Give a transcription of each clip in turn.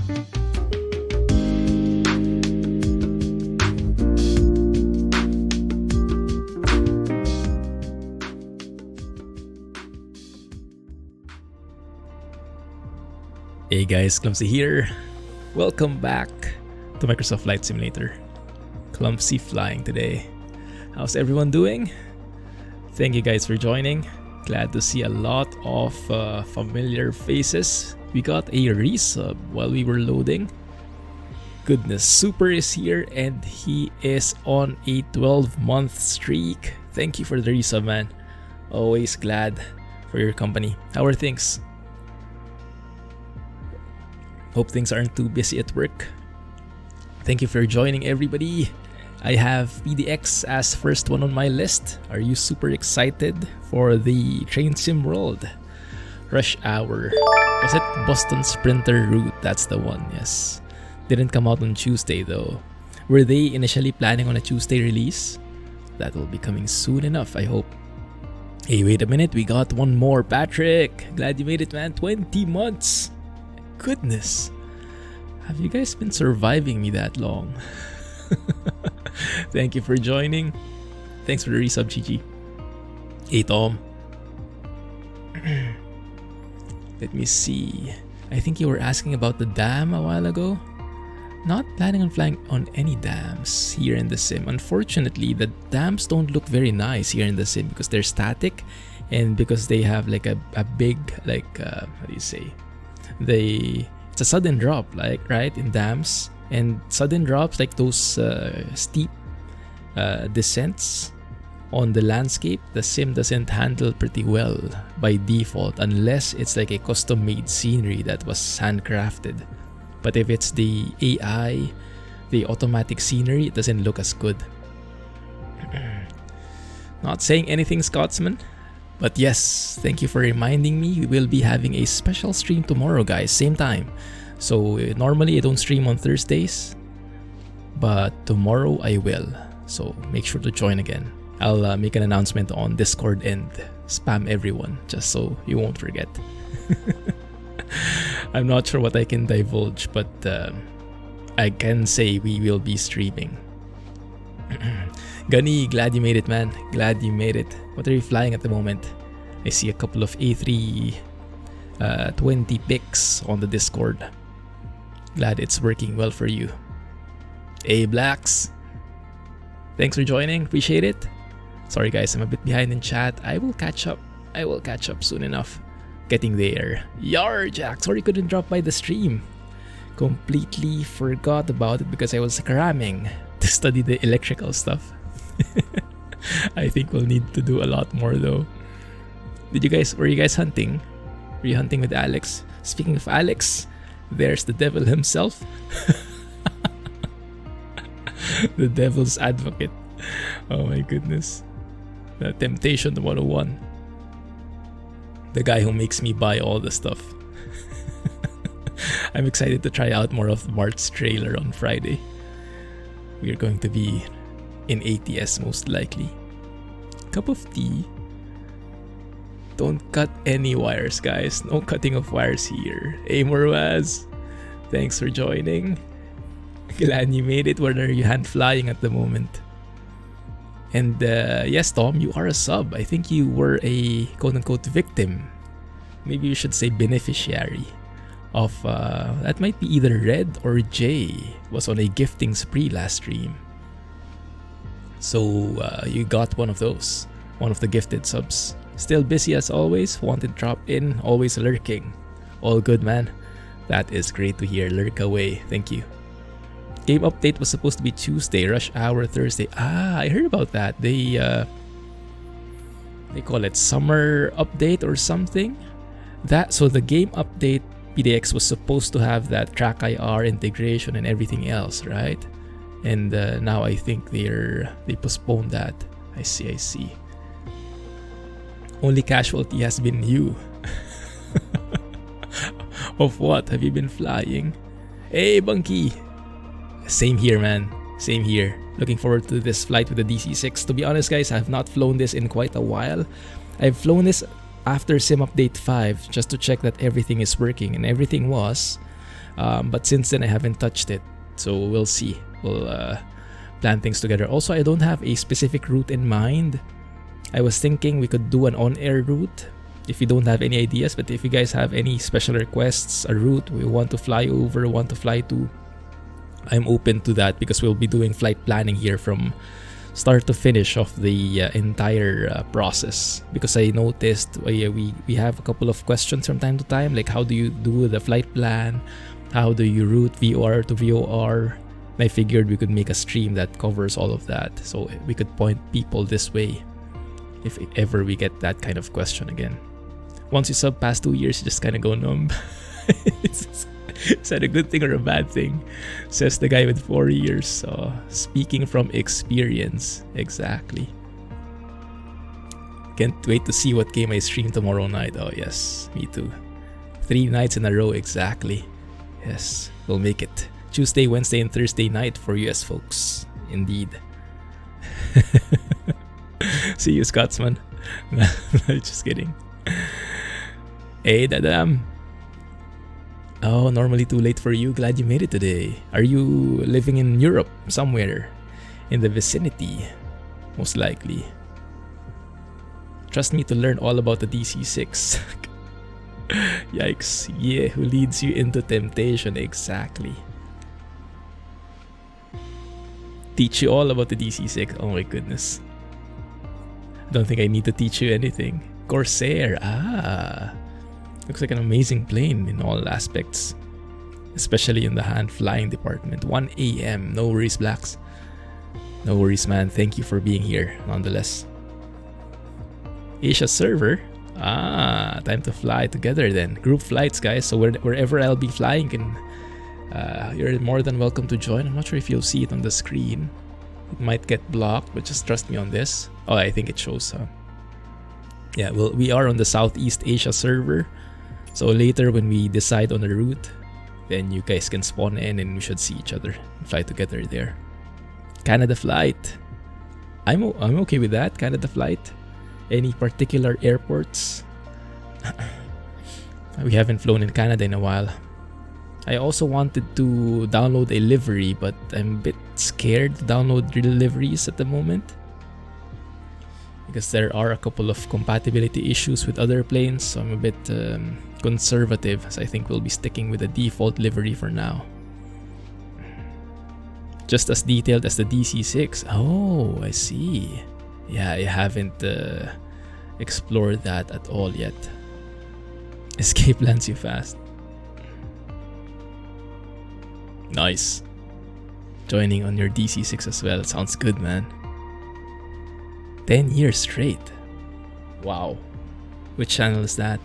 Hey guys, Clumsy here. Welcome back to Microsoft Flight Simulator. Clumsy flying today. How's everyone doing? Thank you guys for joining. Glad to see a lot of familiar faces. We got a resub while we were loading. Goodness, Super is here and he is on a 12-month streak. Thank you for the resub, man. Always glad for your company. How are things? Hope things aren't too busy at work. Thank you for joining, everybody. I have PDX as first one on my list. Are you super excited for the train sim world? Rush Hour. Was it Boston Sprinter route? That's the one, yes. Didn't come out on Tuesday though. Were they initially planning on a Tuesday release? That will be coming soon enough, I hope. Hey, wait a minute. We got one more. Patrick. Glad you made it, man. 20 months. Goodness, have you guys been surviving me that long? Thank you for joining. Thanks for the resub, GG. Hey Tom. Let me see. I think you were asking about the dam a while ago. Not planning on flying on any dams here in the sim. Unfortunately, the dams don't look very nice here in the sim because they're static and because they have like a big, like, how do you say? It's a sudden drop, like, right, in dams, and sudden drops like those steep descents on the landscape, the sim doesn't handle pretty well by default unless it's like a custom-made scenery that was handcrafted. But if it's the AI, the automatic scenery, it doesn't look as good. Not saying anything, Scotsman. But yes, thank you for reminding me. We will be having a special stream tomorrow, guys, same time. So normally I don't stream on Thursdays, but tomorrow I will. So make sure to join again. I'll make an announcement on Discord and spam everyone just so you won't forget. I'm not sure what I can divulge, but I can say we will be streaming. Gunny, glad you made it, man. Glad you made it. What are you flying at the moment? I see a couple of A320 pics on the Discord. Glad it's working well for you. Hey, Blacks. Thanks for joining. Appreciate it. Sorry, guys. I'm a bit behind in chat. I will catch up. I will catch up soon enough. Getting there. Yar, Jack. Sorry couldn't drop by the stream. Completely forgot about it because I was cramming to study the electrical stuff. I think we'll need to do a lot more though. Were you guys hunting? Were you hunting with Alex? Speaking of Alex, there's the devil himself. The devil's advocate. Oh my goodness. The Temptation 101. The guy who makes me buy all the stuff. I'm excited to try out more of Mart's trailer on Friday. We're going to be in ATS most likely. Cup of tea. Don't cut any wires, guys. No cutting of wires here. Hey Morwaz, thanks for joining. Glad you made it. Where are you hand flying at the moment? And yes, Tom, you are a sub. I think you were a quote-unquote victim. Maybe you should say beneficiary of that might be either Red or Jay was on a gifting spree last stream. So you got one of those, one of the gifted subs. Still busy as always, wanted to drop in, always lurking. All good, man. That is great to hear. Lurk away. Thank you. Game update was supposed to be Tuesday, Rush Hour Thursday. Ah, I heard about that. They call it summer update or something. So the game update PDX was supposed to have that track IR integration and everything else, right? And now I think they postponed that. I see. Only casualty has been you. Of what? Have you been flying? Hey, Bunky! Same here, man. Same here. Looking forward to this flight with the DC-6. To be honest, guys, I have not flown this in quite a while. I've flown this after Sim Update 5 just to check that everything is working, and everything was. But since then, I haven't touched it. So we'll see. We'll plan things together. Also, I don't have a specific route in mind. I was thinking we could do an on-air route if you don't have any ideas. But if you guys have any special requests, a route we want to fly over, want to fly to, I'm open to that because we'll be doing flight planning here from start to finish of the entire process. Because I noticed we have a couple of questions from time to time, like how do you do the flight plan? How do you route VOR to VOR? I figured we could make a stream that covers all of that, so we could point people this way if ever we get that kind of question again. Once you sub past 2 years, you just kind of go numb. Is that a good thing or a bad thing? Says the guy with 4 years. So, speaking from experience, exactly. Can't wait to see what game I stream tomorrow night. Oh yes, me too. 3 nights in a row, exactly. Yes, we'll make it. Tuesday, Wednesday, and Thursday night for US folks. Indeed. See you, Scotsman. Just kidding. Hey, Dadam. Oh, normally too late for you. Glad you made it today. Are you living in Europe somewhere? In the vicinity? Most likely. Trust me to learn all about the DC-6. Yikes. Yeah, who leads you into temptation? Exactly. Teach you all about the DC-6. Oh my goodness. I don't think I need to teach you anything. Corsair. Looks like an amazing plane in all aspects. Especially in the hand flying department. 1 a.m. No worries, Blacks. No worries, man. Thank you for being here, nonetheless. Asia server. Time to fly together then. Group flights, guys. So wherever I'll be flying, you're more than welcome to join. I'm not sure if you'll see it on the screen. It might get blocked, but just trust me on this. Oh, I think it shows. Yeah, well, we are on the Southeast Asia server. So later when we decide on a route, then you guys can spawn in and we should see each other and fly together there. Canada flight. I'm okay with that. Canada flight. Any particular airports? We haven't flown in Canada in a while. I also wanted to download a livery, but I'm a bit scared to download liveries at the moment. Because there are a couple of compatibility issues with other planes, so I'm a bit conservative. So I think we'll be sticking with the default livery for now. Just as detailed as the DC-6. Oh, I see. Yeah, I haven't explored that at all yet. Escape lands you fast. Nice. Joining on your DC-6 as well. Sounds good, man. 10 years straight. Wow. Which channel is that?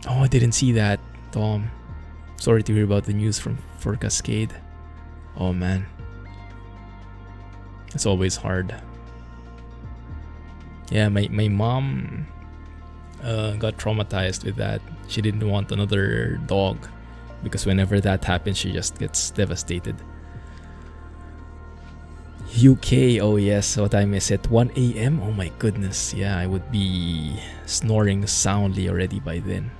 Oh, I didn't see that, Tom. Sorry to hear about the news for Cascade. Oh, man. It's always hard. Yeah, my mom got traumatized with that. She didn't want another dog because whenever that happens, she just gets devastated. UK, oh yes, what time is it? 1 a.m? Oh my goodness, yeah, I would be snoring soundly already by then.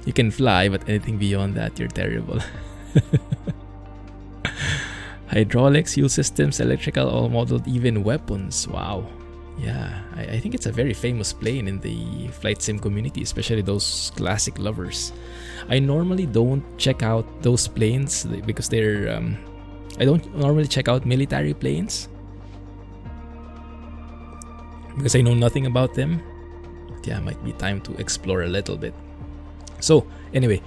You can fly, but anything beyond that, you're terrible. Hydraulics, fuel systems, electrical, all modeled, even weapons. Wow. Yeah, I think it's a very famous plane in the flight sim community, especially those classic lovers. I normally don't check out those planes because they're... I don't normally check out military planes because I know nothing about them. But yeah, might be time to explore a little bit. So anyway,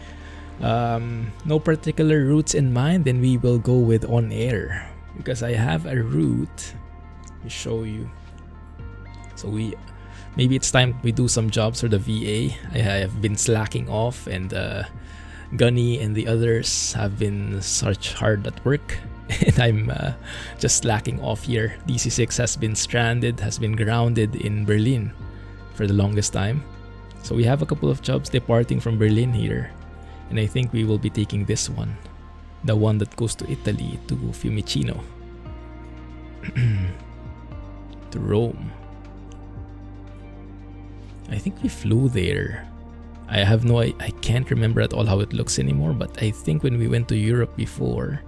no particular routes in mind, then we will go with OnAir because I have a route. Let me show you. So maybe it's time we do some jobs for the VA. I have been slacking off, and Gunny and the others have been such hard at work. And I'm just slacking off here. DC-6 has been stranded, has been grounded in Berlin for the longest time. So we have a couple of jobs departing from Berlin here. And I think we will be taking this one. The one that goes to Italy, to Fiumicino. To Rome. I think we flew there. I can't remember at all how it looks anymore, but I think when we went to Europe before,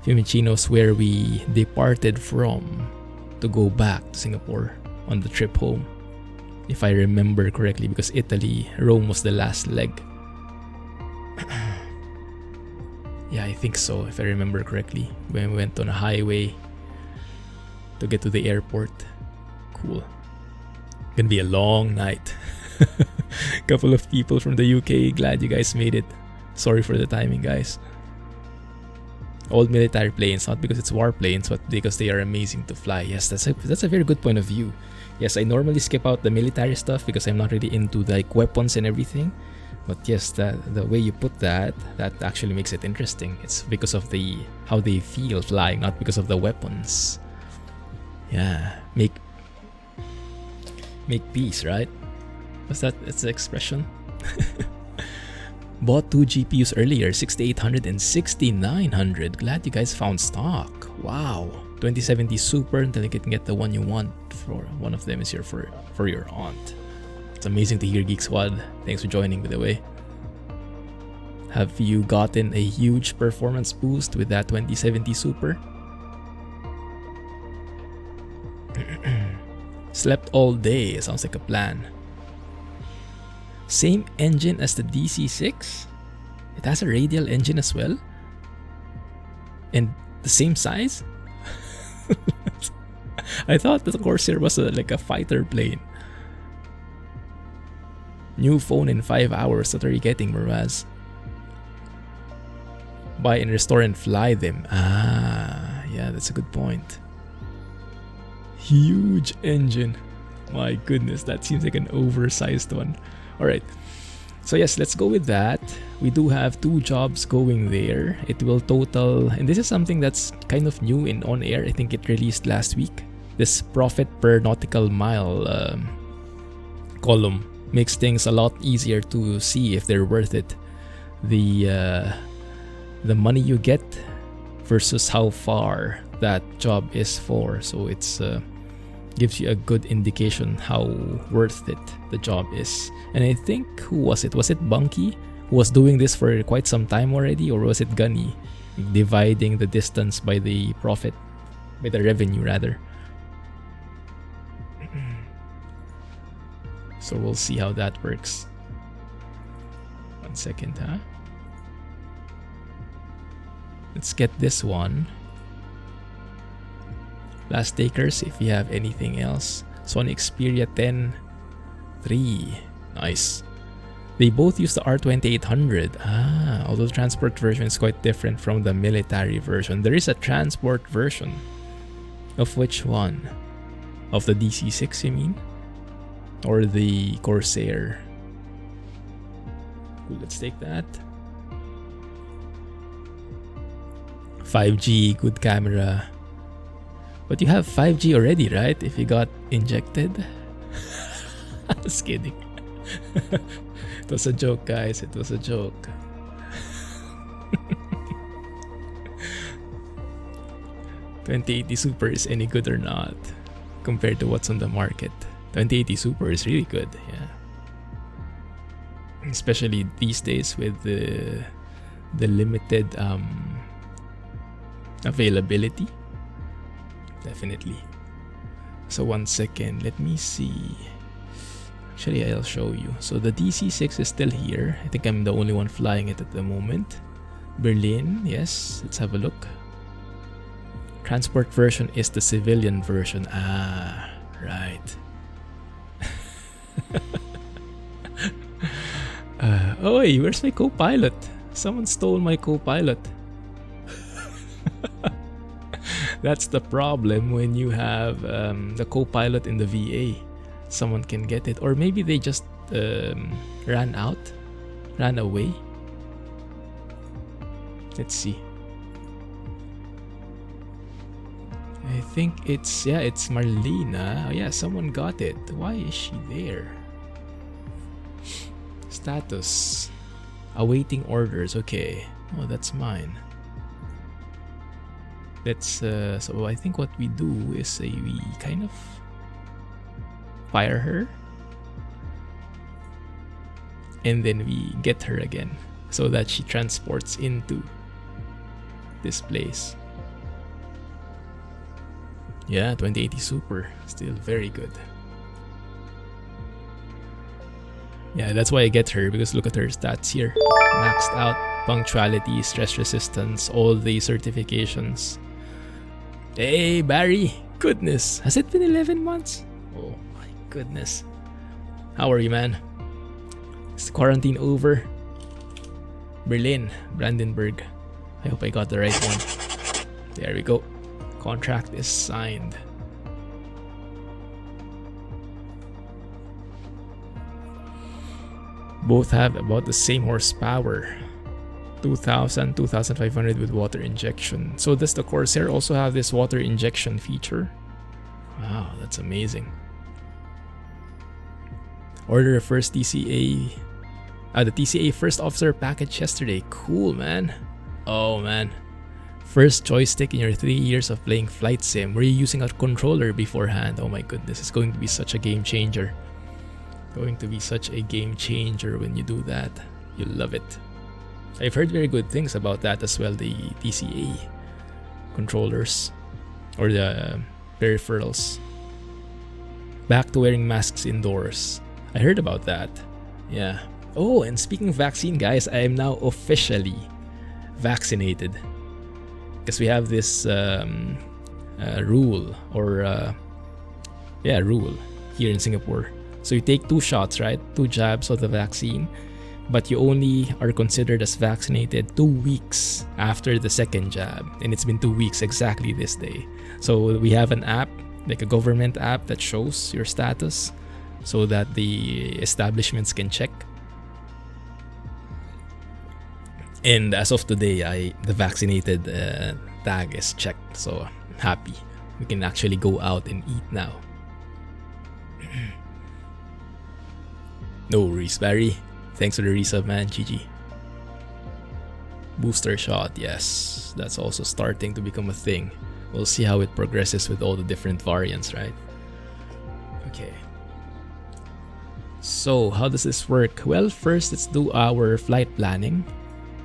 Fiumicino's where we departed from to go back to Singapore on the trip home, if I remember correctly, because Italy, Rome was the last leg. Yeah, I think so, if I remember correctly, when we went on a highway to get to the airport. Cool. Gonna be a long night. Couple of people from the UK, glad you guys made it. Sorry for the timing, guys. Old military planes, not because it's warplanes, but because they are amazing to fly. Yes, that's a very good point of view. Yes, I normally skip out the military stuff because I'm not really into like weapons and everything. But yes, the way you put that actually makes it interesting. It's because of how they feel flying, not because of the weapons. Yeah, make peace, right? What's that? It's the expression. Bought 2 GPUs earlier, 6800 and 6900. Glad you guys found stock. Wow. 2070 Super until you can get the one you want. For one of them is here for your aunt. It's amazing to hear, Geek Squad. Thanks for joining, by the way. Have you gotten a huge performance boost with that 2070 Super? Slept all day. Sounds like a plan. Same engine as the DC-6? It has a radial engine as well? And the same size? I thought the Corsair was like a fighter plane. New phone in 5 hours. What are you getting, Miraz? Buy and restore and fly them. Ah, yeah, that's a good point. Huge engine. My goodness, that seems like an oversized one. Alright, so yes, let's go with that. We do have 2 jobs going there. It will total, and this is something that's kind of new in OnAir. I think it released last week. This profit per nautical mile column makes things a lot easier to see if they're worth it. The money you get versus how far that job is for. So it's gives you a good indication how worth it the job is. And I think, who was it? Was it Bunky who was doing this for quite some time already, or was it Gunny dividing the distance by the profit, by the revenue rather? So we'll see how that works. 1 second, huh? Let's get this one. Last takers, if you have anything else. Sony Xperia 10 3. Nice. They both use the R2800. Ah, although the transport version is quite different from the military version. There is a transport version. Of which one? Of the DC-6, you mean? Or the Corsair? Cool, let's take that. 5G, good camera. But you have 5G already, right? If you got injected? Just kidding. It was a joke, guys. It was a joke. $2080 Super is any good or not compared to what's on the market? $2080 Super is really good, yeah. Especially these days with the limited availability. Definitely. So 1 second, let me see. Actually, I'll show you. So the DC-6 is still here. I think I'm the only one flying it at the moment. Berlin, yes. Let's have a look. Transport version is the civilian version. Ah, right. Oi, where's my co-pilot? Someone stole my co-pilot. That's the problem when you have the co-pilot in the VA. Someone can get it, or maybe they just ran away. Let's see. I think it's Marlena. Oh yeah, someone got it. Why is she there? Status. Awaiting orders. Okay. Oh, that's mine. Let's so I think what we do is we kind of fire her. and then we get her again so that she transports into this place. Yeah, 2080 Super, still very good. Yeah, that's why I get her, because look at her stats here. Maxed out, punctuality, stress resistance, all the certifications. Hey, Barry! Goodness, has it been 11 months? Oh my goodness. How are you, man? Is the quarantine over? Berlin, Brandenburg. I hope I got the right one. There we go. Contract is signed. Both have about the same horsepower. 2000, 2500 with water injection. So does the Corsair also have this water injection feature? Wow, that's amazing. Order a first TCA. The TCA first officer package yesterday. Cool, man. Oh, man. First joystick in your 3 years of playing flight sim. Were you using a controller beforehand? Oh my goodness, it's going to be such a game changer. Going to be such a game changer when you do that. You'll love it. I've heard very good things about that as well, the TCA controllers or the peripherals. Back to wearing masks indoors. I heard about that. Yeah. Oh, and speaking of vaccine, guys, I am now officially vaccinated. Because we have this rule rule here in Singapore. So you take 2 shots, right? 2 jabs of the vaccine. But you only are considered as vaccinated 2 weeks after the second jab. And it's been 2 weeks exactly this day. So we have an app, like a government app that shows your status so that the establishments can check. And as of today, the vaccinated tag is checked. So I'm happy. We can actually go out and eat now. No worries, Barry. Thanks for the resub, man. GG. Booster shot, yes. That's also starting to become a thing. We'll see how it progresses with all the different variants, right? Okay. So, how does this work? Well, first, let's do our flight planning.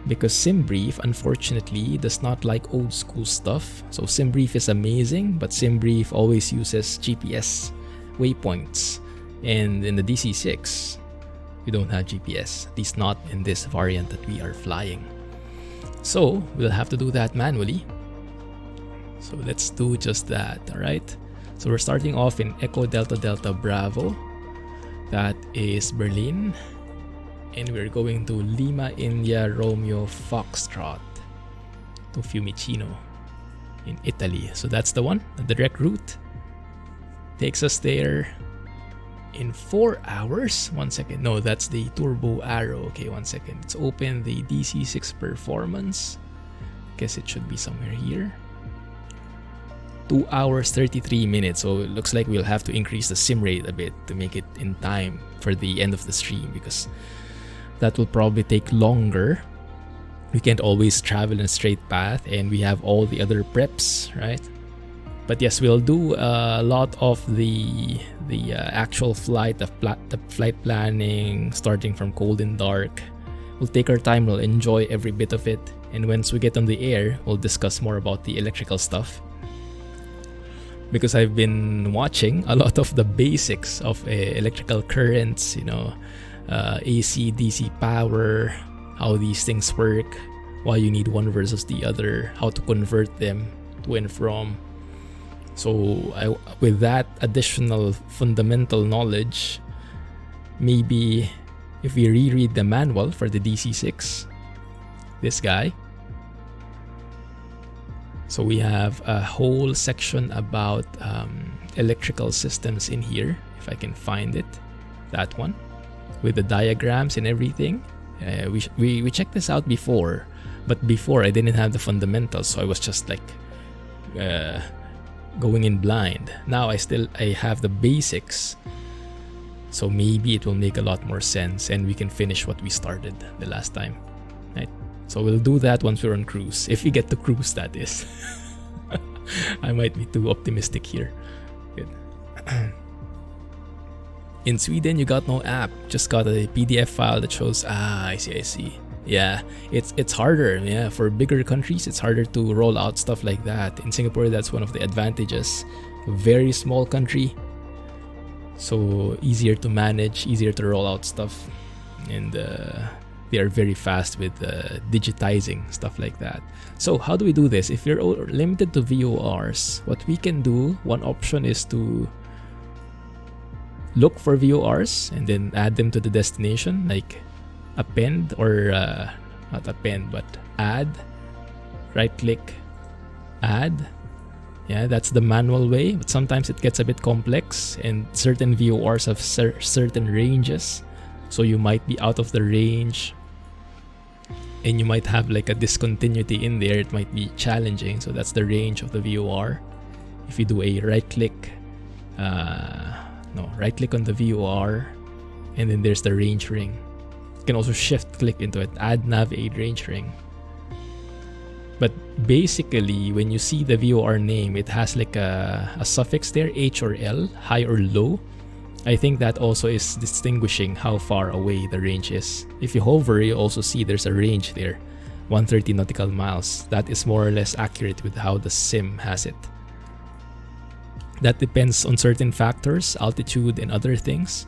Because SimBrief, unfortunately, does not like old school stuff. So, SimBrief is amazing, but SimBrief always uses GPS waypoints. And in the DC-6, we don't have GPS, at least not in this variant that we are flying. So we'll have to do that manually. So let's do just that, alright? So we're starting off in Echo Delta Delta Bravo. That is Berlin. And we're going to Lima India Romeo Foxtrot to Fiumicino in Italy. So that's the one, the direct route. Takes us there in 4 hours. 1 second. No, that's the Turbo Arrow. Okay, 1 second. Let's open the DC-6 performance. Guess it should be somewhere here. 2 hours 33 minutes. So it looks like we'll have to increase the sim rate a bit to make it in time for the end of the stream, because that will probably take longer. We can't always travel in a straight path, and we have all the other preps, right? But yes, we'll do a lot of the actual flight, the flight planning, starting from cold and dark. We'll take our time, we'll enjoy every bit of it. And once we get on the air, we'll discuss more about the electrical stuff. Because I've been watching a lot of the basics of electrical currents, you know, AC, DC power, how these things work, why you need one versus the other, how to convert them to and from. So with that additional fundamental knowledge, maybe if we reread the manual for the DC-6, this guy. So we have a whole section about electrical systems in here, if I can find it, that one, with the diagrams and everything. We checked this out before, but before I didn't have the fundamentals, so I was just like going in blind. Now I have the basics, so maybe it will make a lot more sense and we can finish what we started the last time, right? So we'll do that once we're on cruise, if we get to cruise, that is. I might be too optimistic here. Good. In Sweden, you got no app, just got a PDF file that shows, I see. Yeah, it's harder. Yeah, for bigger countries, it's harder to roll out stuff like that. In Singapore, that's one of the advantages. A very small country, so easier to manage, easier to roll out stuff, and they are very fast with digitizing stuff like that. So how do we do this? If you're limited to VORs, what we can do, one option is to look for VORs and then add them to the destination, like append or not append but add, right click, add. Yeah, that's the manual way, but sometimes it gets a bit complex and certain VORs have certain ranges, so you might be out of the range and you might have like a discontinuity in there. It might be challenging, so that's the range of the VOR. If you do a right click on the VOR, and then there's the range ring. You can also shift click into it, add nav aid range ring. But basically, when you see the VOR name, it has like a suffix there, H or L, high or low. I think that also is distinguishing how far away the range is. If you hover, you also see there's a range there, 130 nautical miles. That is more or less accurate with how the sim has it. That depends on certain factors, altitude and other things.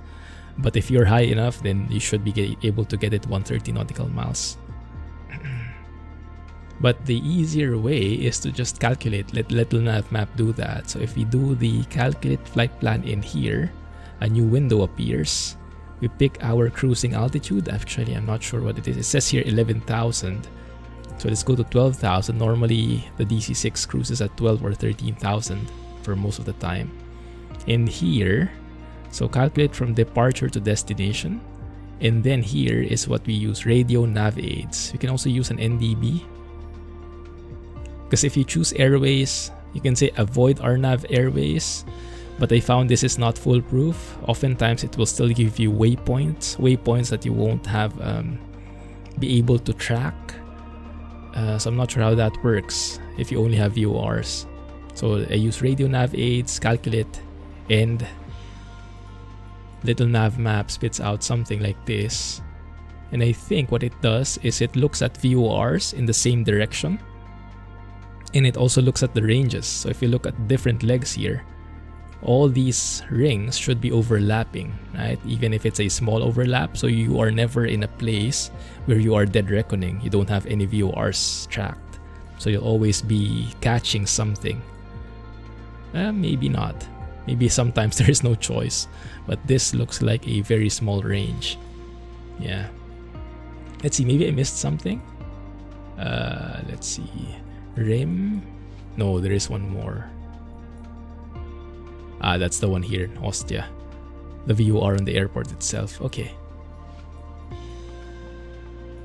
But if you're high enough, then you should be able to get it 130 nautical miles. But the easier way is to just calculate, let LittleNavMap do that. So if we do the calculate flight plan in here, a new window appears. We pick our cruising altitude. Actually, I'm not sure what it is. It says here 11,000. So let's go to 12,000. Normally, the DC-6 cruises at 12 or 13,000 for most of the time. In here, so calculate from departure to destination. And then here is what we use, radio nav aids. You can also use an NDB. Because if you choose airways, you can say avoid RNAV airways. But I found this is not foolproof. Oftentimes it will still give you waypoints that you won't have be able to track. So I'm not sure how that works if you only have VORs. So I use radio nav aids, calculate, and LittleNavMap spits out something like this. And I think what it does is it looks at VORs in the same direction. And it also looks at the ranges. So if you look at different legs here, all these rings should be overlapping, right? Even if it's a small overlap, so you are never in a place where you are dead reckoning. You don't have any VORs tracked. So you'll always be catching something. Maybe not. Maybe sometimes there is no choice. But this looks like a very small range. Yeah. Let's see, maybe I missed something. Let's see. Rim? No, there is one more. That's the one here in Ostia. The VOR on the airport itself. Okay.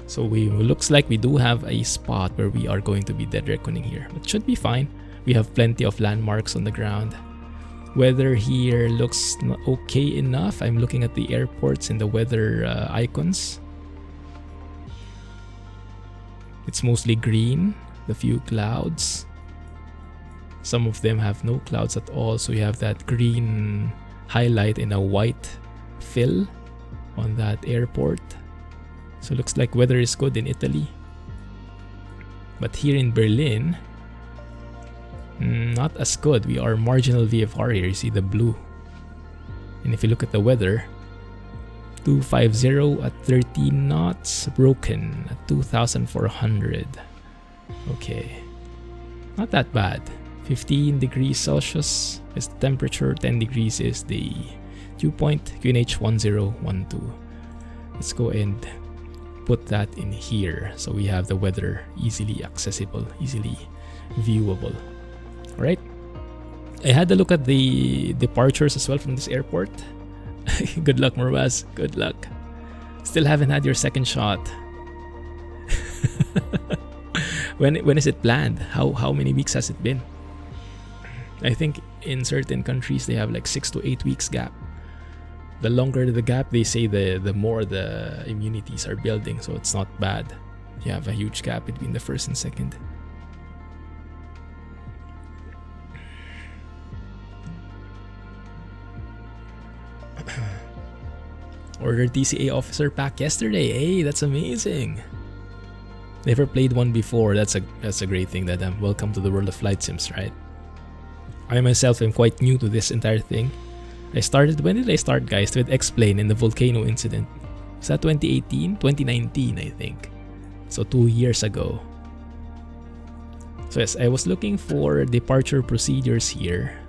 So looks like we do have a spot where we are going to be dead reckoning here. It should be fine. We have plenty of landmarks on the ground. Weather here looks okay enough. I'm looking at the airports and the weather icons. It's mostly green. The few clouds. Some of them have no clouds at all, so you have that green highlight and a white fill on that airport. So it looks like weather is good in Italy. But here in Berlin, not as good. We are marginal VFR here. You see the blue. And if you look at the weather, 250 at 13 knots, broken at 2,400. Okay, not that bad. 15 degrees Celsius is the temperature, 10 degrees is the dew point, QNH 1012. Let's go and put that in here so we have the weather easily accessible, easily viewable. Alright, I had a look at the departures as well from this airport. Good luck, Murbaz, good luck. Still haven't had your second shot. When is it planned? How many weeks has it been? I think in certain countries they have like 6 to 8 weeks gap. The longer the gap, they say the more the immunities are building, so it's not bad. You have a huge gap between the first and second. Ordered TCA officer pack yesterday. Hey, that's amazing. Never played one before. That's a great thing. That welcome to the world of flight sims, right? I myself am quite new to this entire thing. When did I start, guys? With X-Plane in the volcano incident. Is that 2018? 2019, I think. So 2 years ago. So yes, I was looking for departure procedures here.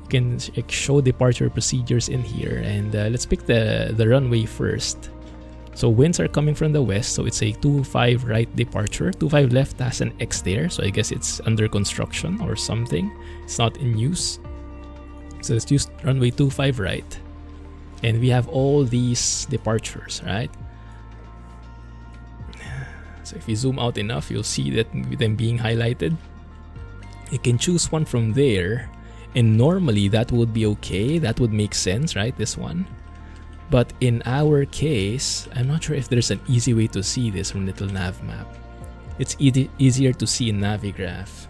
You can show departure procedures in here, and let's pick the runway first. So winds are coming from the west, so it's a 25 right departure. 25 left has an X there, so I guess it's under construction or something. It's not in use. So let's use runway 25 right. And we have all these departures, right? So if you zoom out enough, you'll see that with them being highlighted. You can choose one from there, and normally that would be okay. That would make sense, right? This one. But in our case, I'm not sure if there's an easy way to see this from Little Nav Map. It's easier to see in Navigraph.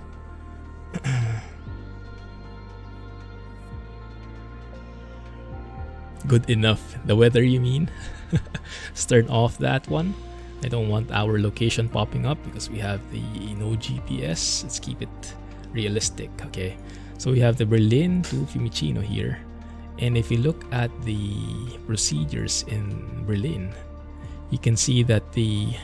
Good enough. The weather, you mean? Let's turn off that one. I don't want our location popping up because we have the no GPS. Let's keep it realistic, okay? So we have the Berlin to Fiumicino here. And if you look at the procedures in Berlin, you can see that the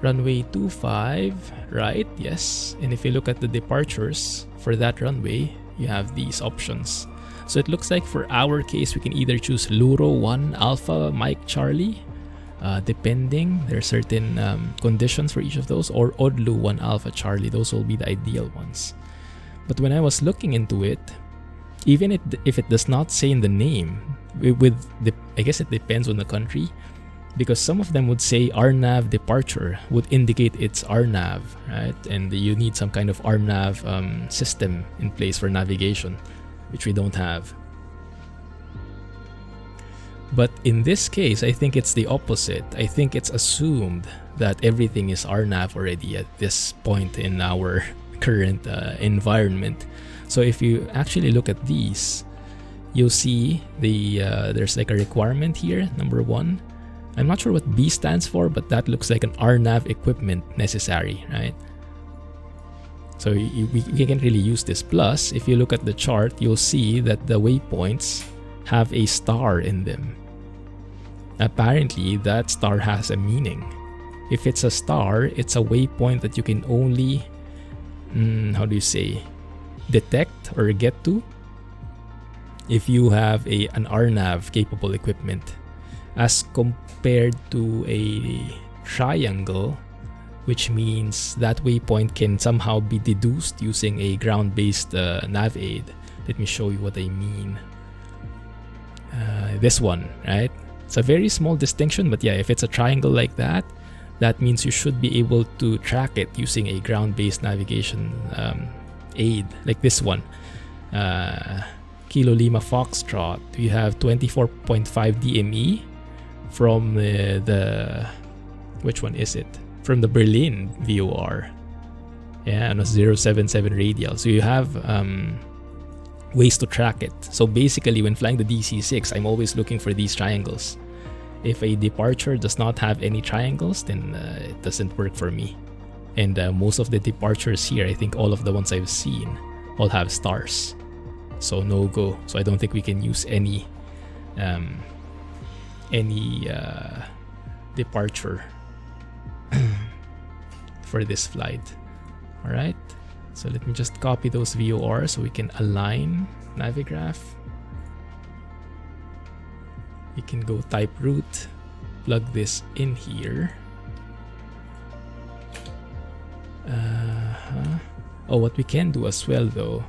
runway 25 right, yes. And if you look at the departures for that runway, you have these options. So it looks like for our case, we can either choose Luro 1 Alpha Mike Charlie, depending. There are certain conditions for each of those, or Odlu 1 Alpha Charlie. Those will be the ideal ones. But when I was looking into it, even if it does not say in the name, I guess it depends on the country, because some of them would say RNAV departure would indicate it's RNAV, right? And you need some kind of RNAV system in place for navigation, which we don't have. But in this case, I think it's the opposite. I think it's assumed that everything is RNAV already at this point in our current environment. So if you actually look at these, you'll see there's like a requirement here, number 1. I'm not sure what B stands for, but that looks like an RNAV equipment necessary, right? So we can't really use this. Plus, if you look at the chart, you'll see that the waypoints have a star in them. Apparently, that star has a meaning. If it's a star, it's a waypoint that you can only, detect or get to if you have an RNAV capable equipment, as compared to a triangle, which means that waypoint can somehow be deduced using a ground-based nav aid. Let me show you what I mean. This one, right? It's a very small distinction, but yeah, if it's a triangle like that, that means you should be able to track it using a ground-based navigation aid, like this one. Kilo Lima Foxtrot, we have 24.5 DME from the which one is it? From the Berlin VOR. Yeah, and a 077 radial. So you have ways to track it. So basically, when flying the DC-6, I'm always looking for these triangles. If a departure does not have any triangles, then it doesn't work for me. And most of the departures here, I think all of the ones I've seen, all have stars. So no go. So I don't think we can use any departure for this flight. All right. So let me just copy those VORs so we can align Navigraph. You can go type route, plug this in here. Oh, what we can do as well though.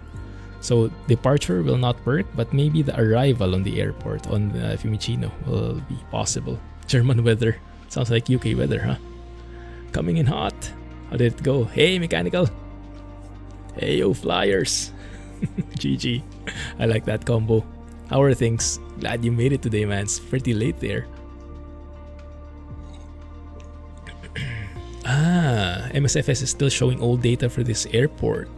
So departure will not work, but maybe the arrival on the airport on Fiumicino will be possible. German weather. Sounds like UK weather, huh? Coming in hot. How did it go? Hey, mechanical. Hey, yo, flyers. GG. I like that combo. How are things? Glad you made it today, man. It's pretty late there. MSFS is still showing old data for this airport.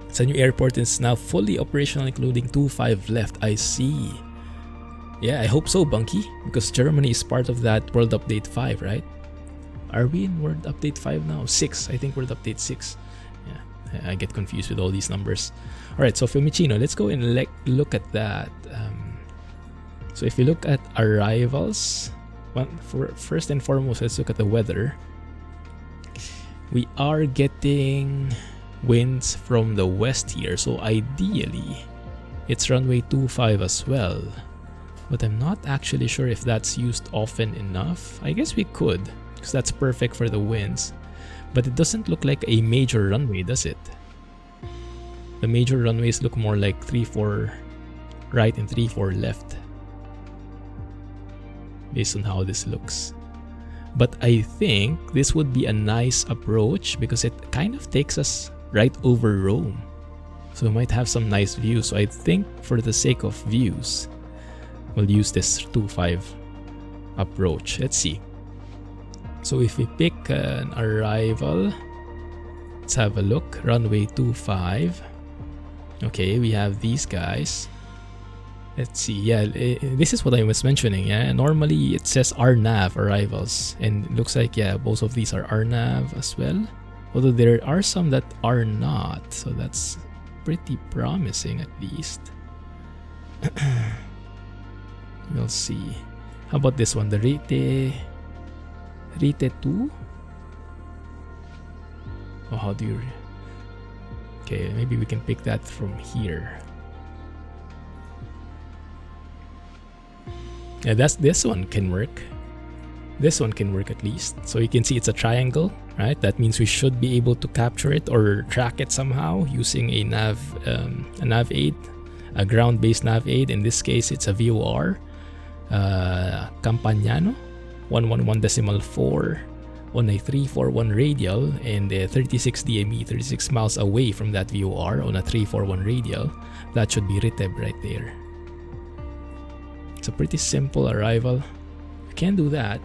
It's a new airport and it's now fully operational, including 25 left. I see. Yeah, I hope so, Bunky, because Germany is part of that World Update 5, right? Are we in World Update 5 now? 6, I think World Update 6. Yeah, I get confused with all these numbers. Alright, so Fiumicino, let's go and look at that. So if you look at arrivals, first and foremost, let's look at the weather. We are getting winds from the west here, so ideally it's runway 25 as well. But I'm not actually sure if that's used often enough. I guess we could, because that's perfect for the winds. But it doesn't look like a major runway, does it? The major runways look more like 3-4 right and 3-4 left, based on how this looks. But I think this would be a nice approach because it kind of takes us right over Rome. So we might have some nice views. So I think for the sake of views, we'll use this 2-5 approach. Let's see. So if we pick an arrival, let's have a look. Runway 25. Okay, we have these guys. Let's see. Yeah, this is what I was mentioning. Yeah, normally it says RNAV arrivals, and it looks like, yeah, both of these are RNAV as well. Although there are some that are not, so that's pretty promising at least. We'll see. How about this one? The Rite 2? Oh, how do you... Okay, maybe we can pick that from here. Yeah, this one can work. This one can work at least. So you can see it's a triangle, right? That means we should be able to capture it or track it somehow using a nav aid, a ground-based nav aid. In this case, it's a VOR, Campagnano, 111.4 on a 341 radial, and 36 DME, 36 miles away from that VOR on a 341 radial. That should be Riteb right there. It's a pretty simple arrival. We can do that.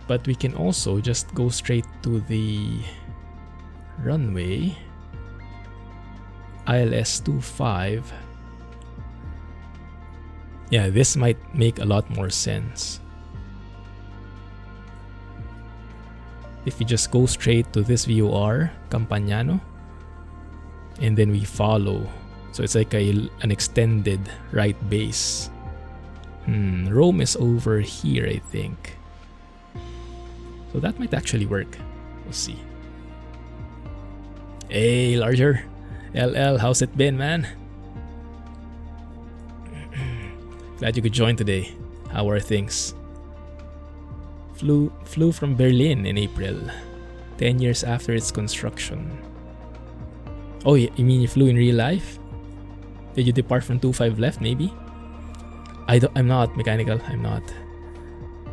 But we can also just go straight to the runway. ILS 25. Yeah, this might make a lot more sense. If we just go straight to this VOR, Campagnano, and then we follow. So it's like an extended right base. Rome is over here, I think. So that might actually work. We'll see. Hey, larger. LL, how's it been, man? Glad you could join today. How are things? Flew from Berlin in April, 10 years after its construction. Oh, you mean you flew in real life? Did you depart from 25 left, maybe? I'm not mechanical. I'm not.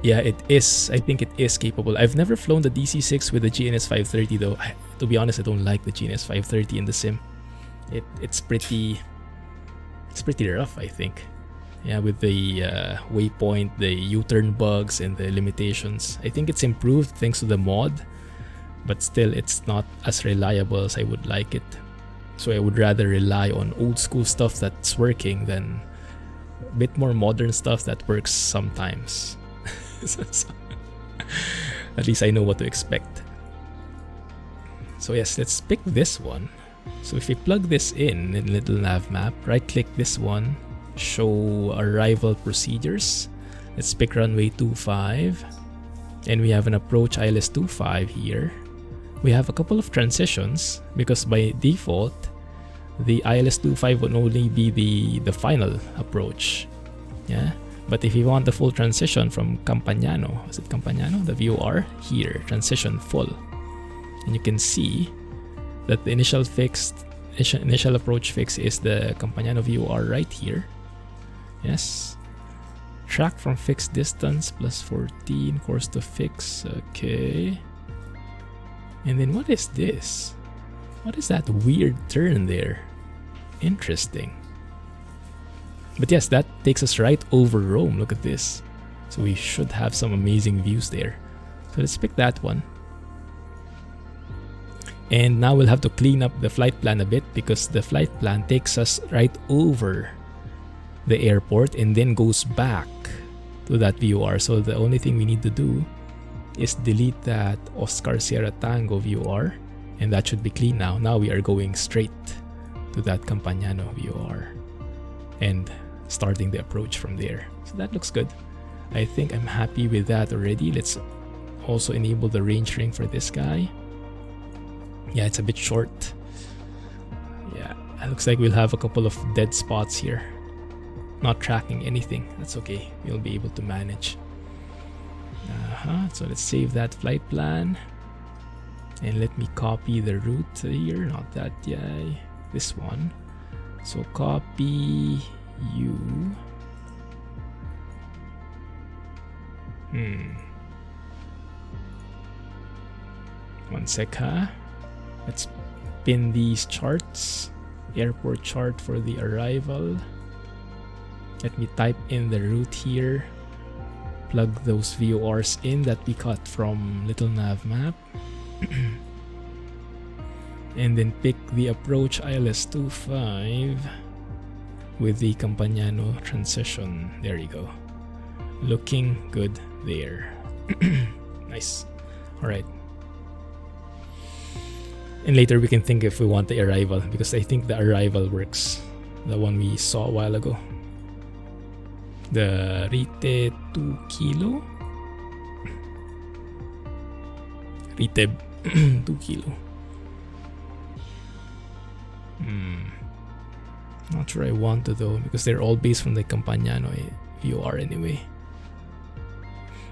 Yeah, it is. I think it is capable. I've never flown the DC-6 with the GNS 530 though. To be honest, I don't like the GNS 530 in the sim. It's pretty rough, I think. Yeah, with the waypoint, the U-turn bugs, and the limitations. I think it's improved thanks to the mod, but still it's not as reliable as I would like it. So I would rather rely on old school stuff that's working than a bit more modern stuff that works sometimes. So, at least I know what to expect. So yes, let's pick this one. So if we plug this in little nav map, right click this one, show arrival procedures. Let's pick runway 25, and we have an approach ILS 25 here. We have a couple of transitions because by default the ILS 25 would only be the final approach. Yeah, but if you want the full transition from Campagnano, is it Campagnano? The VOR here, transition full, and you can see that the initial approach fix is the Campagnano VOR right here. Yes, track from fixed distance plus 14 course to fix. Okay, and then what is this? What is that weird turn there? Interesting. But yes, that takes us right over Rome. Look at this. So we should have some amazing views there. So let's pick that one. And now we'll have to clean up the flight plan a bit because the flight plan takes us right over the airport and then goes back to that VOR. So the only thing we need to do is delete that Oscar Sierra Tango VOR, and that should be clean now. Now we are going straight to that Campagnano VOR and starting the approach from there. So that looks good. I think I'm happy with that already. Let's also enable the range ring for this guy. Yeah, it's a bit short. Yeah, it looks like we'll have a couple of dead spots here. Not tracking anything. That's okay. We'll be able to manage. So let's save that flight plan. And let me copy the route here. Not that guy. This one. So copy you. One sec, huh? Let's pin these charts. Airport chart for the arrival. Let me type in the route here. Plug those VORs in that we cut from Little Nav Map. And then pick the approach ILS-25 with the Campagnano transition. There you go. Looking good there. Nice. Alright. And later we can think if we want the arrival, because I think the arrival works. The one we saw a while ago. The Rite 2 kilo. Rite 2 kilo. Not sure I want to though, because they're all based from the Campagnano VOR anyway.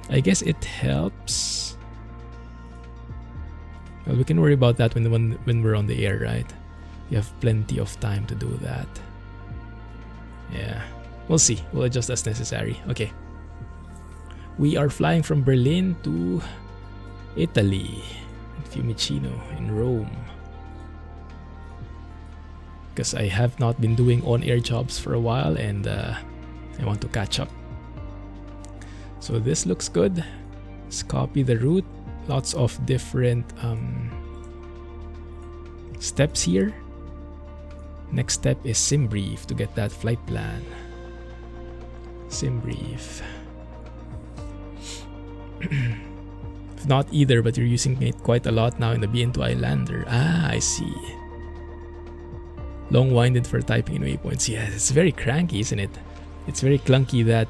I guess it helps. Well, we can worry about that when we're on the air, right? You have plenty of time to do that. Yeah. We'll see. We'll adjust as necessary. Okay. We are flying from Berlin to Italy. Fiumicino in Rome. Because I have not been doing on-air jobs for a while and I want to catch up. So this looks good. Let's copy the route. Lots of different steps here. Next step is sim brief to get that flight plan. Sim brief. If not either, but you're using it quite a lot now in the BN2 Islander. Ah, I see. Long-winded for typing in waypoints. Yeah, it's very cranky, isn't it? It's very clunky that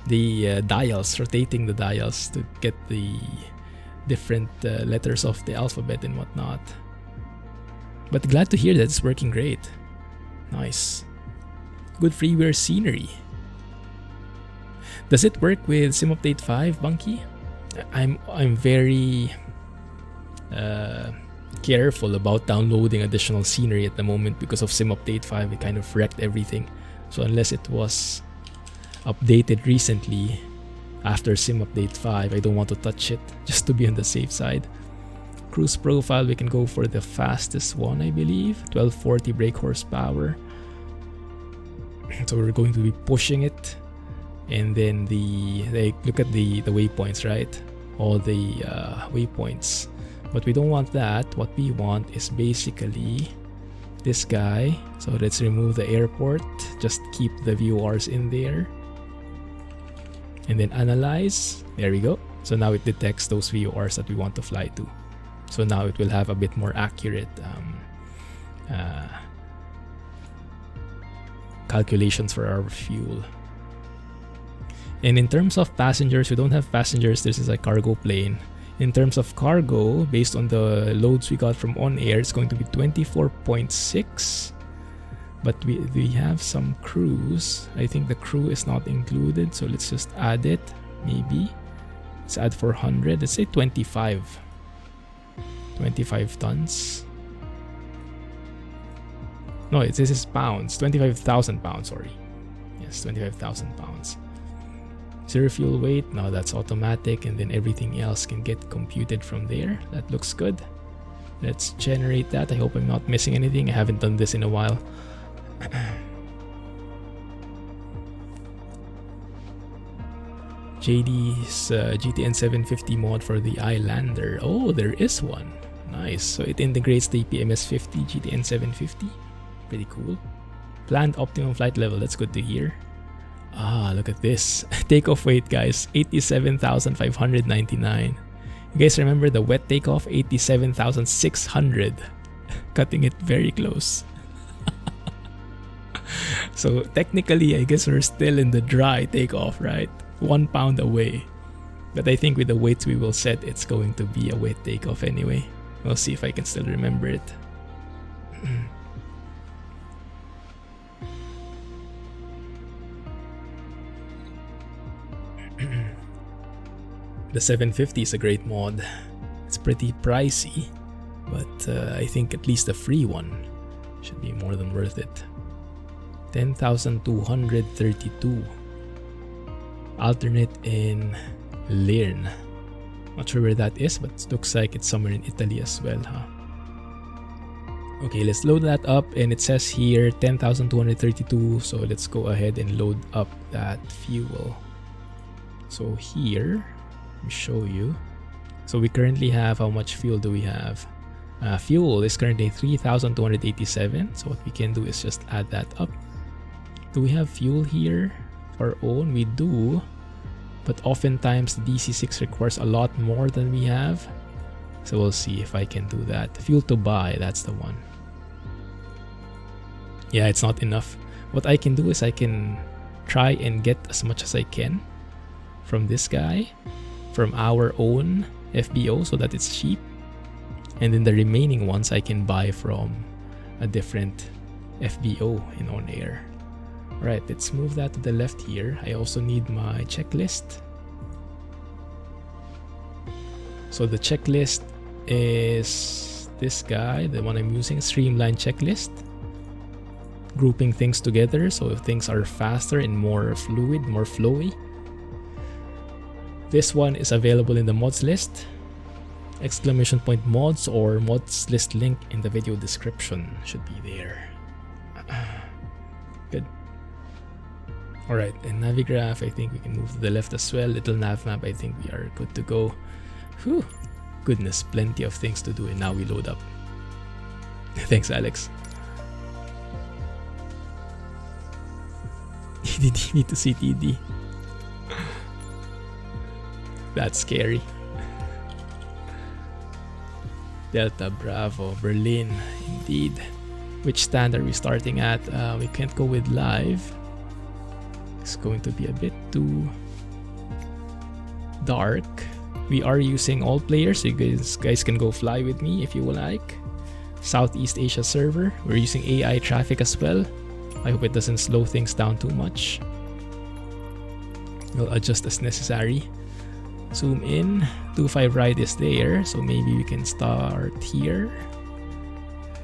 the dials, rotating the dials to get the different letters of the alphabet and whatnot. But glad to hear that it's working great. Nice. Good freeware scenery. Does it work with Sim Update 5, Bunky? I'm very careful about downloading additional scenery at the moment because of Sim Update 5. It kind of wrecked everything. So unless it was updated recently after Sim Update 5, I don't want to touch it just to be on the safe side. Cruise profile, we can go for the fastest one, I believe. 1240 brake horsepower. So we're going to be pushing it. And then look at the waypoints, right? All the waypoints. But we don't want that. What we want is basically this guy. So let's remove the airport. Just keep the VORs in there. And then analyze. There we go. So now it detects those VORs that we want to fly to. So now it will have a bit more accurate calculations for our fuel. And in terms of passengers, we don't have passengers. This is a cargo plane. In terms of cargo, based on the loads we got from OnAir, it's going to be 24.6. But we have some crews. I think the crew is not included, so let's just add it. Maybe let's add 400. Let's say 25 tons. No, this is pounds. 25,000 pounds, sorry. Yes, 25,000 pounds. Zero fuel weight, now that's automatic, and then everything else can get computed from there. That looks good. Let's generate that. I hope I'm not missing anything. I haven't done this in a while. JD's GTN 750 mod for the Islander. Oh, there is one. Nice. So it integrates the PMS 50 GTN 750. Pretty cool. Planned optimum flight level, that's good to hear. Ah, look at this. Takeoff weight, guys, 87,599. You guys remember the wet takeoff, 87,600. Cutting it very close. So technically, I guess we're still in the dry takeoff, right? 1 pound away. But I think with the weights we will set, it's going to be a wet takeoff anyway. We'll see if I can still remember it. The 750 is a great mod. It's pretty pricey, but I think at least the free one should be more than worth it. 10,232. Alternate in LIRF. Not sure where that is, but it looks like it's somewhere in Italy as well, huh? Okay, let's load that up, and it says here 10,232, so let's go ahead and load up that fuel. So here, let me show you. So we currently have, how much fuel do we have? Fuel is currently 3,287, so what we can do is just add that up. Do we have fuel here of our own? We do, but oftentimes the DC-6 requires a lot more than we have. So we'll see if I can do that. Fuel to buy, that's the one. Yeah, it's not enough. What I can do is I can try and get as much as I can from this guy, from our own FBO, so that it's cheap. And then the remaining ones I can buy from a different FBO in OnAir. Alright, let's move that to the left here. I also need my checklist. So the checklist is this guy, the one I'm using, Streamline Checklist. Grouping things together so things are faster and more fluid, more flowy. This one is available in the mods list. Exclamation point mods or mods list link in the video description should be there. Good. Alright, and Navigraph, I think we can move to the left as well. Little nav map, I think we are good to go. Whew. Goodness, plenty of things to do, and now we load up. Thanks, Alex. EDDB to CTD. That's scary. Delta Bravo Berlin, indeed. Which stand are we starting at? We can't go with live. It's going to be a bit too dark. We are using all players, so you guys can go fly with me if you would like. Southeast Asia server. We're using AI traffic as well. I hope it doesn't slow things down too much. We'll adjust as necessary. Zoom in. 25 ride is there, so maybe we can start here.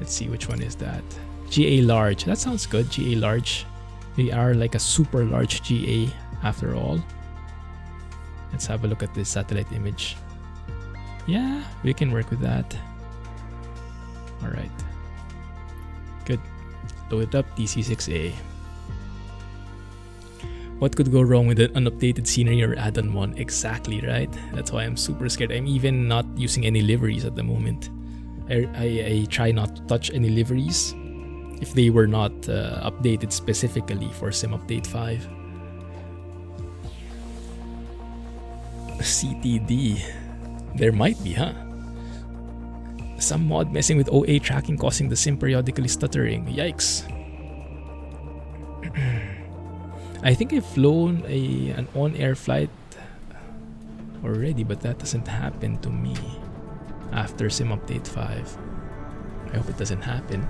Let's see, which one is that? GA large. That sounds good. GA large. We are like a super large GA after all. Let's have a look at this satellite image. Yeah, we can work with that. Alright. Good. Load it up, DC-6A. What could go wrong with an unupdated scenery or add-on one? Exactly, right? That's why I'm super scared. I'm even not using any liveries at the moment. I try not to touch any liveries if they were not updated specifically for Sim Update 5. CTD. There might be, huh? Some mod messing with OA tracking causing the sim periodically stuttering. Yikes. I think I've flown an on-air flight already, but that doesn't happen to me after Sim Update 5. I hope it doesn't happen.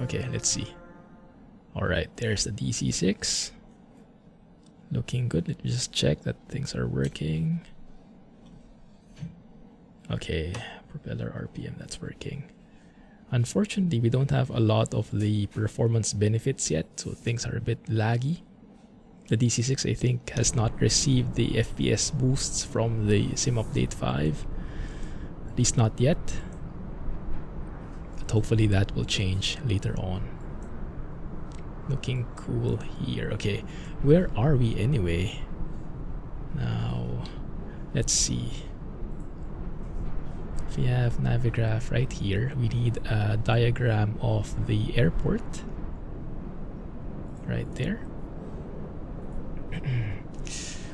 Okay, let's see. Alright, there's the DC-6. Looking good. Let me just check that things are working. Okay, propeller RPM, that's working. Unfortunately, we don't have a lot of the performance benefits yet, so things are a bit laggy. The DC-6, I think, has not received the FPS boosts from the Sim Update 5. At least not yet. But hopefully that will change later on. Looking cool here. Okay, where are we anyway? Now, let's see. If we have Navigraph right here, we need a diagram of the airport. Right there.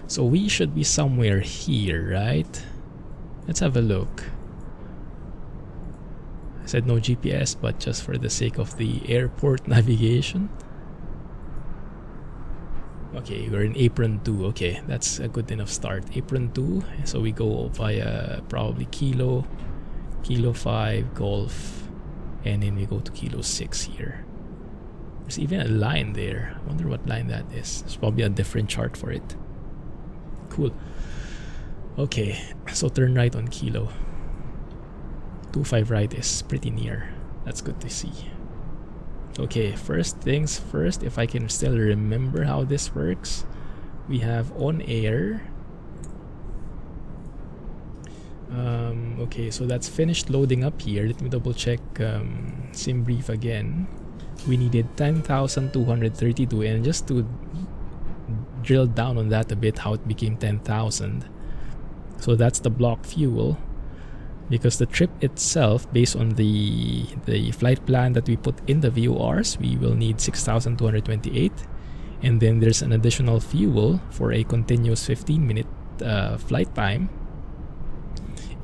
So we should be somewhere here, right? Let's have a look. I said no GPS, but just for the sake of the airport navigation. Okay, we're in apron 2. Okay, that's a good enough start. Apron 2, so we go via probably Kilo 5, Golf, and then we go to Kilo 6 here. There's even a line there. I wonder what line that is. There's probably a different chart for it. Cool. Okay, so turn right on Kilo. 25 right is pretty near. That's good to see. Okay, first things first, if I can still remember how this works, we have OnAir. Okay, so that's finished loading up here. Let me double check sim brief again. We needed 10,232, and just to drill down on that a bit, how it became 10,000. So that's the block fuel. Because the trip itself, based on the flight plan that we put in the VORs, we will need 6,228. And then there's an additional fuel for a continuous 15-minute flight time.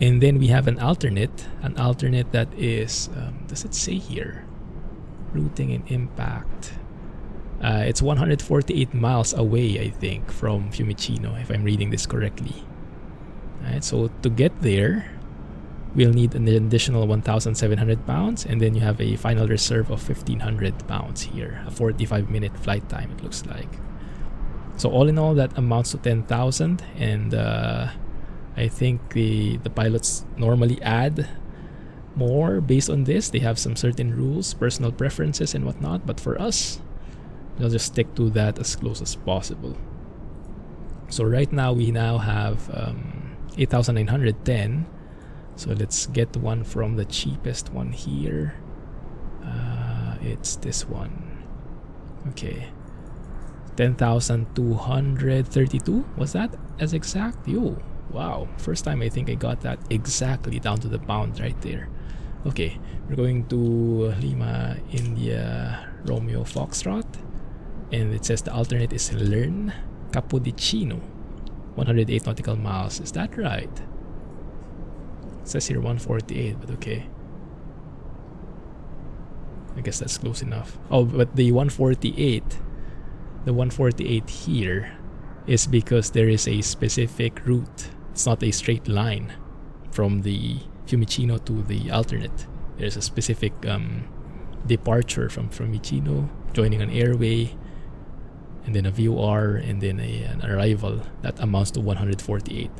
And then we have an alternate that is, does it say here? Routing and impact. It's 148 miles away, I think, from Fiumicino, if I'm reading this correctly. Alright, so to get there, we'll need an additional 1,700 pounds, and then you have a final reserve of 1,500 pounds here. A 45-minute flight time, it looks like. So all in all, that amounts to 10,000, and I think the pilots normally add more based on this. They have some certain rules, personal preferences and whatnot, but for us, we'll just stick to that as close as possible. So right now, we now have 8,910. So let's get one from the cheapest one here. It's this one. Okay. 10,232. Was that as exact? Yo, wow. First time I think I got that exactly down to the pound right there. Okay, we're going to Lima, India, Romeo, Foxtrot. And it says the alternate is Learn Capodicino. 108 nautical miles. Is that right? It says here 148, but okay. I guess that's close enough. Oh, but the 148 here is because there is a specific route. It's not a straight line from the Fiumicino to the alternate. There's a specific departure from Fiumicino, joining an airway, and then a VOR, and then an arrival that amounts to 148.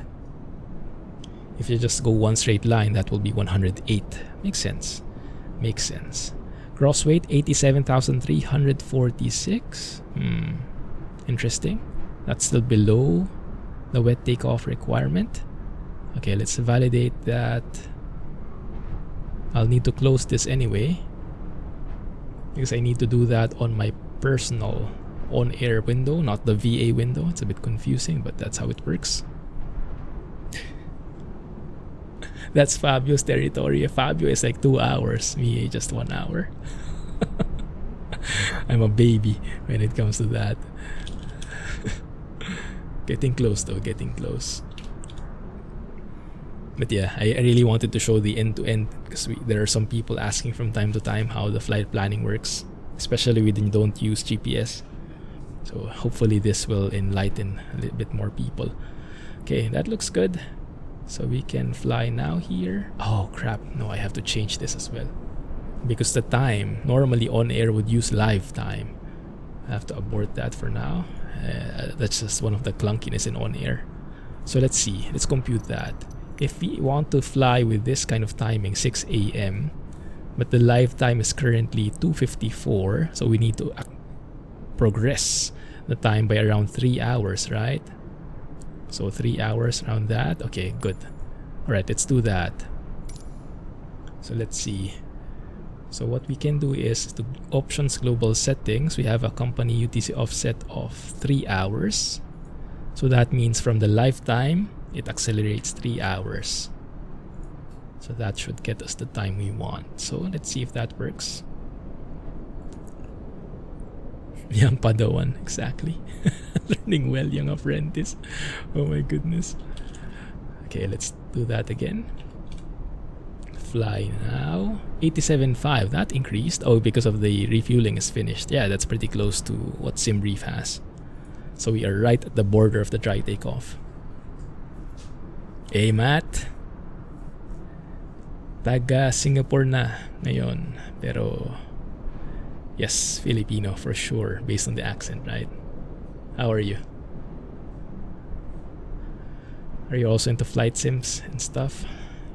If you just go one straight line, that will be 108. Makes sense. Makes sense. Gross weight 87,346. Interesting. That's still below the wet takeoff requirement. Okay, let's validate that. I'll need to close this anyway, because I need to do that on my personal OnAir window, not the VA window. It's a bit confusing, but that's how it works. That's Fabio's territory. Fabio is like 2 hours, me just 1 hour. I'm a baby when it comes to that. Getting close though, getting close. But yeah, I really wanted to show the end-to-end, because there are some people asking from time to time how the flight planning works, especially when you don't use GPS. So hopefully this will enlighten a little bit more people. Okay, that looks good. So we can fly now here. Oh crap, no, I have to change this as well, because the time, normally OnAir would use live time. I have to abort that for now. That's just one of the clunkiness in OnAir. So let's see, let's compute that. If we want to fly with this kind of timing, 6 a.m., but the live time is currently 2:54, so we need to progress the time by around 3 hours, right? So 3 hours around that. Okay, good. Alright, let's do that. So let's see. So what we can do is to options global settings. We have a company UTC offset of 3 hours. So that means from the lifetime, it accelerates 3 hours. So that should get us the time we want. So let's see if that works. Young Padawan, exactly. Learning well, young apprentice. Oh my goodness. Okay, let's do that again. Fly now. 87.5, that increased. Oh, because of the refueling is finished. Yeah, that's pretty close to what SimBrief has. So we are right at the border of the dry takeoff. Hey, Matt. Taga Singapore na ngayon. Pero, yes, Filipino for sure, based on the accent, right? How are you? Are you also into flight sims and stuff?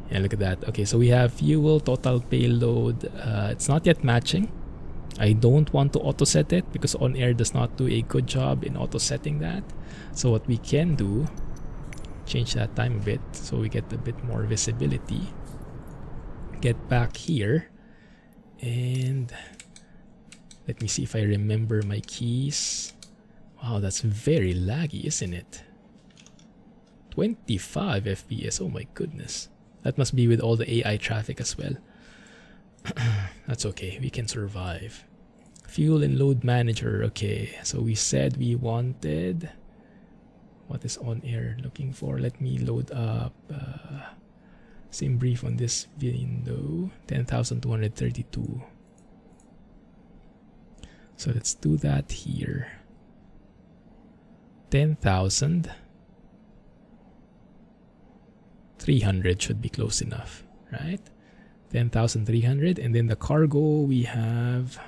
Yeah, look at that. Okay, so we have fuel, total payload. It's not yet matching. I don't want to auto set it because OnAir does not do a good job in auto setting that. So what we can do, change that time a bit so we get a bit more visibility. Get back here and let me see if I remember my keys. Wow, that's very laggy, isn't it? 25 FPS, oh my goodness. That must be with all the AI traffic as well. That's okay, we can survive. Fuel and load manager, okay. So we said we wanted... What is OnAir looking for? Let me load up SimBrief on this window. 10,232. So let's do that here. 10,300 should be close enough, right? 10,300, and then the cargo we have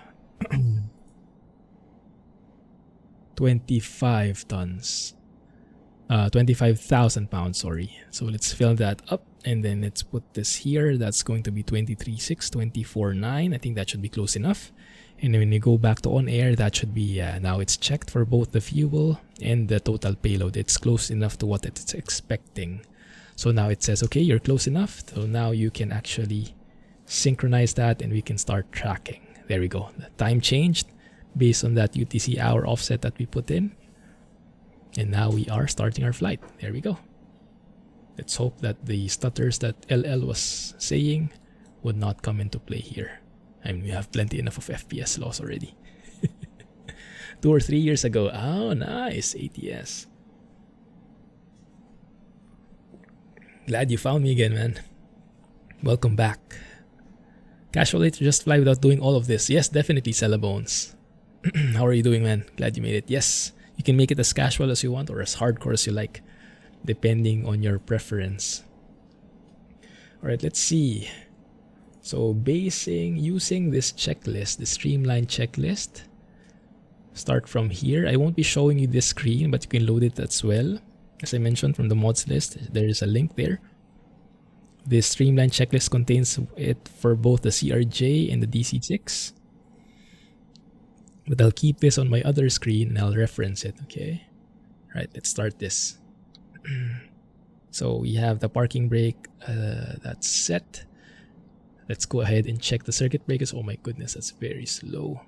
25 tons. 25,000 pounds, sorry. So let's fill that up and then let's put this here. That's going to be 23.6, 24.9. I think that should be close enough. And when you go back to OnAir, that should be, now it's checked for both the fuel and the total payload. It's close enough to what it's expecting. So now it says, okay, you're close enough. So now you can actually synchronize that and we can start tracking. There we go. The time changed based on that UTC hour offset that we put in. And now we are starting our flight. There we go. Let's hope that the stutters that LL was saying would not come into play here. I mean, we have plenty enough of FPS loss already. 2 or 3 years ago. Oh, nice. ATS. Glad you found me again, man. Welcome back. Casual to just fly without doing all of this. Yes, definitely, Cellabones. How are you doing, man? Glad you made it. Yes, you can make it as casual as you want or as hardcore as you like, depending on your preference. Alright, let's see. So using this checklist, the streamlined checklist, start from here. I won't be showing you this screen, but you can load it as well. As I mentioned, from the mods list, there is a link there. This streamlined checklist contains it for both the CRJ and the DC-6. But I'll keep this on my other screen and I'll reference it, okay? Alright, let's start this. So we have the parking brake that's set. Let's go ahead and check the circuit breakers. Oh my goodness, that's very slow.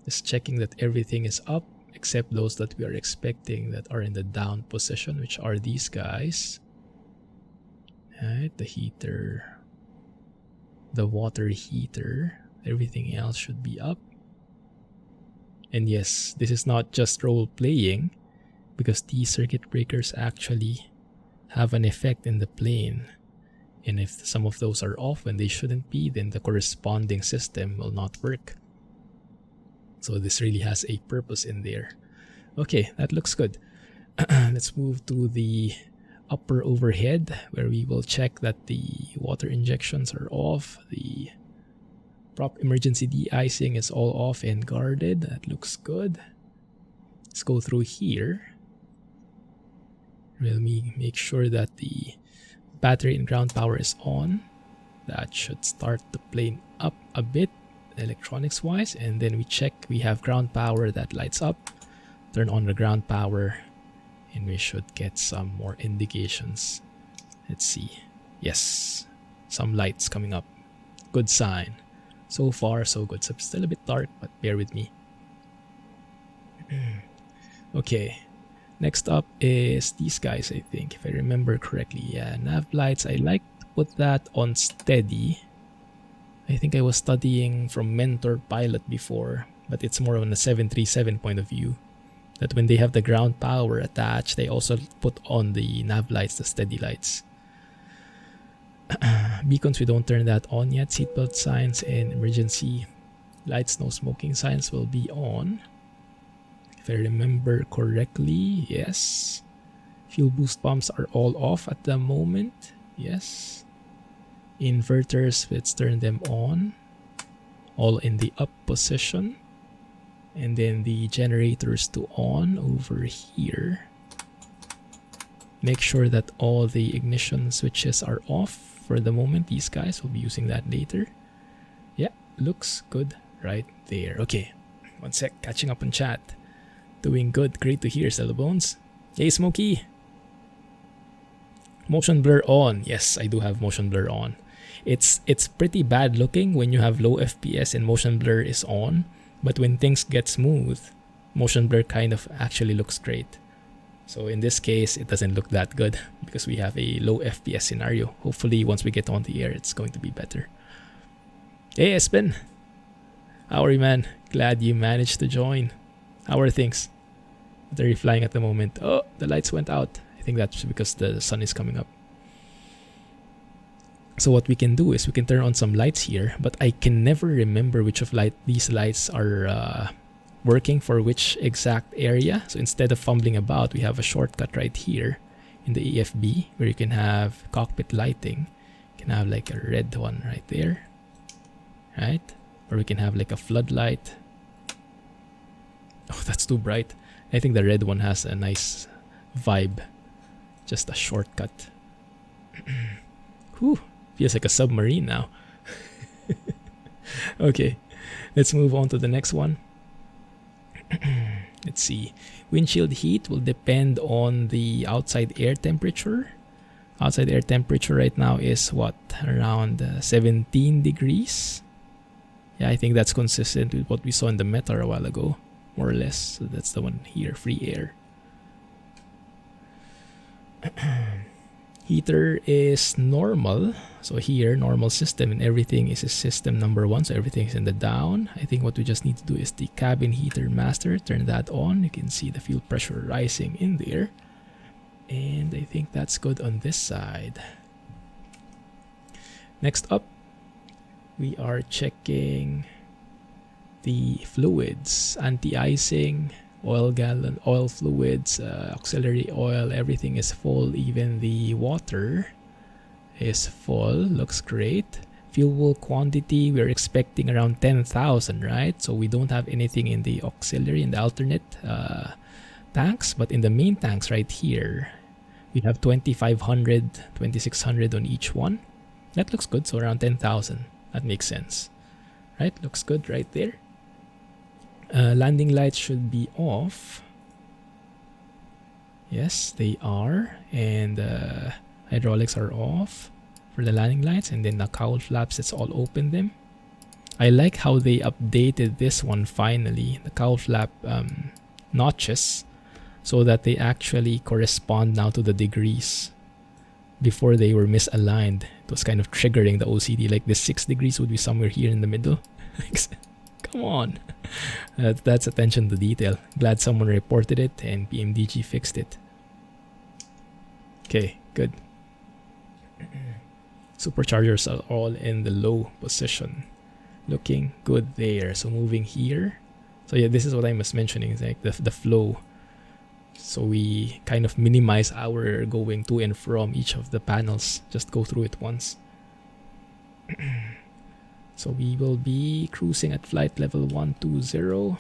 Just checking that everything is up except those that we are expecting that are in the down position, which are these guys. Alright, the heater, the water heater, everything else should be up. And yes, this is not just role playing because these circuit breakers actually have an effect in the plane. And if some of those are off when they shouldn't be, then the corresponding system will not work. So this really has a purpose in there. Okay, that looks good. Let's move to the upper overhead where we will check that the water injections are off. The prop emergency de-icing is all off and guarded. That looks good. Let's go through here. Let me make sure that the battery and ground power is on. That should start the plane up a bit electronics wise, and then we check we have ground power that lights up. Turn on the ground power and we should get some more indications. Let's see. Yes, some lights coming up. Good sign. So far so good. So still a bit dark, but bear with me. Okay, next up is these guys, I think, if I remember correctly. Yeah, nav lights. I like put that on steady. I think I was studying from Mentor Pilot before, but it's more on a 737 point of view. That when they have the ground power attached, they also put on the nav lights, the steady lights. Beacons, we don't turn that on yet. Seatbelt signs and emergency lights, no smoking signs will be on. If I remember correctly, yes. Fuel boost pumps are all off at the moment. Yes. Inverters, let's turn them on. All in the up position. And then the generators to on over here. Make sure that all the ignition switches are off for the moment. These guys will be using that later. Yeah, looks good right there. Okay, one sec, catching up on chat. Doing good, great to hear, Cellbones. Hey, Smokey. Motion blur on. Yes, I do have motion blur on. It's pretty bad looking when you have low FPS and motion blur is on. But when things get smooth, motion blur kind of actually looks great. So in this case, it doesn't look that good because we have a low FPS scenario. Hopefully, once we get on the air, it's going to be better. Hey, Espen. How are you, man? Glad you managed to join. How are things? What are you flying at the moment? Oh, the lights went out. I think that's because the sun is coming up. So what we can do is we can turn on some lights here, but I can never remember which of these lights are working for which exact area. So instead of fumbling about, we have a shortcut right here in the EFB where you can have cockpit lighting. You can have like a red one right there, right? Or we can have like a floodlight. Oh, that's too bright. I think the red one has a nice vibe. Just a shortcut. Whew. Feels like a submarine now. Okay, let's move on to the next one. Let's see. Windshield heat will depend on the outside air temperature. Outside air temperature right now is what? Around 17 degrees. Yeah, I think that's consistent with what we saw in the Metar a while ago, more or less. So that's the one here, free air. Heater is normal. So here, normal system, and everything is system number 1. So everything is in the down. I think what we just need to do is the cabin heater master. Turn that on. You can see the fuel pressure rising in there. And I think that's good on this side. Next up, we are checking the fluids, anti-icing, oil gallon, oil fluids, auxiliary oil, everything is full. Even the water is full. Looks great. Fuel quantity, we're expecting around 10,000, right? So we don't have anything in the auxiliary and the alternate tanks, but in the main tanks right here, we have 2,500, 2,600 on each one. That looks good. So around 10,000. That makes sense, right? Looks good right there. Landing lights should be off. Yes, they are. And hydraulics are off for the landing lights. And then the cowl flaps, let's all open them. I like how they updated this one finally. The cowl flap notches, so that they actually correspond now to the degrees. Before they were misaligned. It was kind of triggering the OCD. Like the 6 degrees would be somewhere here in the middle. Come on. That's attention to detail. Glad someone reported it and PMDG fixed it. Okay, good. Superchargers are all in the low position. Looking good there. So moving here. So yeah, this is what I was mentioning. It's like the flow. So we kind of minimize our going to and from each of the panels. Just go through it once. So we will be cruising at flight level 120. Oh,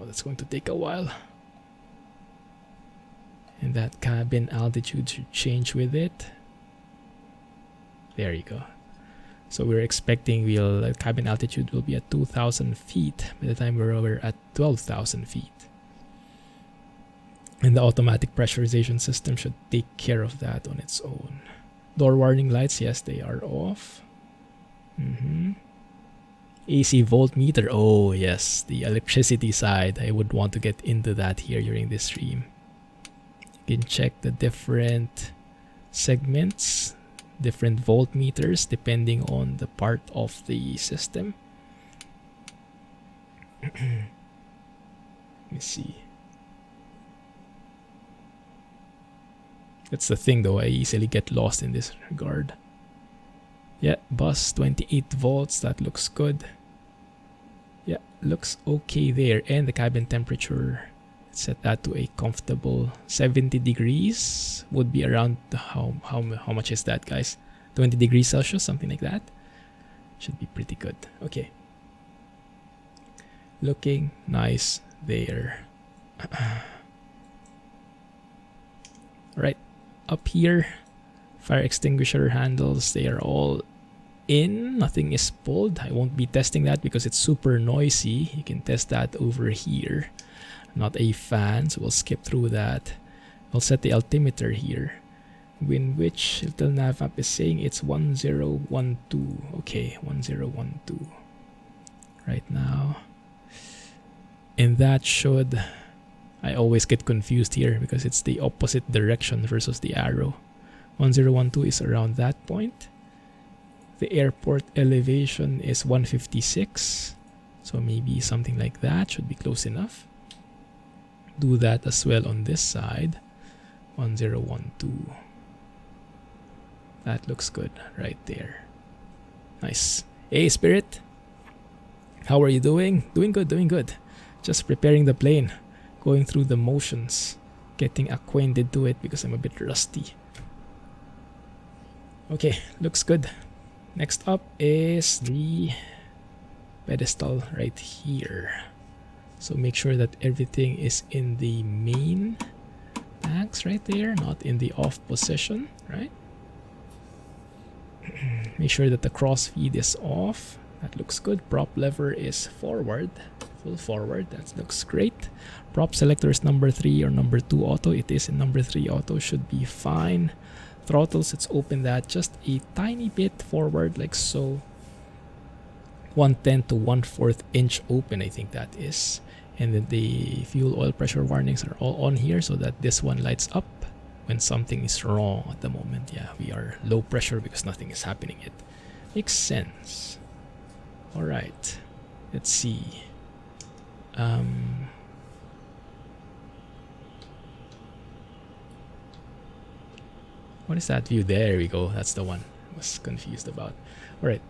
that's going to take a while. And that cabin altitude should change with it. There you go. So we're expecting cabin altitude will be at 2,000 feet by the time we're over at 12,000 feet. And the automatic pressurization system should take care of that on its own. Door warning lights, yes, they are off. AC voltmeter, oh yes, the electricity side. I would want to get into that here during this stream. You can check the different segments. different voltmeters depending on the part of the system. Let me see. That's the thing though, I easily get lost in this regard. Yeah, bus 28 volts, that looks good. Yeah, looks okay there. And the cabin temperature, set that to a comfortable 70 degrees. Would be around how much is that, guys? 20 degrees Celsius, something like that. Should be pretty good. Okay. Looking nice there. Alright, up here, fire extinguisher handles, they are all in. Nothing is pulled. I won't be testing that because it's super noisy. You can test that over here. Not a fan, so we'll skip through that. We'll set the altimeter here, in which little nav app is saying it's 1012. Okay, 1012 right now. And that should, I always get confused here because it's the opposite direction versus the arrow. 1012 is around that point. The airport elevation is 156, so maybe something like that should be close enough. Do that as well on this side. 1012. That looks good right there. Nice. Hey Spirit, how are you doing? Doing good, doing good. Just preparing the plane, going through the motions, getting acquainted to it because I'm a bit rusty. Okay, looks good. Next up is the pedestal right here. So make sure that everything is in the main max right there, not in the off position, right? Make sure that the cross feed is off. That looks good. Prop lever is forward, full forward. That looks great. Prop selector is number 3 or number 2 auto. It is in number 3 auto, should be fine. Throttles, let's open that just a tiny bit forward like so. 1/10 to 1/4 inch open, I think that is. And then the fuel oil pressure warnings are all on here so that this one lights up when something is wrong at the moment. Yeah, we are low pressure because nothing is happening yet. Makes sense. All right, let's see. What is that view? There we go. That's the one I was confused about. All right.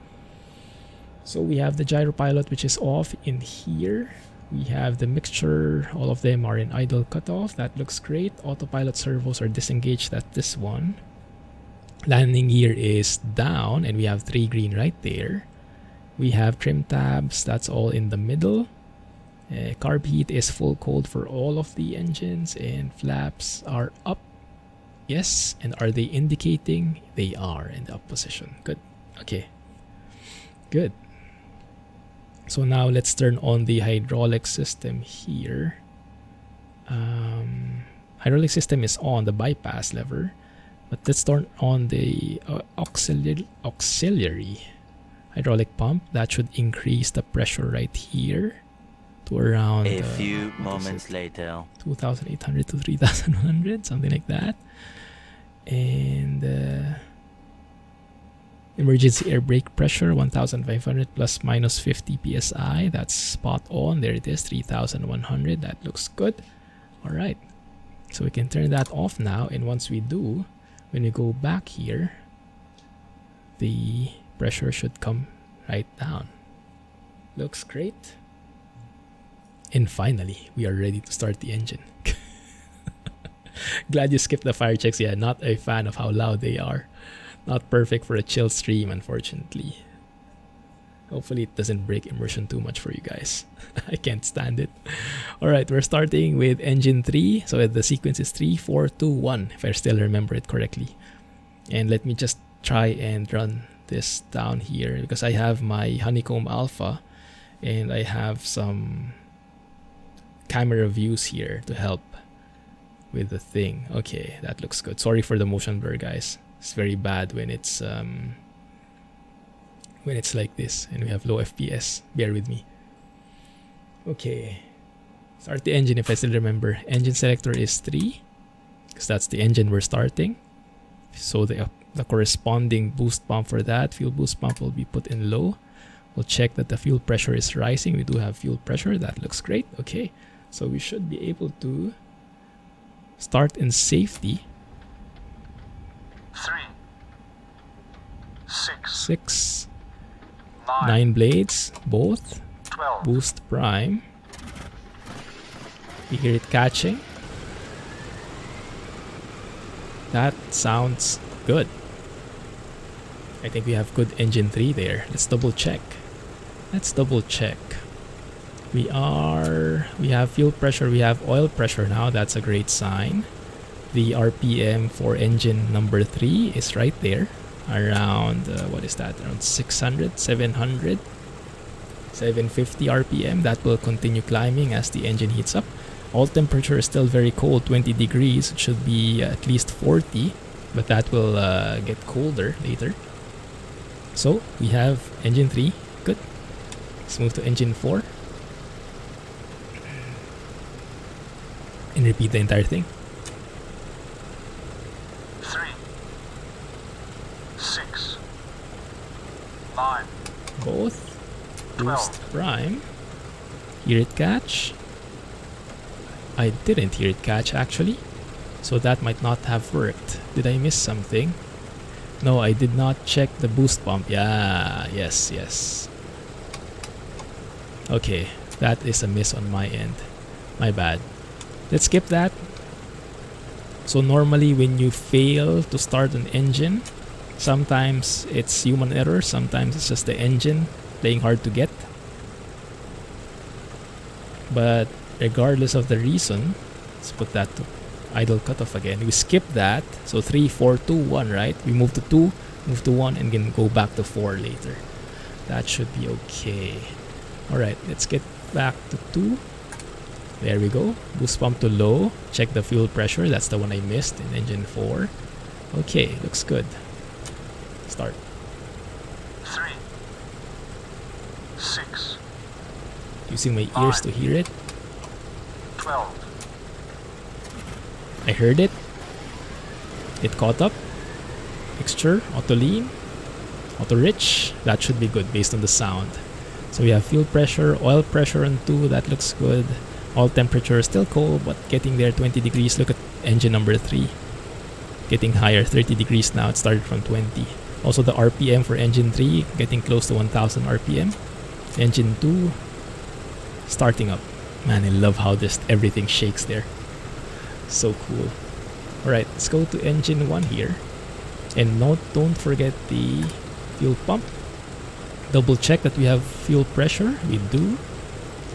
So we have the gyro pilot, which is off in here. We have the mixture. All of them are in idle cutoff. That looks great. Autopilot servos are disengaged at this one. Landing gear is down, and we have 3 green right there. We have trim tabs. That's all in the middle. Carb heat is full cold for all of the engines, and flaps are up. Yes, and are they indicating? They are in the up position. Good. Okay. Good. So now let's turn on the hydraulic system here. Hydraulic system is on the bypass lever, but let's turn on the auxiliary hydraulic pump. That should increase the pressure right here to around a few moments later, 2,800 to 3,100, something like that. And emergency air brake pressure 1,500 plus minus 50 psi. That's spot on. There it is, 3,100. That looks good. All right, so we can turn that off now, and once we do, when we go back here, the pressure should come right down. Looks great. And finally, we are ready to start the engine. Glad you skipped the fire checks. Yeah, not a fan of how loud they are. Not perfect for a chill stream, unfortunately. Hopefully it doesn't break immersion too much for you guys. I can't stand it. Alright, we're starting with engine 3. So the sequence is 3, 4, 2, 1, if I still remember it correctly. And let me just try and run this down here because I have my honeycomb alpha and I have some camera views here to help with the thing. Okay, that looks good. Sorry for the motion blur, guys. It's very bad when it's like this and we have low FPS. Bear with me. Okay, start the engine if I still remember. Engine selector is 3 because that's the engine we're starting. So the the corresponding boost pump for that. Fuel boost pump will be put in low. We'll check that the fuel pressure is rising. We do have fuel pressure. That looks great. Okay, so we should be able to start in safety. 3, 6, 6, 9, 9 blades, both. 12. Boost prime. We hear it catching. That sounds good. I think we have good engine 3 there. Let's double check. We have fuel pressure, we have oil pressure now. That's a great sign. The RPM for engine number 3 is right there. Around, what is that? Around 600, 700, 750 RPM. That will continue climbing as the engine heats up. All temperature is still very cold, 20 degrees. It should be at least 40, but that will get colder later. So we have engine 3, good. Let's move to engine 4 and repeat the entire thing. 3, 6, 9, Both. 12. Boost prime. Hear it catch. I didn't hear it catch actually, so that might not have worked. Did I miss something? No, I did not check the boost pump. Yeah, yes. Okay, that is a miss on my end. My bad. Let's skip that. So normally when you fail to start an engine, sometimes it's human error, sometimes it's just the engine playing hard to get. But regardless of the reason, let's put that to idle cutoff again. We skip that. So 3, 4, 2, 1, right? We move to 2, move to 1, and then go back to 4 later. That should be okay. Alright, let's get back to 2. There we go. Boost pump to low. Check the fuel pressure. That's the one I missed in engine 4. Okay, looks good. Start. 3, 6, Using my ears to hear it. 12. I heard it. It caught up. Mixture, auto lean, auto rich. That should be good based on the sound. So we have fuel pressure, oil pressure on 2. That looks good. All temperature is still cold, but getting there, 20 degrees. Look at engine number 3. Getting higher, 30 degrees now. It started from 20. Also the RPM for engine 3, getting close to 1000 RPM. Engine 2, starting up. Man, I love how just everything shakes there. So cool. Alright, let's go to engine 1 here. And note, don't forget the fuel pump. Double check that we have fuel pressure. We do.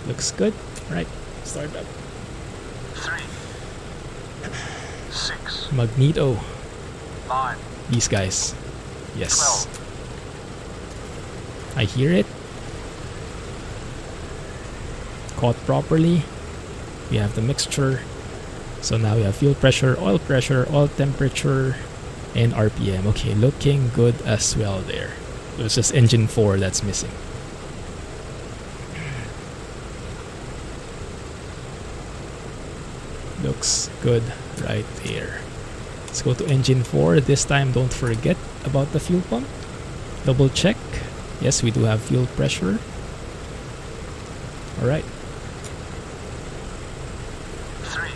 Looks good. Alright, start up. 3, 6, Magneto. 9, These guys. Yes. 12. I hear it. Caught properly. We have the mixture. So now we have fuel pressure, oil temperature, and RPM. Okay, looking good as well there. So it's just engine 4 that's missing. Looks good right there. Let's go to engine 4. This time don't forget about the fuel pump. Double check. Yes, we do have fuel pressure. Alright. 3,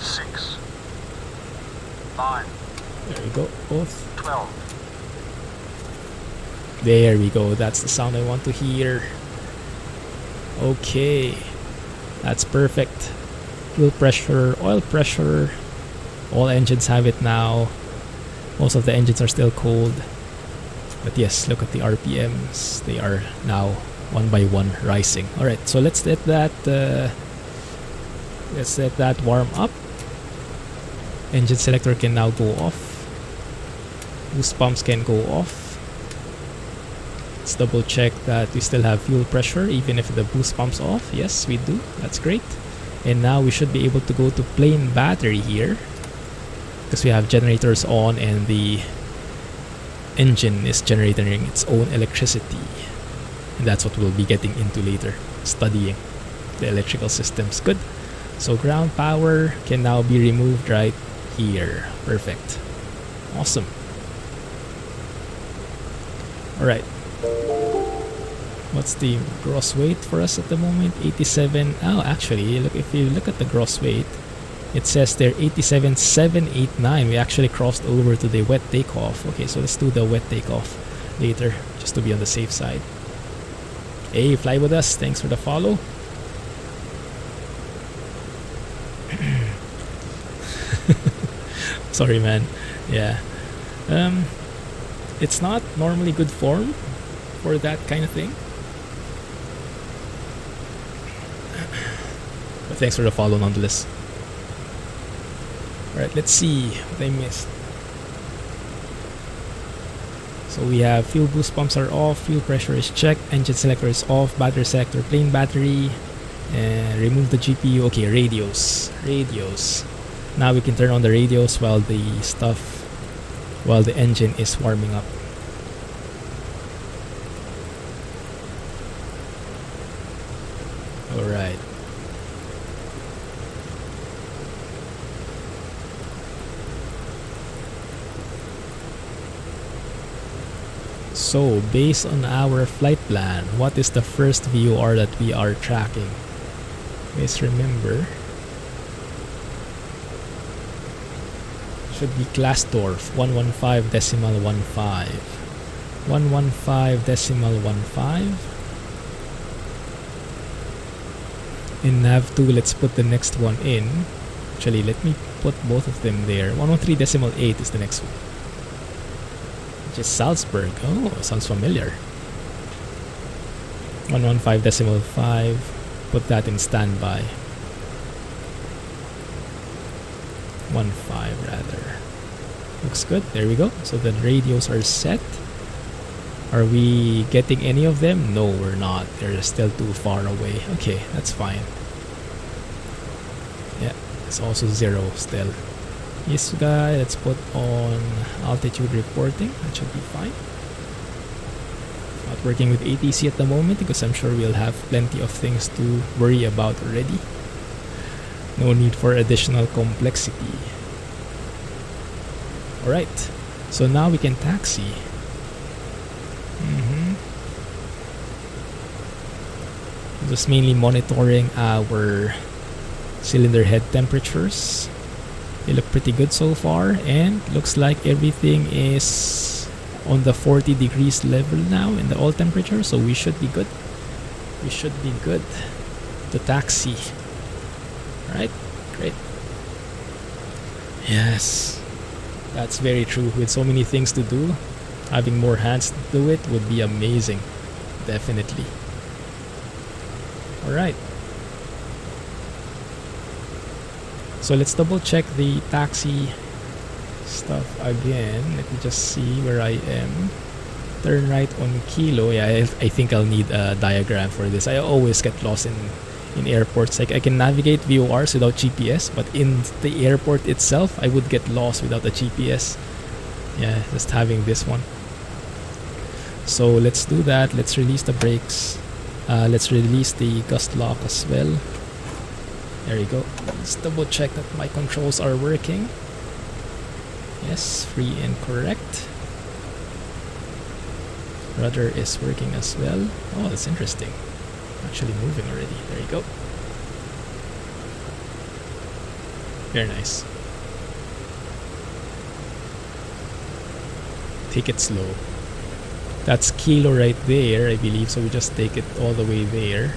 6, 9, There we go. Both. 12. There we go. That's the sound I want to hear. Okay. That's perfect. Fuel pressure, oil pressure. All engines have it now. Most of the engines are still cold. But yes, look at the RPMs. They are now one by one rising. Alright, so let's let that warm up. Engine selector can now go off. Boost pumps can go off. Let's double check that we still have fuel pressure even if the boost pump's off. Yes, we do. That's great. And now we should be able to go to plain battery here, because we have generators on and the engine is generating its own electricity. And that's what we'll be getting into later, studying the electrical systems. Good. So ground power can now be removed right here. Perfect. Awesome. Alright. What's the gross weight for us at the moment? 87. Oh, actually, look, if you look at the gross weight, it says there 87,789. We actually crossed over to the wet takeoff. Okay, so let's do the wet takeoff later, just to be on the safe side. Hey, fly with us. Thanks for the follow. Sorry, man. Yeah. It's not normally good form for that kind of thing. But thanks for the follow nonetheless. Alright, let's see what I missed. So we have fuel boost pumps are off, fuel pressure is checked, engine selector is off, battery selector, plain battery, and remove the GPU. Okay, radios. Now we can turn on the radios while the engine is warming up. Alright. So, based on our flight plan, what is the first VOR that we are tracking? Please remember, should be Klasdorf 115.15. 115.15. In nav2, let's put the next one in. Actually, let me put both of them there. 113.8 is the next one. Which is Salzburg. Oh, sounds familiar. 115.5. Put that in standby. 15 rather. Looks good. There we go. So the radios are set. Are we getting any of them? No, we're not. They're still too far away. Okay, that's fine. Yeah, it's also 0 still. Yes, guys, let's put on altitude reporting. That should be fine. Not working with ATC at the moment because I'm sure we'll have plenty of things to worry about already. No need for additional complexity. Alright, so now we can taxi. Just mainly monitoring our cylinder head temperatures. They look pretty good so far, and looks like everything is on the 40 degrees level now in the oil temperature, so we should be good. We should be good to taxi. Right? Great. Yes, that's very true. With so many things to do, having more hands to do it would be amazing. Definitely. Alright. So let's double check the taxi stuff again. Let me just see where I am. Turn right on Kilo. Yeah, I think I'll need a diagram for this. I always get lost in airports. Like I can navigate VORs without GPS, but in the airport itself, I would get lost without a GPS. Yeah, just having this one. So let's do that. Let's release the brakes. Let's release the gust lock as well. There you go. Let's double check that my controls are working. Yes, free and correct. Rudder is working as well. Oh, that's interesting. Actually moving already. There you go. Very nice. Take it slow. That's Kilo right there, I believe, so we just take it all the way there.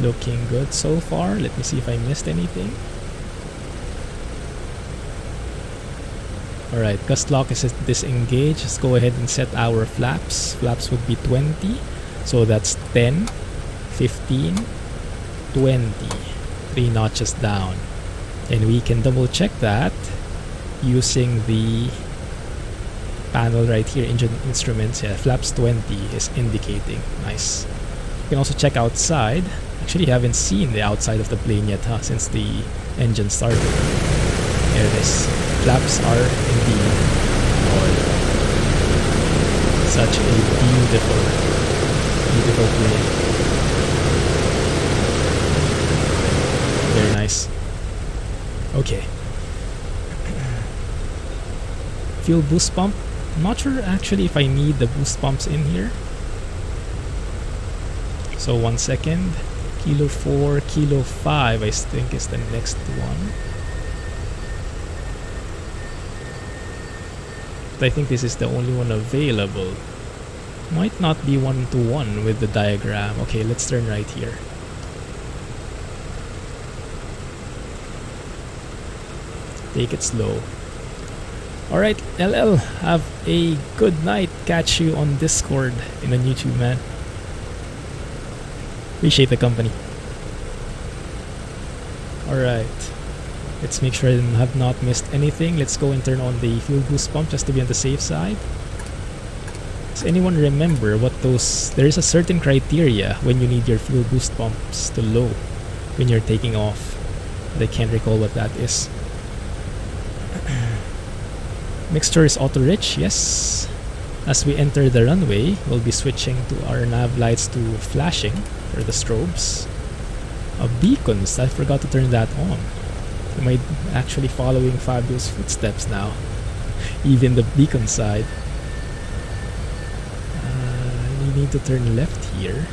Looking good so far. Let me see if I missed anything. Alright, gust lock is disengaged. Let's go ahead and set our flaps. Flaps would be 20. So that's 10, 15, 20. 3 notches down. And we can double check that using the panel right here, engine instruments. Yeah, flaps 20 is indicating. Nice. You can also check outside. Actually, haven't seen the outside of the plane yet, since the engine started. There it is. Flaps are indeed on. Such a beautiful, beautiful plane. Very nice. fuel boost pump. I'm not sure actually if I need the boost pumps in here. So 1 second. Kilo 4, Kilo 5 I think is the next one. But I think this is the only one available. Might not be 1-to-1 with the diagram. Okay, let's turn right here. Take it slow. Alright, LL, have a good night. Catch you on Discord and on YouTube, man. Appreciate the company. Alright. Let's make sure I have not missed anything. Let's go and turn on the fuel boost pump just to be on the safe side. Does anyone remember what those... There is a certain criteria when you need your fuel boost pumps to low when you're taking off. But I can't recall what that is. Mixture is auto-rich, yes. As we enter the runway, we'll be switching to our nav lights to flashing for the strobes. Beacons, I forgot to turn that on. Am I actually following Fabio's footsteps now? Even the beacon side. You need to turn left here.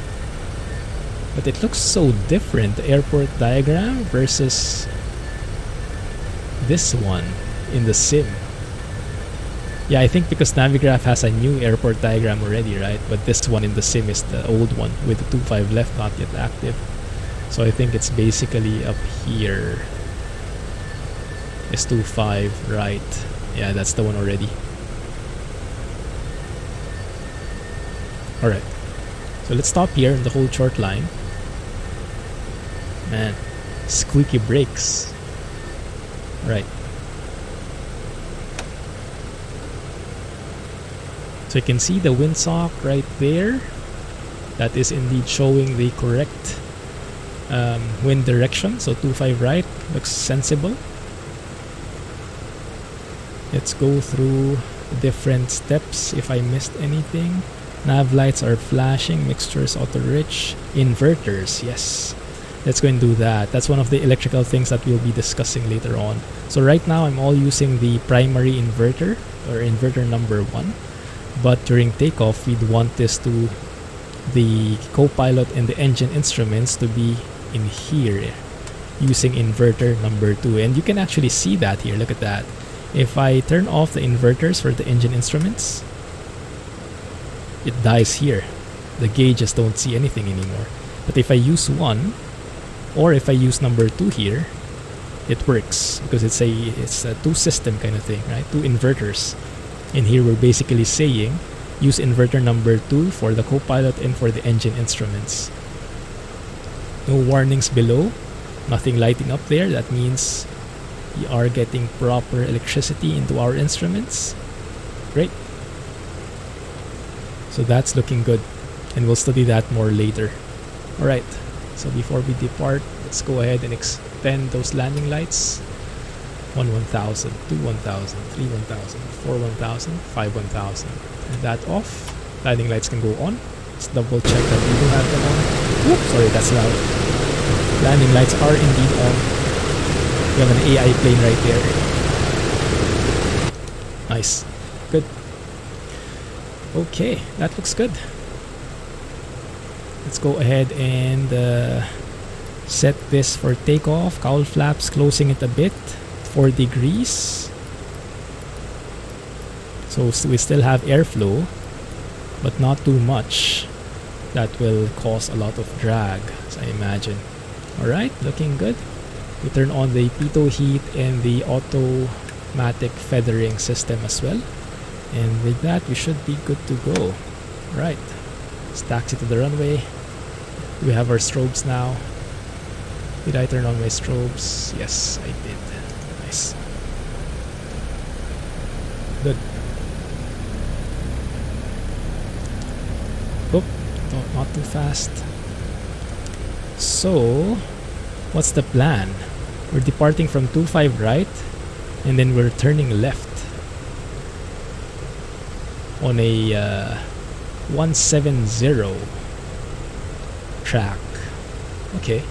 But it looks so different, the airport diagram versus this one in the sim. Yeah, I think because Navigraph has a new airport diagram already, right? But this one in the sim is the old one with the 2.5 left not yet active. So I think it's basically up here. It's 2.5 right. Yeah, that's the one already. Alright. So let's stop here in the whole short line. Man, squeaky brakes. Right. So you can see the windsock right there. That is indeed showing the correct wind direction. So 2.5 right looks sensible. Let's go through the different steps if I missed anything. Nav lights are flashing, mixtures auto-rich, inverters, yes. Let's go and do that. That's one of the electrical things that we'll be discussing later on. So right now I'm all using the primary inverter or inverter number 1. But during takeoff, we'd want this to, the co-pilot and the engine instruments to be in here using inverter number 2. And you can actually see that here, look at that. If I turn off the inverters for the engine instruments, it dies here. The gauges don't see anything anymore. But if I use 1, or if I use number 2 here, it works because it's a 2 system kind of thing, right? 2 inverters. And here we're basically saying use inverter number 2 for the co-pilot and for the engine instruments. No warnings below, nothing lighting up there. That means we are getting proper electricity into our instruments. Great. So that's looking good, and we'll study that more later. Alright, so before we depart, let's go ahead and extend those landing lights. 1 1000, 2 1000, 3 1000, 4 1000, 5 1000. Turn that off. Landing lights can go on. Let's double check that we do have them on. Oops, sorry, that's loud. Landing lights are indeed on. We have an AI plane right there. Nice. Good. Okay, that looks good. Let's go ahead and set this for takeoff. Cowl flaps, closing it a bit. 4 degrees. So we still have airflow, but not too much. That will cause a lot of drag, as I imagine. Alright, looking good. We turn on the pitot heat and the automatic feathering system as well. And with that, we should be good to go. Right. Let's taxi to the runway. We have our strobes now. Did I turn on my strobes? Yes, I did. Nice. Good. Oh, not too fast. So, what's the plan? We're departing from 2.5 right, and then we're turning left on a 170 track. Okay.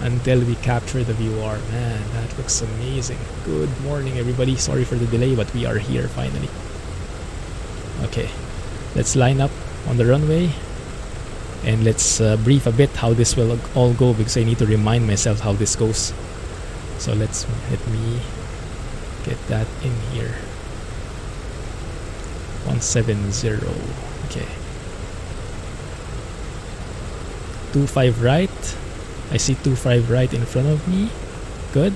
until we capture the VOR. Man, that looks amazing. Good morning, everybody. Sorry for the delay, but we are here finally. Okay, let's line up on the runway and let's brief a bit how this will all go, because I need to remind myself how this goes. So let me get that in here. 170. Okay. 25 right. I see 25 right in front of me. Good.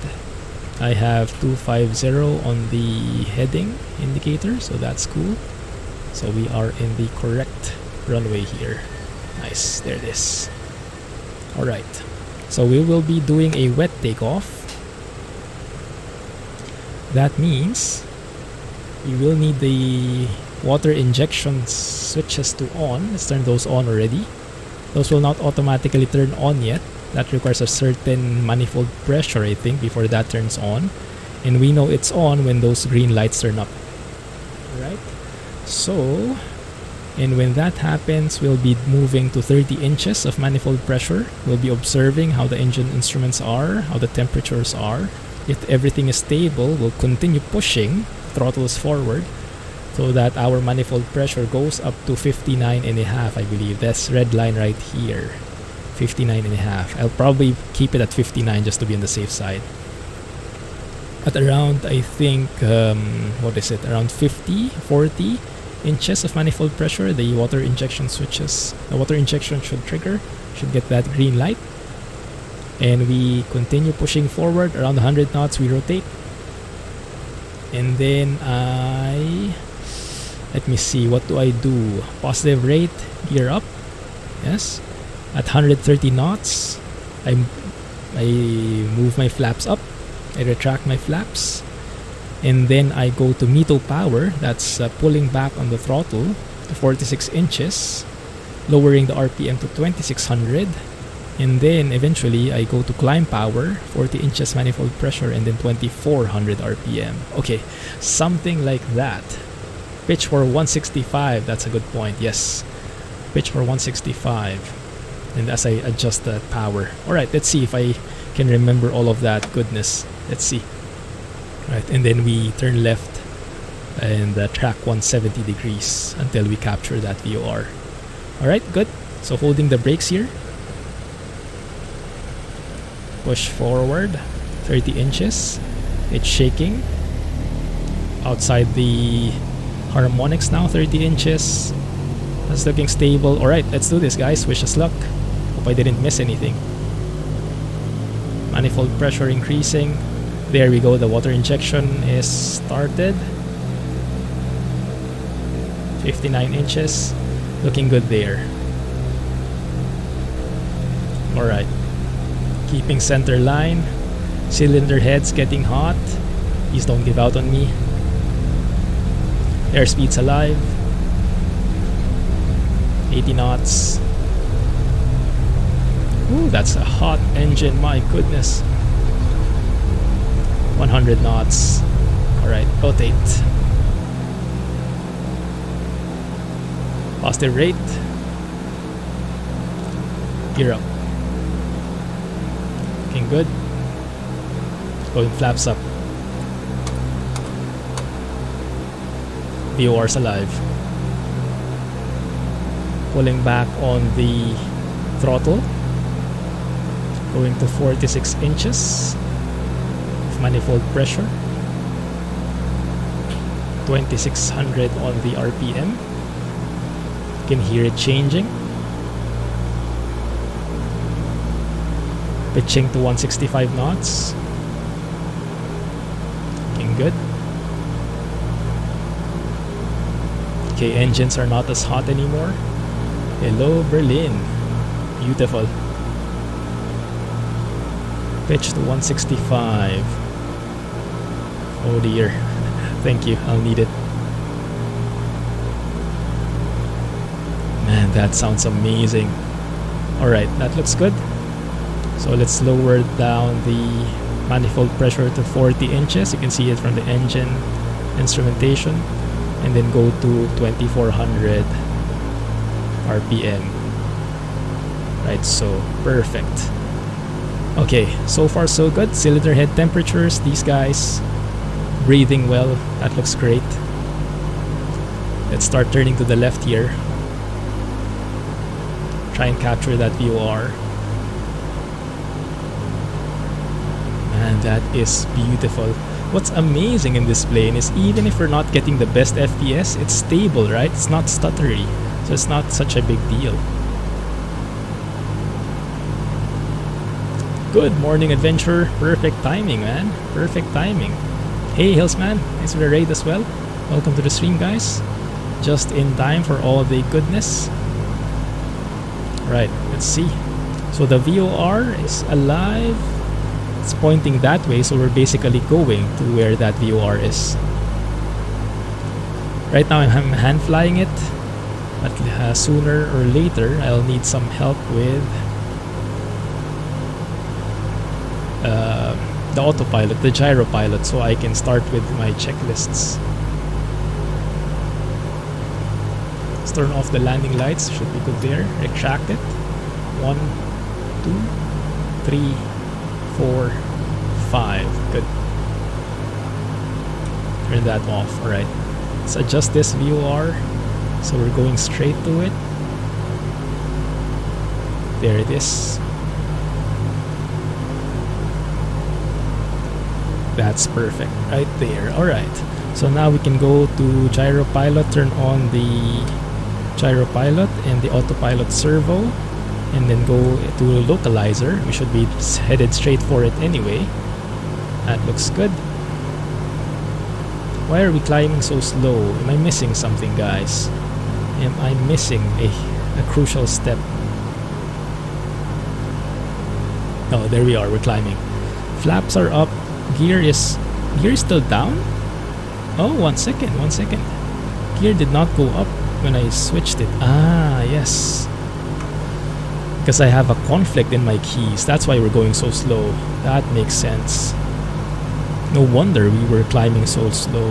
I have 250 on the heading indicator, so that's cool. So we are in the correct runway here. Nice, there it is. Alright, so we will be doing a wet takeoff. That means we will need the water injection switches to on. Let's turn those on already. Those will not automatically turn on yet. That requires a certain manifold pressure, I think, before that turns on. And we know it's on when those green lights turn up. Alright, so, and when that happens, we'll be moving to 30 inches of manifold pressure. We'll be observing how the engine instruments are, how the temperatures are. If everything is stable, we'll continue pushing throttles forward so that our manifold pressure goes up to 59.5, I believe. That's red line right here. 59.5. I'll probably keep it at 59 just to be on the safe side. At around, I think, what is it? Around 40 inches of manifold pressure, the water injection switches. The water injection should trigger, should get that green light. And we continue pushing forward. Around 100 knots, we rotate. And then let me see, what do I do? Positive rate, gear up. Yes. At 130 knots, I move my flaps up. I retract my flaps. And then I go to METO power. That's pulling back on the throttle to 46 inches, lowering the RPM to 2600. And then eventually I go to climb power, 40 inches manifold pressure, and then 2400 RPM. Okay, something like that. Pitch for 165, that's a good point, yes. Pitch for 165. And as I adjust the power. Alright, let's see if I can remember all of that goodness. Let's see. Right, and then we turn left and track 170 degrees until we capture that VOR. Alright, good. So holding the brakes here. Push forward 30 inches. It's shaking. Outside the harmonics now, 30 inches. That's looking stable. Alright, let's do this, guys. Wish us luck. Hope I didn't miss anything. Manifold pressure increasing. There we go. The water injection is started. 59 inches. Looking good there. Alright. Keeping center line. Cylinder heads getting hot. Please don't give out on me. Airspeed's alive. 80 knots. Ooh, that's a hot engine, my goodness. 100 knots. Alright, rotate. Positive rate. Gear up. Looking good. Going flaps up. VORs alive. Pulling back on the throttle. Going to 46 inches of manifold pressure. 2600 on the RPM. You can hear it changing. Pitching to 165 knots. Looking good. Okay, engines are not as hot anymore. Hello, Berlin. Beautiful. Pitch to 165. Oh dear. Thank you, I'll need it. Man, that sounds amazing. Alright, that looks good. So let's lower down the manifold pressure to 40 inches. You can see it from the engine instrumentation. And then go to 2400 RPM. Right, so perfect. Okay, so far so good. Cylinder head temperatures, these guys breathing well. That looks great. Let's start turning to the left here. Try and capture that VOR. Man, that is beautiful. What's amazing in this plane is even if we're not getting the best FPS, it's stable, right? It's not stuttery, so it's not such a big deal. Good morning, adventurer. Perfect timing, man. Perfect timing. Hey, Hillsman. Thanks for the raid as well. Welcome to the stream, guys. Just in time for all the goodness. Right, let's see. So the VOR is alive. It's pointing that way, so we're basically going to where that VOR is. Right now I'm hand flying it, but sooner or later I'll need some help with the autopilot, the gyro pilot, so I can start with my checklists. Let's turn off the landing lights, should be good there. Retract it. 1, 2, 3, 4, 5. Good. Turn that off. Alright. Let's adjust this VOR. So we're going straight to it. There it is. That's perfect. Right there. Alright. So now we can go to gyro pilot, turn on the gyro pilot and the autopilot servo, and then go to localizer. We should be headed straight for it anyway. That looks good. Why are we climbing so slow? Am I missing something, guys? Am I missing a crucial step? Oh, there we are. We're climbing. Flaps are up. Gear is still down? Oh, 1 second. Gear did not go up when I switched it. Ah, yes. Because I have a conflict in my keys. That's why we're going so slow. That makes sense. No wonder we were climbing so slow.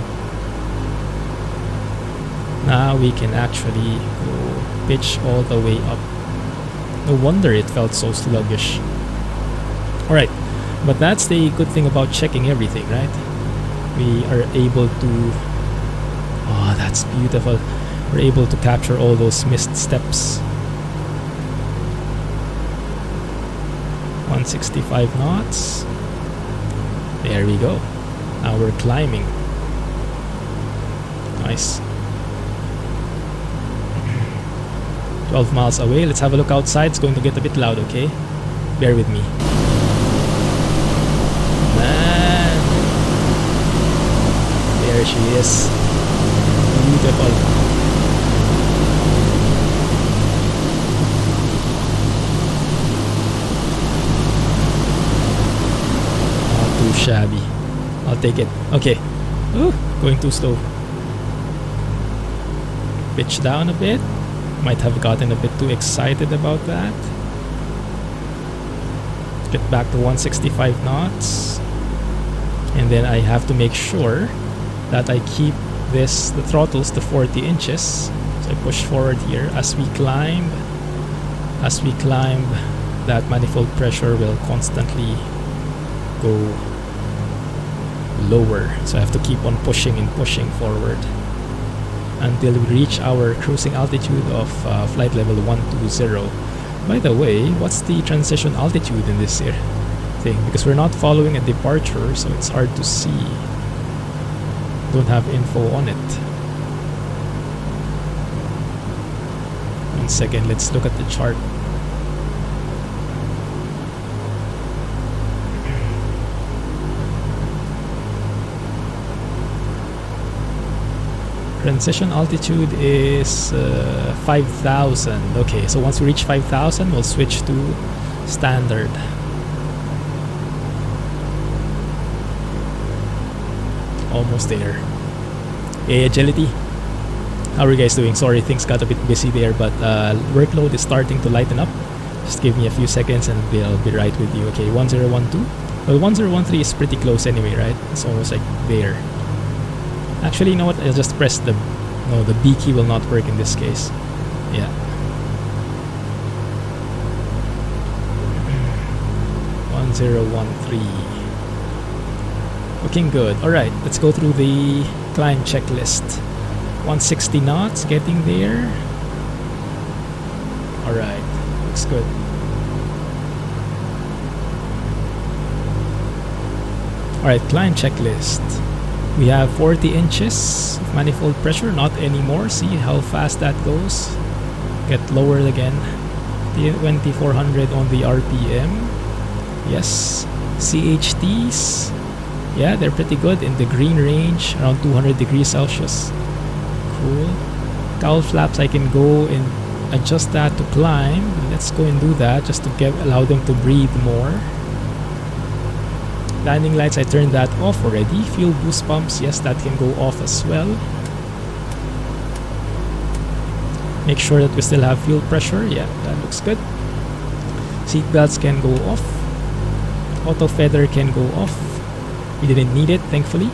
Now we can actually go pitch all the way up. No wonder it felt so sluggish. Alright, but that's the good thing about checking everything, right? We are able to... Oh, that's beautiful. We're able to capture all those missed steps. 165 knots. There we go. Now we're climbing. Nice. 12 miles away. Let's have a look outside. It's going to get a bit loud, okay? Bear with me. Man. There she is. Beautiful. Too shabby. I'll take it. Okay. Ooh, going too slow. Pitch down a bit. Might have gotten a bit too excited about that. Get back to 165 knots. And then I have to make sure that I keep the throttles to 40 inches. So I push forward here as we climb. As we climb, that manifold pressure will constantly go lower, so I have to keep on pushing and pushing forward until we reach our cruising altitude of flight level 120. By the way, what's the transition altitude in this thing? Because we're not following a departure, so it's hard to see. Don't have info on it. 1 second, let's look at the chart. Transition altitude is 5,000. Okay, so once we reach 5,000, we'll switch to standard. Almost there. Hey, agility. How are you guys doing? Sorry, things got a bit busy there, but workload is starting to lighten up. Just give me a few seconds and I'll be right with you. Okay, 1012. Well, 1013 is pretty close anyway, right? It's almost like there. Actually, you know what? I'll just press the... No, the B key will not work in this case. Yeah. 1013. Looking good. Alright, let's go through the climb checklist. 160 knots, getting there. Alright, looks good. Alright, climb checklist. We have 40 inches of manifold pressure, not anymore. See how fast that goes. Get lowered again. 2400 on the RPM. Yes. CHTs. Yeah, they're pretty good in the green range, around 200 degrees Celsius. Cool. Cowl flaps, I can go and adjust that to climb. Let's go and do that just to allow them to breathe more. Landing lights, I turned that off already. Fuel boost pumps, yes, that can go off as well. Make sure that we still have fuel pressure. Yeah, that looks good. Seat belts can go off. Auto feather can go off. We didn't need it, thankfully.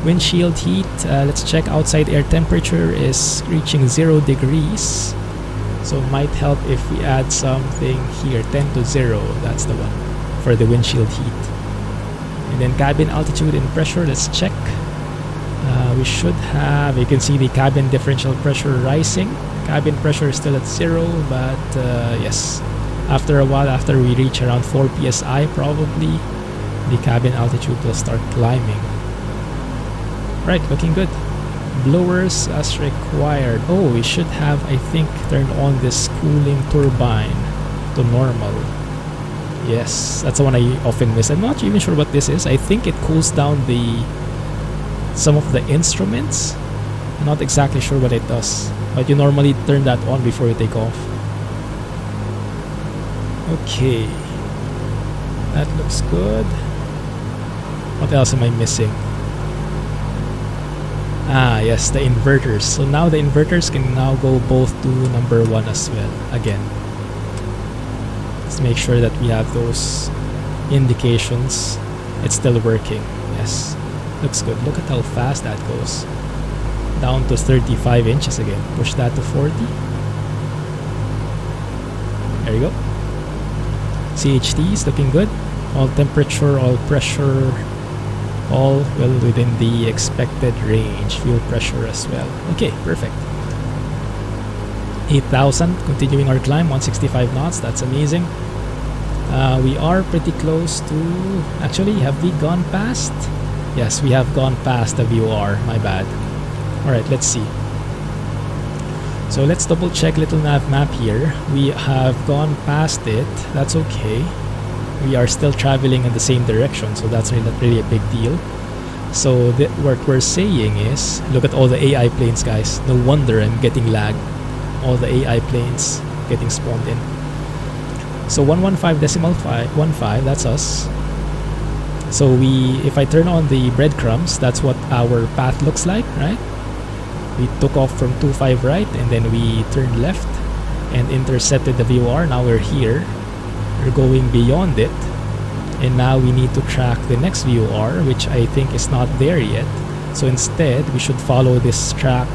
Windshield heat, let's check. Outside air temperature is reaching 0 degrees. So it might help if we add something here. 10 to 0, that's the one for the windshield heat. And then cabin altitude and pressure, let's check. We should have, you can see the cabin differential pressure rising. Cabin pressure is still at 0, but yes, after a while, after we reach around 4 psi probably, the cabin altitude will start climbing. Right, looking good. Blowers as required. Oh, we should have, I think, turned on this cooling turbine to normal. Yes, that's the one I often miss. I'm not even sure what this is. I think it cools down some of the instruments. I'm not exactly sure what it does, but you normally turn that on before you take off. Okay, that looks good. What else am I missing? Ah, yes, the inverters. So now the inverters can now go both to number 1 as well. Again, let's make sure that we have those indications. It's still working. Yes, looks good. Look at how fast that goes. Down to 35 inches again. Push that to 40. There you go. CHT is looking good. All temperature, all pressure, all well within the expected range. Fuel pressure as well. Okay, perfect. 8,000, continuing our climb, 165 knots. That's amazing. We are pretty close to... Actually, have we gone past? Yes, we have gone past the VOR. My bad. Alright, let's see. So let's double check little nav map here. We have gone past it. That's okay. We are still traveling in the same direction, so that's not really a big deal. So what we're saying is, look at all the AI planes, guys. No wonder I'm getting lag. All the AI planes getting spawned in. So 115.15, that's us. So if I turn on the breadcrumbs, that's what our path looks like, right? We took off from 25 right, and then we turned left and intercepted the VOR. Now we're here. We're going beyond it, and now we need to track the next VOR, which I think is not there yet. So instead, we should follow this track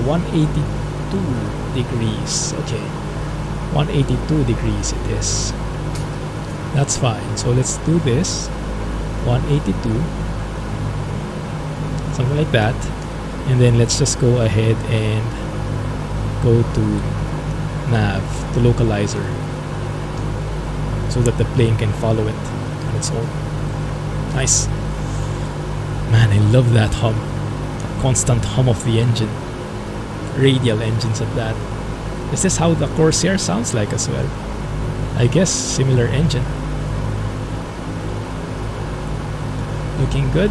182 degrees. Okay, 182 degrees it is. That's fine. So let's do this. 182, something like that, and then let's just go ahead and go to nav, to localizer, so that the plane can follow it on its own. Nice. Man, I love that hum, that constant hum of the engine, radial engines at that. Is this how the Corsair sounds like as well? I guess similar engine. Looking good.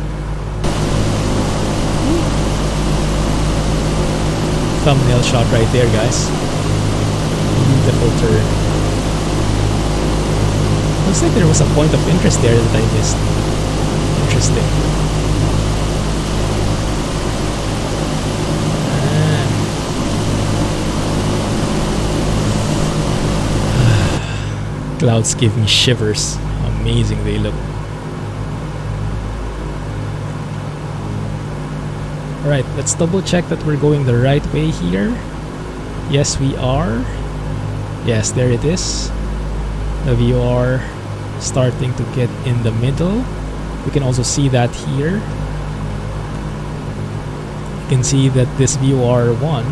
Thumbnail shot right there, guys. Beautiful turn. Looks like there was a point of interest there that I missed. Interesting. Clouds give me shivers. How amazing they look. Alright, let's double check that we're going the right way here. Yes, we are. Yes, there it is. The VOR starting to get in the middle. We can also see that here. You can see that this VOR1,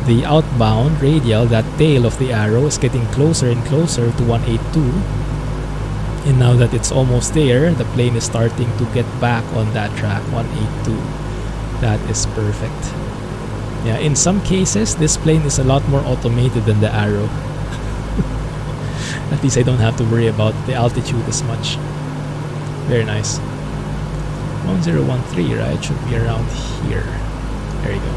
the outbound radial, that tail of the arrow, is getting closer and closer to 182. And now that it's almost there, the plane is starting to get back on that track, 182. That is perfect. Yeah, in some cases, this plane is a lot more automated than the arrow. At least I don't have to worry about the altitude as much. Very nice. 1013, right? Should be around here. There you go.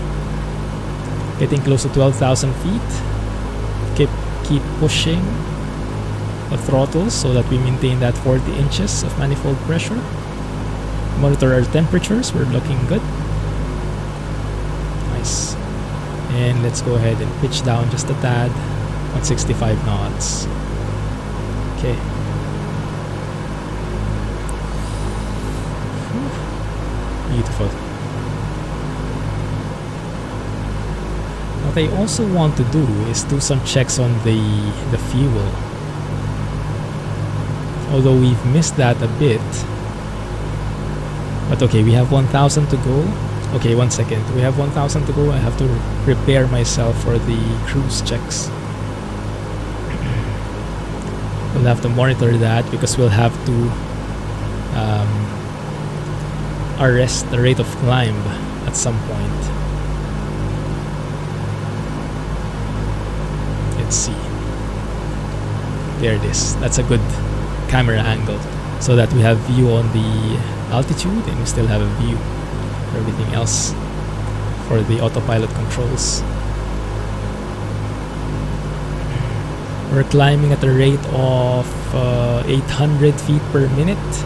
Getting close to 12,000 feet. Keep pushing the throttles so that we maintain that 40 inches of manifold pressure. Monitor our temperatures. We're looking good. Nice. And let's go ahead and pitch down just a tad. 165 knots. Okay. Beautiful. What I also want to do is do some checks on the fuel. Although we've missed that a bit. But okay, we have 1,000 to go. Okay, 1 second. We have 1,000 to go. I have to prepare myself for the cruise checks. We'll have to monitor that because we'll have to arrest the rate of climb at some point. Let's see. There it is. That's a good camera angle so that we have view on the altitude and we still have a view for everything else for the autopilot controls. We're climbing at a rate of 800 feet per minute.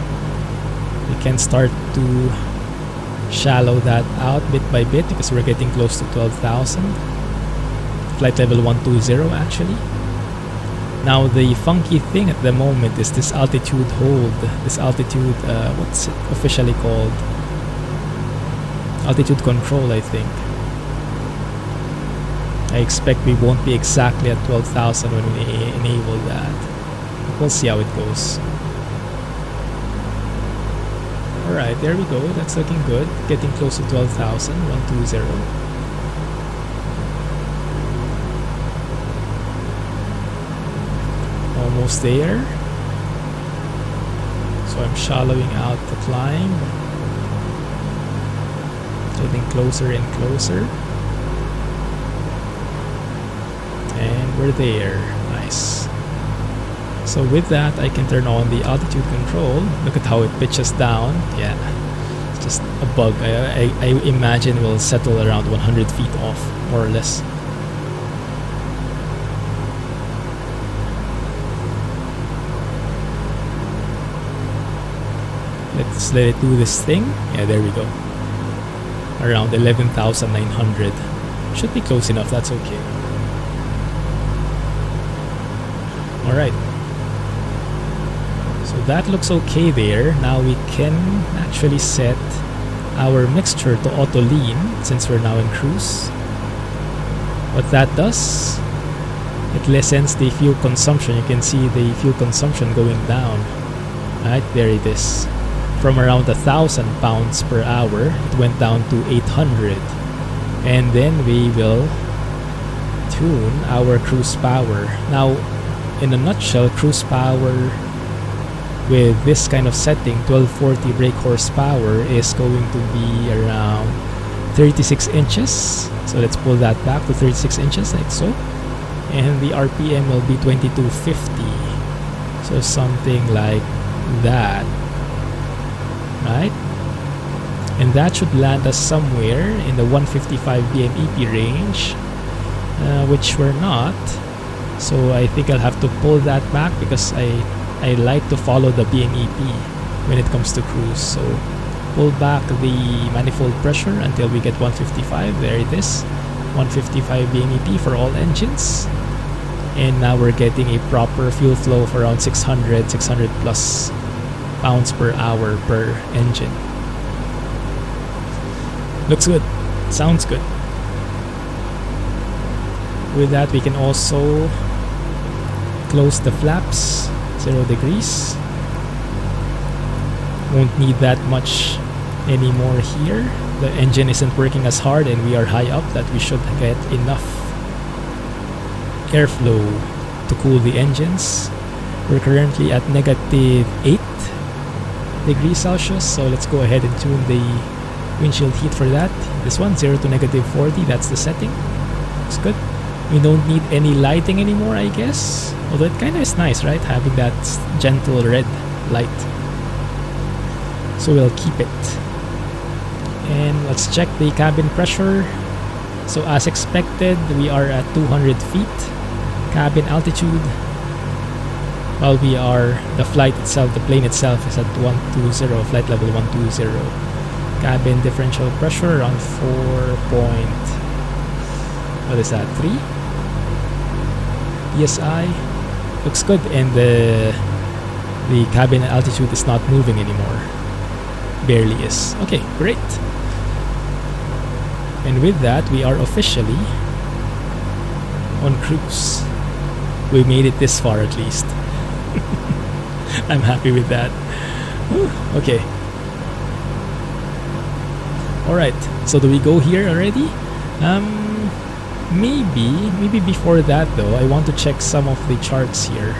We can start to shallow that out bit by bit because we're getting close to 12,000. Flight level 120 actually. Now the funky thing at the moment is this altitude hold. This altitude, what's it officially called? Altitude control, I think. I expect we won't be exactly at 12,000 when we enable that. We'll see how it goes. Alright, there we go. That's looking good. Getting close to 12,000. 120. Almost there. So I'm shallowing out the climb. Getting closer and closer. And we're there. Nice. So with that, I can turn on the altitude control. Look at how it pitches down. Yeah, it's just a bug. I imagine will settle around 100 feet off, more or less. Let's let it do this thing. Yeah, there we go. Around 11,900. Should be close enough, that's okay. Alright. So that looks okay there. Now we can actually set our mixture to auto lean since we're now in cruise. What that does, it lessens the fuel consumption. You can see the fuel consumption going down. Right, there it is. From around 1,000 pounds per hour, it went down to 800. And then we will tune our cruise power. Now, in a nutshell, cruise power with this kind of setting, 1240 brake horsepower, is going to be around 36 inches. So let's pull that back to 36 inches like so. And the RPM will be 2250. So something like that. Right? And that should land us somewhere in the 155 BMEP range, which we're not. So I think I'll have to pull that back because I like to follow the BMEP when it comes to cruise. So pull back the manifold pressure until we get 155. There it is. 155 BMEP for all engines. And now we're getting a proper fuel flow of around 600 plus pounds per hour per engine. Looks good. Sounds good. With that, we can also close the flaps 0 degrees. Won't need that much anymore here. The engine isn't working as hard and we are high up that we should get enough airflow to cool the engines. We're currently at -8 degrees Celsius, so let's go ahead and tune the windshield heat for that. This one, 0 to -40, that's the setting. Looks good. We don't need any lighting anymore, I guess. Although it kind of is nice, right? Having that gentle red light. So we'll keep it. And let's check the cabin pressure. So as expected, we are at 200 feet. Cabin altitude. While we are, the flight itself, the plane itself is at 120, flight level 120. Cabin differential pressure around 3 psi. Looks good, and the cabin altitude is not moving anymore. Barely is. Okay, great. And with that, we are officially on cruise. We made it this far at least. I'm happy with that. Whew, okay. Alright, so do we go here already? Maybe before that though, I want to check some of the charts here.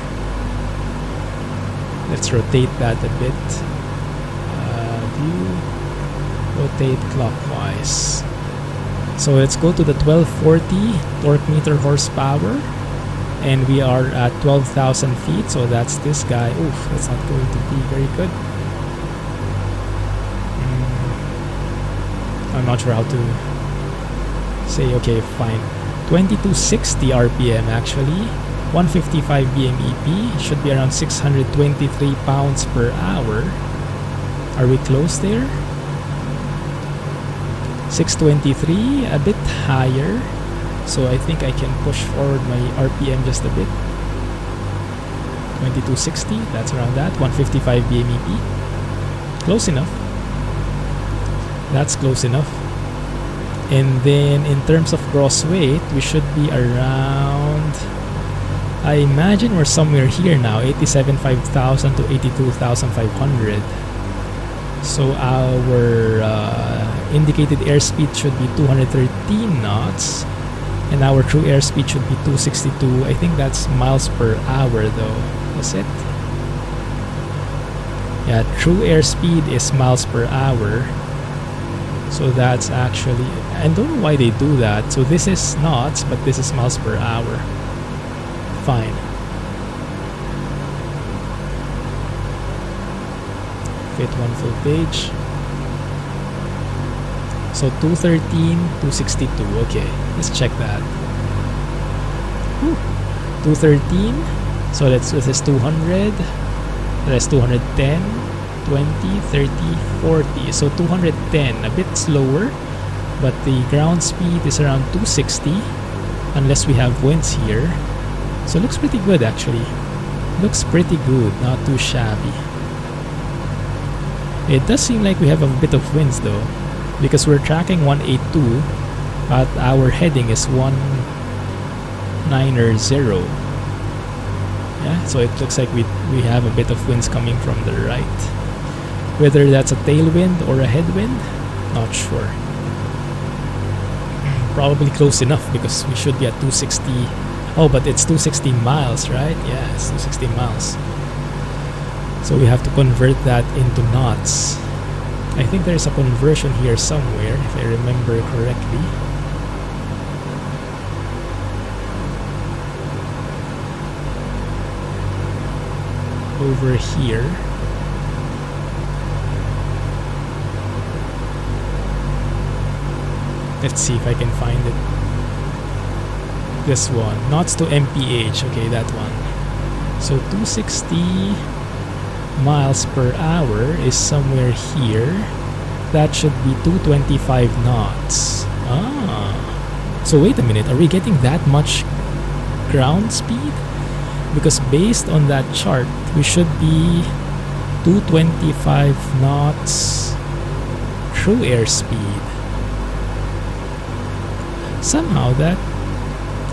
Let's rotate that a bit. View, rotate clockwise. So let's go to the 1240 torque meter horsepower, and we are at 12,000 feet, so that's this guy. Oof, that's not going to be very good. I'm not sure how to say. Okay, fine. 2260 RPM actually. 155 BMEP. Should be around 623 pounds per hour. Are we close there? 623, a bit higher. So I think I can push forward my RPM just a bit. 2260, that's around that. 155 BMEP. Close enough. That's close enough. And then in terms of gross weight, we should be around, I imagine we're somewhere here now, 87,500 to 82,500. So our indicated airspeed should be 213 knots, and our true airspeed should be 262. I think that's miles per hour though. Is it? Yeah, true airspeed is miles per hour. So that's actually, I don't know why they do that. So this is knots, but this is miles per hour. Fine. Fit one full page. So 213, 262. Okay, let's check that. Whew. 213. So this is 200. That's 210. 20, 30, 40. So 210, a bit slower, but the ground speed is around 260 unless we have winds here. So it looks pretty good actually. Looks pretty good, not too shabby. It does seem like we have a bit of winds though, because we're tracking 182, but our heading is 190. Yeah, so it looks like we have a bit of winds coming from the right. Whether that's a tailwind or a headwind, not sure. Probably close enough because we should be at 260. Oh, but it's 260 miles, right? Yeah, it's 260 miles. So we have to convert that into knots. I think there's a conversion here somewhere, if I remember correctly. Over here. Let's see if I can find it. This one, knots to mph. Okay, that one. So 260 miles per hour is somewhere here. That should be 225 knots. Ah. So wait a minute, are we getting that much ground speed? Because based on that chart, we should be 225 knots true airspeed. Somehow that,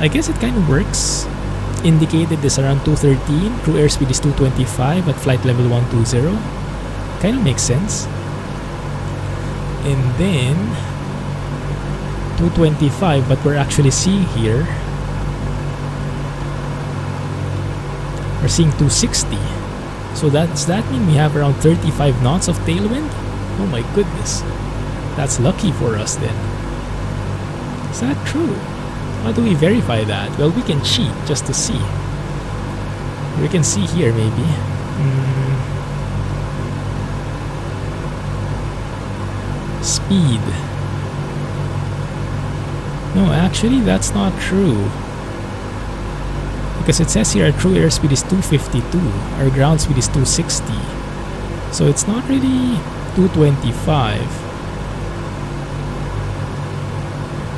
I guess it kind of works. indicated is around 213. True airspeed is 225 at flight level 120. Kind of makes sense. And then 225, but we're actually seeing here, we're seeing 260. So does that mean we have around 35 knots of tailwind? Oh my goodness. That's lucky for us then. Is that true? How do we verify that? Well, we can cheat just to see. We can see here maybe. Speed. No, actually that's not true. Because it says here our true airspeed is 252. Our ground speed is 260. So it's not really 225.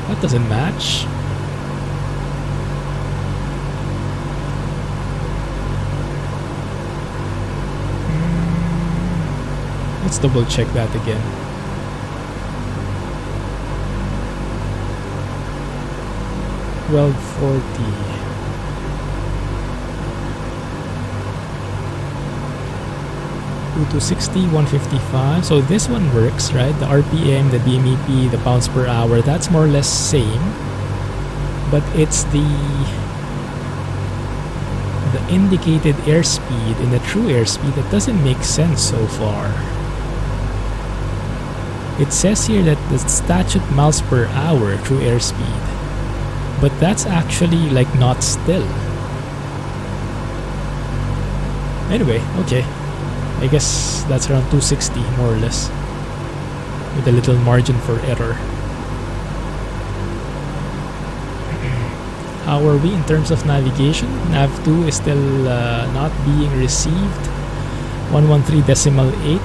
That doesn't match. Let's double check that again. $12.40. 260, 155. So this one works, right? The RPM, the DMEP, the pounds per hour, that's more or less same. But it's the indicated airspeed and the true airspeed that doesn't make sense so far. It says here that the statute miles per hour true airspeed, but that's actually like not still. Anyway, okay. I guess that's around 260 more or less, with a little margin for error. How are we in terms of navigation? Nav2 is still not being received. 113.8.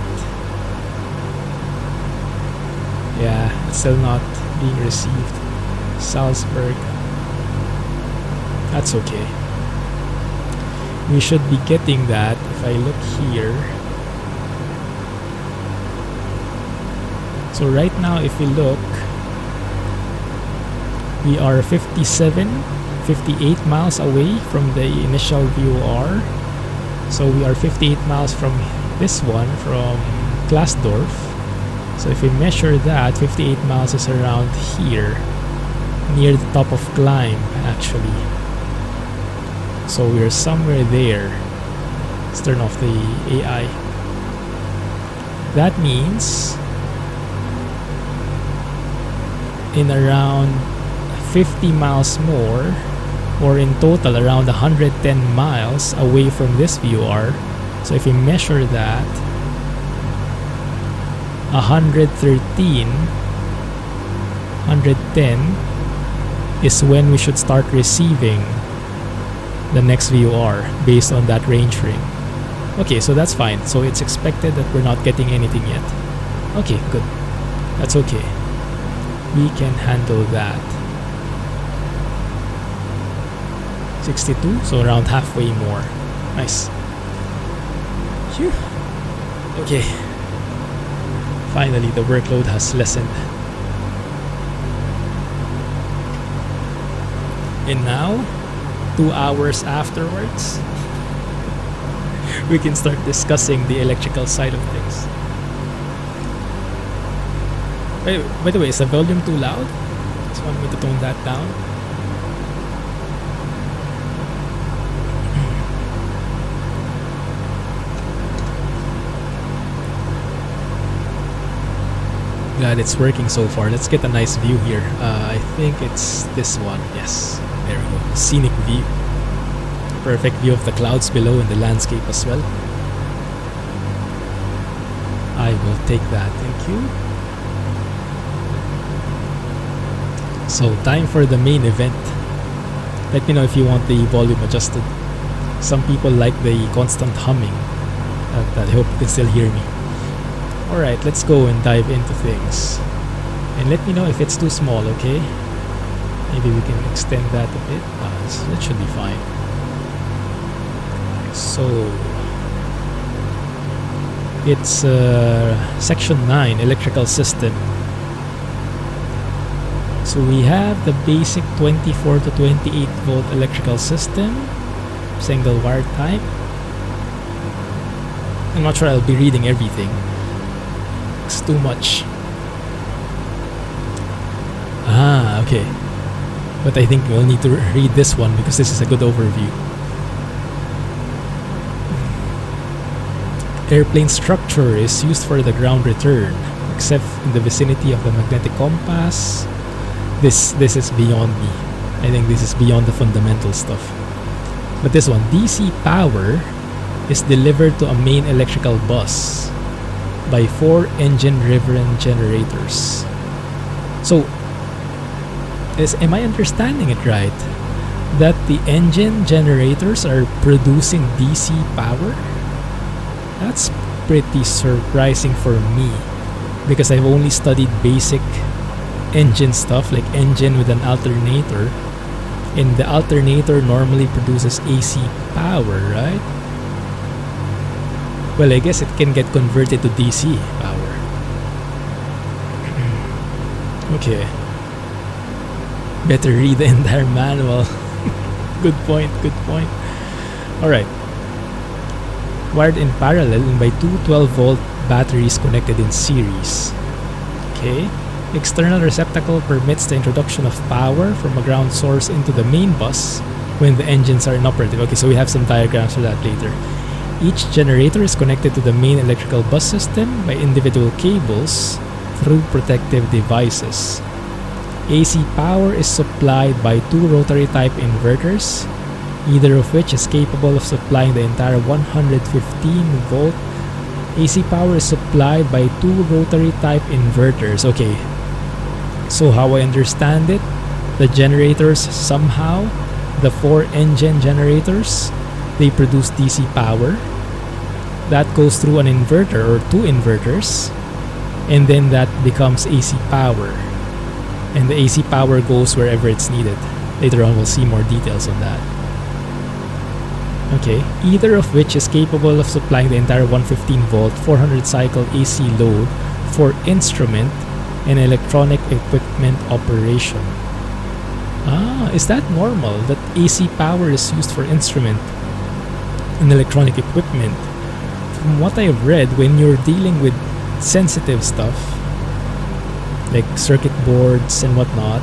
Yeah, it's still not being received. Salzburg. That's okay. We should be getting that if I look here. So right now if we look, we are 58 miles away from the initial VOR. So we are 58 miles from this one, from Glasdorf. So if we measure that, 58 miles is around here, near the top of climb actually. So we're somewhere there. Let's turn off the AI. That means in around 50 miles more, or in total around 110 miles away from this VOR. So if we measure that, 110 is when we should start receiving the next VOR based on that range ring. Okay, so that's fine. So it's expected that we're not getting anything yet. Okay, good. That's okay. We can handle that. 62, so around halfway more. Nice. Phew. Okay. Finally, the workload has lessened. And now, 2 hours afterwards, we can start discussing the electrical side of things. By the way, is the volume too loud? Just want me to tone that down. Glad it's working so far. Let's get a nice view here. I think it's this one. Yes, there we go. Scenic view. Perfect view of the clouds below and the landscape as well. I will take that. Thank you. So time for the main event. Let me know if you want the volume adjusted. Some people like the constant humming. I hope you can still hear me. Alright, let's go and dive into things. And let me know if it's too small, okay? Maybe we can extend that a bit. That should be fine. So it's section 9, electrical system. So we have the basic 24 to 28 volt electrical system. single wire type. I'm not sure I'll be reading everything. It's too much. Ah, okay. But I think we'll need to read this one because this is a good overview. Airplane structure is used for the ground return, except in the vicinity of the magnetic compass. This is beyond me. I think this is beyond the fundamental stuff. But this one, DC power is delivered to a main electrical bus by 4 engine-driven generators. So, am I understanding it right? That the engine generators are producing DC power? That's pretty surprising for me because I've only studied basic engine stuff like engine with an alternator, and the alternator normally produces AC power, right? Well, I guess it can get converted to DC power. Okay. Better read the entire manual. Good point, good point. Alright. Wired in parallel and by two 12-volt batteries connected in series. Okay. External receptacle permits the introduction of power from a ground source into the main bus when the engines are inoperative. Okay, so we have some diagrams for that later. Each generator is connected to the main electrical bus system by individual cables through protective devices. AC power is supplied by two rotary type inverters, either of which is capable of supplying the entire 115 volt. AC power is supplied by two rotary type inverters. Okay, so how I understand it, the generators somehow, the 4 engine generators, they produce DC power. That goes through an inverter or 2 inverters, and then that becomes AC power. And the AC power goes wherever it's needed. Later on, we'll see more details on that. Okay, either of which is capable of supplying the entire 115 volt 400 cycle AC load for instrument and electronic equipment operation. Ah, is that normal that AC power is used for instrument and electronic equipment? From what I've read, when you're dealing with sensitive stuff like circuit boards and whatnot,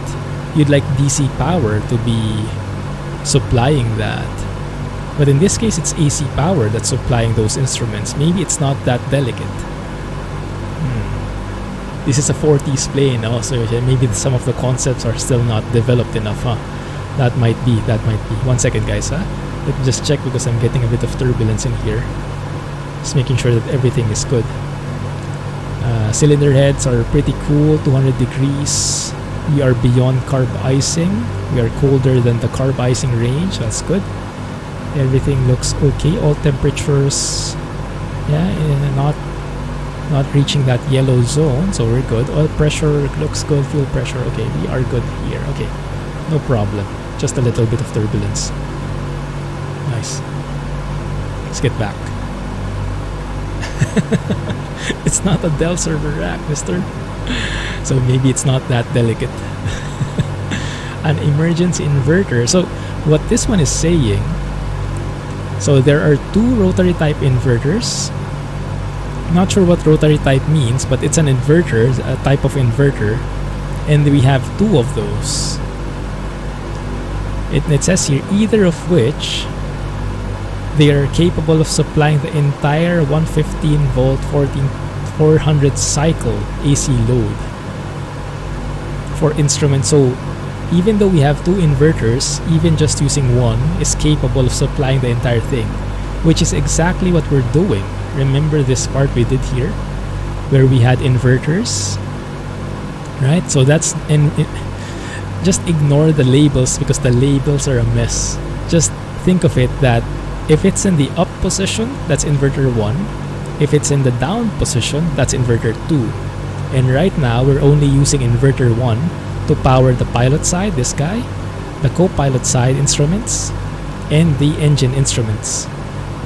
you'd like DC power to be supplying that. But in this case, it's AC power that's supplying those instruments. Maybe it's not that delicate. This is a 40s plane, so maybe some of the concepts are still not developed enough, huh? That might be. 1 second, guys, huh? Let me just check because I'm getting a bit of turbulence in here. Just making sure that everything is good. Cylinder heads are pretty cool, 200 degrees. We are beyond carb icing. We are colder than the carb icing range. That's good. Everything looks okay. All temperatures, not reaching that yellow zone, so we're good. Oil pressure looks good. Fuel pressure, okay. We are good here. Okay, no problem. Just a little bit of turbulence. Nice. Let's get back. It's not a Dell server rack, mister. So maybe it's not that delicate. An emergency inverter. So what this one is saying, so there are 2 rotary type inverters. Not sure what rotary type means, but it's an inverter, a type of inverter, and we have 2 of those. It says here, either of which they are capable of supplying the entire 115 volt 400 cycle AC load for instruments. So even though we have 2 inverters, even just using one is capable of supplying the entire thing, which is exactly what we're doing. Remember this part we did here where we had inverters, right? So that's, and just ignore the labels because the labels are a mess. Just think of it that if it's in the up position, that's inverter 1. If it's in the down position, that's inverter 2. And right now, we're only using inverter 1 to power the pilot side, this guy, the co-pilot side instruments, and the engine instruments.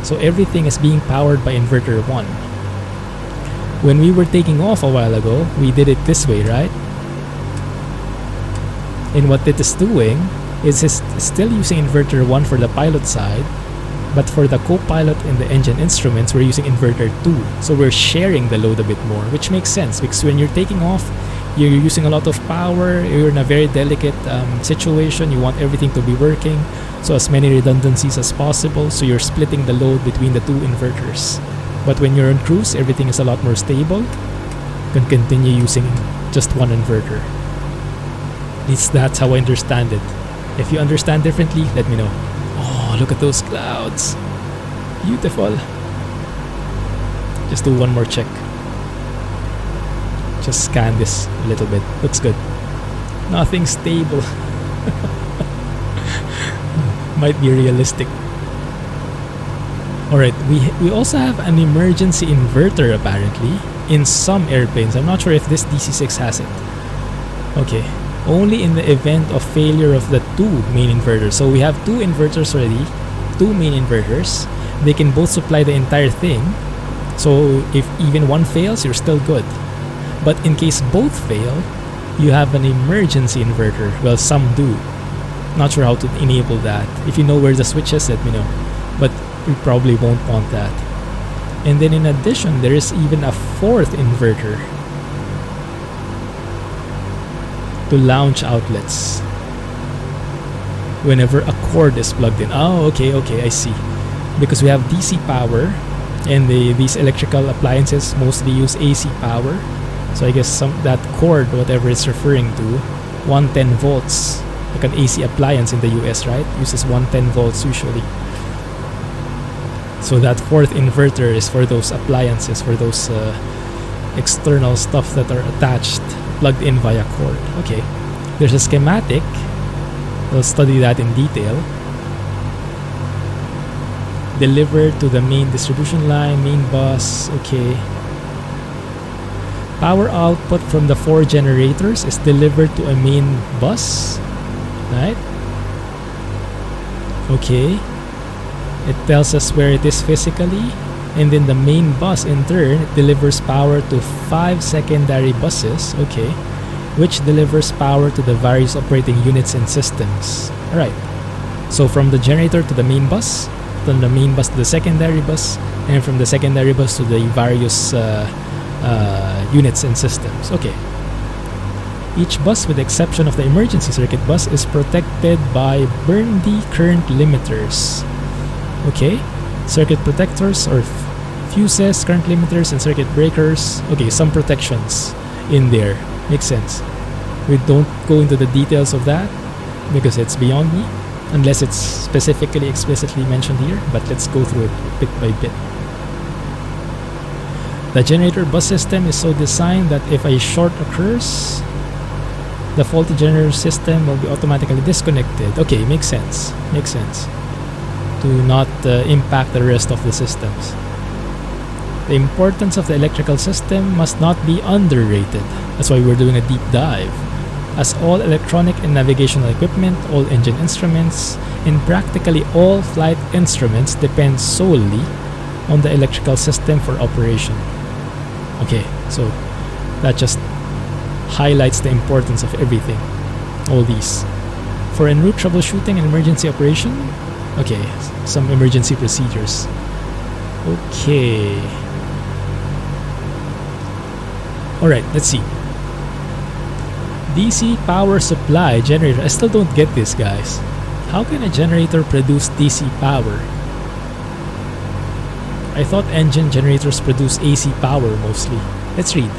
So everything is being powered by inverter 1. When we were taking off a while ago, we did it this way, right? And what it is doing is it's still using inverter 1 for the pilot side, But for the co-pilot and the engine instruments, we're using inverter 2. So we're sharing the load a bit more, which makes sense because when you're taking off, you're using a lot of power, you're in a very delicate situation, you want everything to be working, so as many redundancies as possible, so you're splitting the load between the two inverters. But when you're on cruise, everything is a lot more stable, you can continue using just one inverter. At least that's how I understand it. If you understand differently, let me know. Oh, look at those clouds. Beautiful. Just do one more check. Just scan this a little bit. Looks good. Nothing stable. Might be realistic. Alright, we also have an emergency inverter apparently in some airplanes. I'm not sure if this DC-6 has it. Okay. Only in the event of failure of the two main inverters. So we have two inverters already. Two main inverters. They can both supply the entire thing. So if even one fails, you're still good. But in case both fail, you have an emergency inverter. Well, some do. Not sure how to enable that. If you know where the switch is, let me know. But we probably won't want that. And then in addition, there is even a fourth inverter to launch outlets whenever a cord is plugged in. Oh, okay, I see. Because we have DC power and these electrical appliances mostly use AC power. So I guess that cord, whatever it's referring to, 110 volts, like an AC appliance in the US, right? Uses 110 volts usually. So that fourth inverter is for those appliances, for those external stuff that are attached, plugged in via cord. Okay, there's a schematic. We'll study that in detail. Delivered to the main distribution line, main bus. Okay. Power output from the 4 generators is delivered to a main bus, right? Okay. It tells us where it is physically, and then the main bus in turn delivers power to 5 secondary buses, okay, which delivers power to the various operating units and systems. Alright, so from the generator to the main bus, from the main bus to the secondary bus, and from the secondary bus to the various units and systems. Okay. Each bus, with the exception of the emergency circuit bus, is protected by Burndy current limiters. Okay. Circuit protectors or fuses, current limiters, and circuit breakers. Okay, some protections in there. Makes sense. We don't go into the details of that because it's beyond me, unless it's specifically explicitly mentioned here, but let's go through it bit by bit. The generator bus system is so designed that if a short occurs, the faulty generator system will be automatically disconnected. Okay, makes sense. Makes sense. To not impact the rest of the systems. The importance of the electrical system must not be underrated. That's why we're doing a deep dive. As all electronic and navigational equipment, all engine instruments, and practically all flight instruments depend solely on the electrical system for operation. Okay, so that just highlights the importance of everything. All these. For en route troubleshooting and emergency operation, okay, some emergency procedures. Okay. Alright, let's see. DC power supply generator. I still don't get this, guys. How can a generator produce DC power? I thought engine generators produce AC power mostly. Let's read.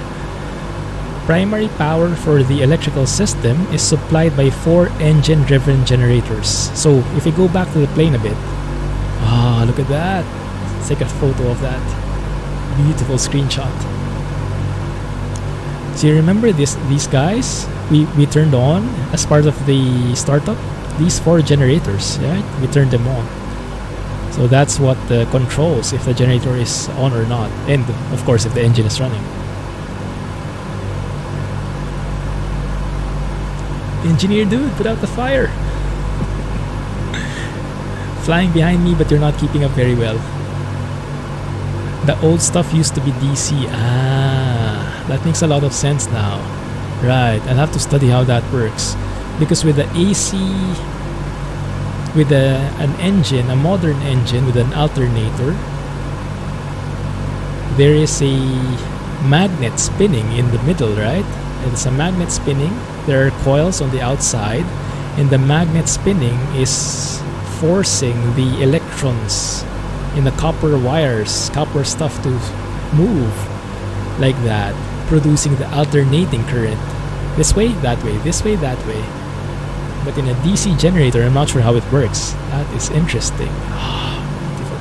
Primary power for the electrical system is supplied by 4 engine-driven generators. So, if we go back to the plane a bit. Ah, look at that. Let's take a photo of that. Beautiful screenshot. So you remember these guys? We turned on as part of the startup. These 4 generators, right? We turned them on. So that's what controls if the generator is on or not. And of course if the engine is running. Engineer dude, put out the fire! Flying behind me, but you're not keeping up very well. The old stuff used to be DC. Ah, that makes a lot of sense now. Right, I'll have to study how that works. Because with the AC with an engine, a modern engine with an alternator. There is a magnet spinning in the middle, right? It's a magnet spinning. There are coils on the outside, and the magnet spinning is forcing the electrons in the copper wires, copper stuff to move like that, producing the alternating current. This way, that way, this way, that way. But in a DC generator, I'm not sure how it works. That is interesting. Beautiful.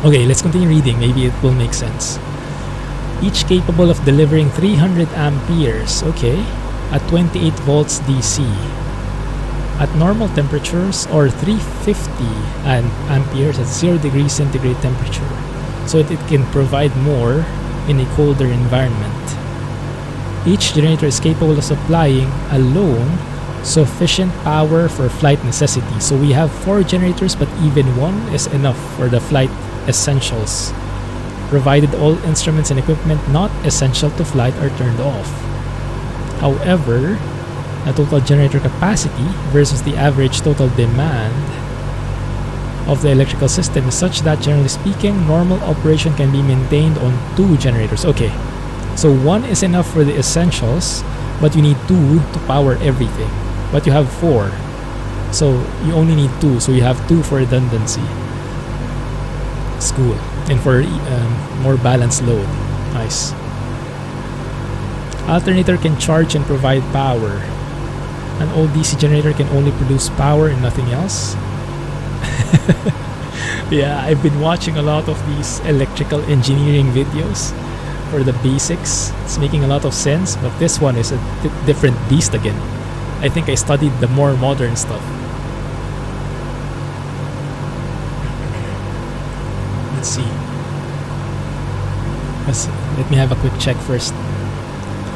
Okay, let's continue reading. Maybe it will make sense. Each capable of delivering 300 amperes, okay, at 28 volts DC. At normal temperatures, or 350 amperes at 0 degrees centigrade temperature, so that it can provide more in a colder environment. Each generator is capable of supplying alone sufficient power for flight necessity. So we have 4 generators, but even one is enough for the flight essentials, provided all instruments and equipment not essential to flight are turned off. However, the total generator capacity versus the average total demand of the electrical system is such that, generally speaking, normal operation can be maintained on 2 generators. Okay, so 1 is enough for the essentials, but you need 2 to power everything. But you have 4, so you only need 2, so you have 2 for redundancy. It's cool. And for more balanced load. Nice. Alternator can charge and provide power. An old DC generator can only produce power and nothing else. Yeah, I've been watching a lot of these electrical engineering videos for the basics. It's making a lot of sense, but this one is a different beast again. I think I studied the more modern stuff. Let's see. Let me have a quick check first.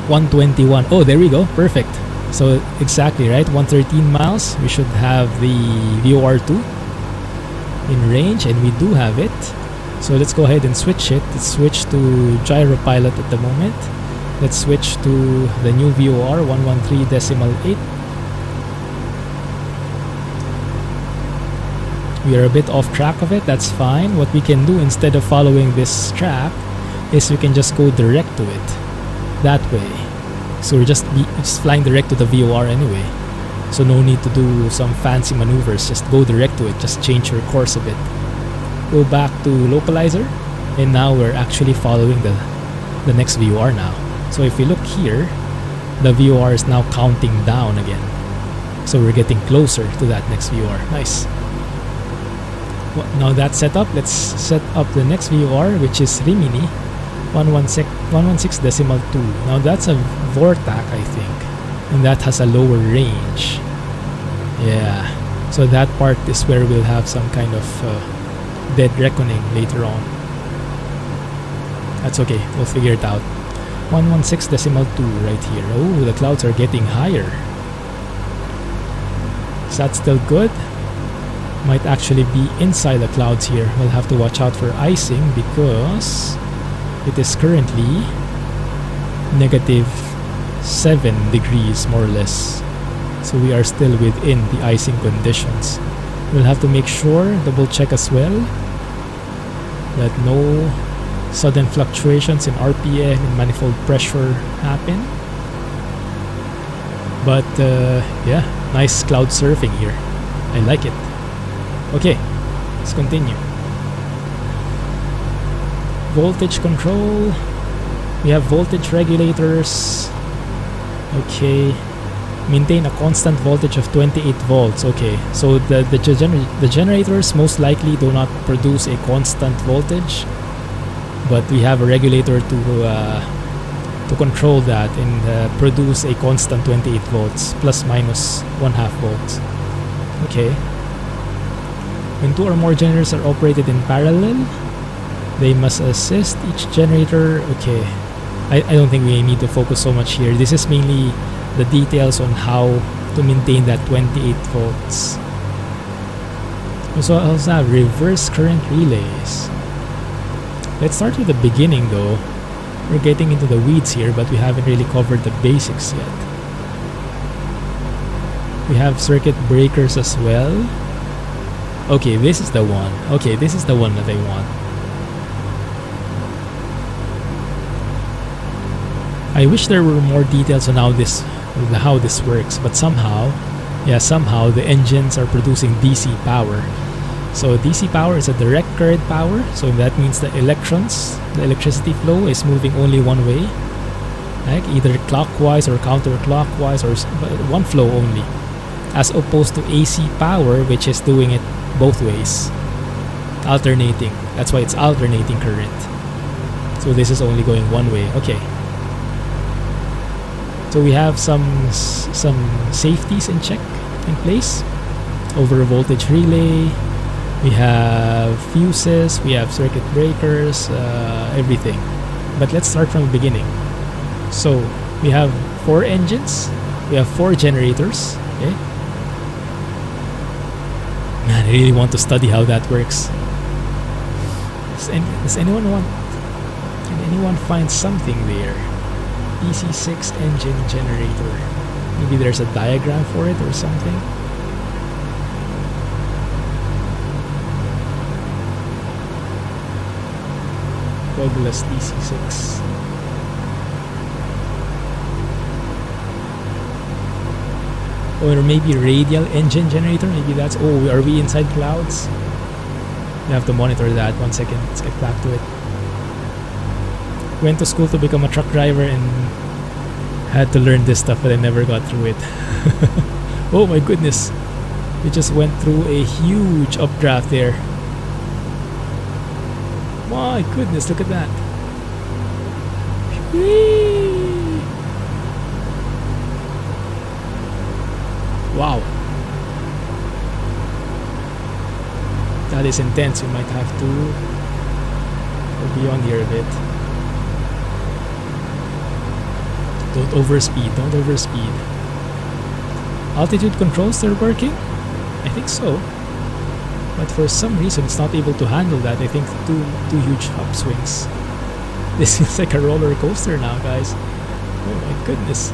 121. Oh, there we go. Perfect. So exactly, right? 113 miles. We should have the VOR2 in range, and we do have it. So let's go ahead and switch it. Let's switch to gyro pilot at the moment. Let's switch to the new VOR 113.8. We are a bit off track of it. That's fine. What we can do instead of following this track is we can just go direct to it that way. So we're just flying direct to the VOR anyway, so no need to do some fancy maneuvers. Just go direct to it. Just change your course a bit. Go back to localizer, and now we're actually following the next VOR now. So if we look here, the VOR is now counting down again, so we're getting closer to that next VOR. Nice. Well, now that's set up, let's set up the next VOR, which is Rimini 116.2. Now that's a Vortac, I think, and that has a lower range. Yeah, so that part is where we'll have some kind of dead reckoning later on. That's okay, we'll figure it out. 116.2 right here. Oh, the clouds are getting higher. Is that still good? Might actually be inside the clouds here. We'll have to watch out for icing because it is currently -7 degrees more or less. So we are still within the icing conditions. We'll have to make sure, double check as well, that no sudden fluctuations in RPM and manifold pressure happen. But yeah, nice cloud surfing here. I like it. Okay, let's continue. Voltage control. We have voltage regulators. Okay. Maintain a constant voltage of 28 volts. Okay, so the generators most likely do not produce a constant voltage, but we have a regulator to control that and produce a constant 28 volts plus minus 1/2 volts. Okay. When 2 or more generators are operated in parallel, they must assist each generator. Okay, I don't think we need to focus so much here. This is mainly the details on how to maintain that 28 volts. So I also have reverse current relays. Let's start with the beginning though. We're getting into the weeds here, but we haven't really covered the basics yet. We have circuit breakers as well. Okay, this is the one. Okay, this is the one that I want. I wish there were more details on how this works, but somehow the engines are producing DC power. So DC power is a direct current power, so that means the electricity flow is moving only one way, like either clockwise or counterclockwise, or one flow only, as opposed to AC power, which is doing it both ways, alternating. That's why it's alternating current. So this is only going one way. Okay. So we have some safeties in place. Over voltage relay. We have fuses, we have circuit breakers, everything. But let's start from the beginning. So we have 4 engines, we have 4 generators. Okay. Man, I really want to study how that works. Does anyone want? Can anyone find something there? DC-6 engine generator. Maybe there's a diagram for it or something. Douglas DC-6. Or maybe radial engine generator. Maybe that's... Oh, are we inside clouds? We have to monitor that. 1 second. Let's get back to it. Went to school to become a truck driver and had to learn this stuff, but I never got through it. Oh my goodness. We just went through a huge updraft there. My goodness, look at that. Whee! Wow. That is intense. We might have to go beyond here a bit. Don't overspeed, don't overspeed. Altitude controls still working? I think so. But for some reason it's not able to handle that. I think two huge upswings. This feels like a roller coaster now, guys. Oh my goodness.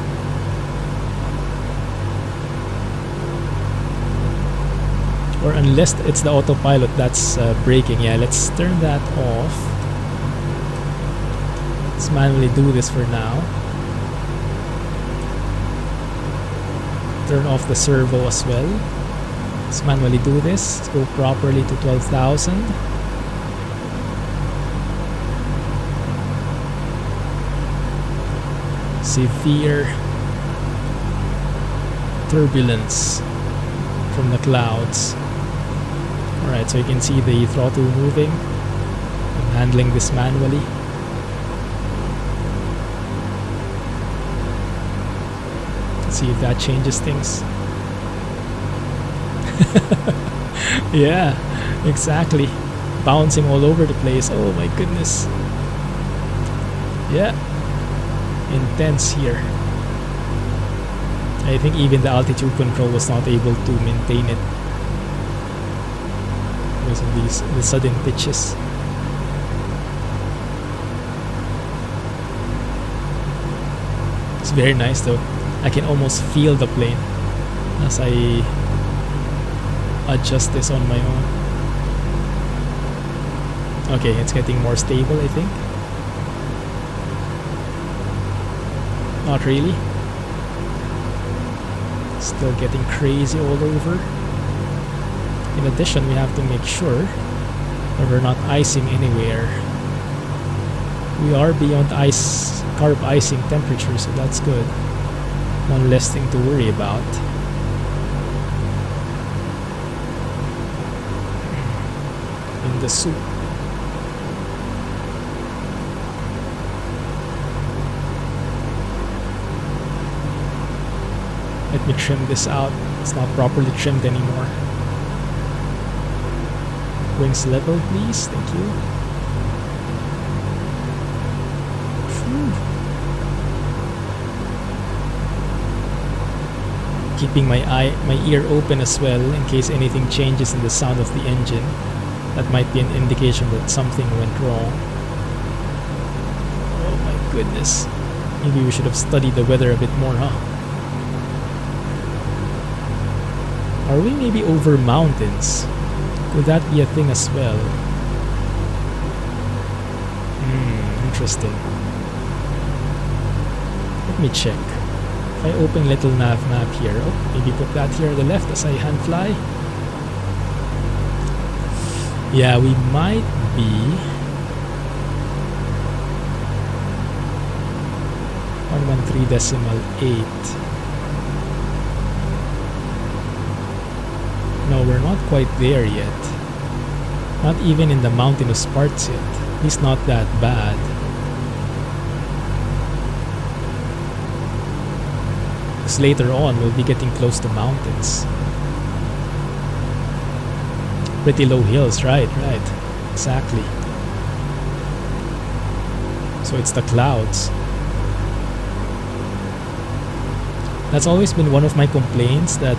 Or unless it's the autopilot that's braking. Yeah, let's turn that off. Let's manually do this for now. Turn off the servo as well. Let's manually do this. Let's go properly to 12,000. Severe turbulence from the clouds. Alright, so you can see the throttle moving. I'm handling this manually. Let's see if that changes things. Yeah, exactly. Bouncing all over the place. Oh my goodness. Yeah. Intense here. I think even the altitude control was not able to maintain it because of the sudden pitches. It's very nice though. I can almost feel the plane as I adjust this on my own. Okay, it's getting more stable, I think. Not really. Still getting crazy all over. In addition, we have to make sure that we're not icing anywhere. We are beyond carb icing temperature, so that's good. One less thing to worry about. In the soup. Let me trim this out. It's not properly trimmed anymore. Wings level, please. Thank you. Keeping my ear open as well in case anything changes in the sound of the engine. That might be an indication that something went wrong. Oh my goodness. Maybe we should have studied the weather a bit more, huh? Are we maybe over mountains? Could that be a thing as well? Interesting. Let me check. If I open little nav map here, oh, maybe put that here on the left as I hand fly. Yeah, we might be 113.8. No, we're not quite there yet. Not even in the mountainous parts yet. At least not that bad. Because later on, we'll be getting close to mountains. Pretty low hills, right, exactly. So it's the clouds. That's always been one of my complaints, that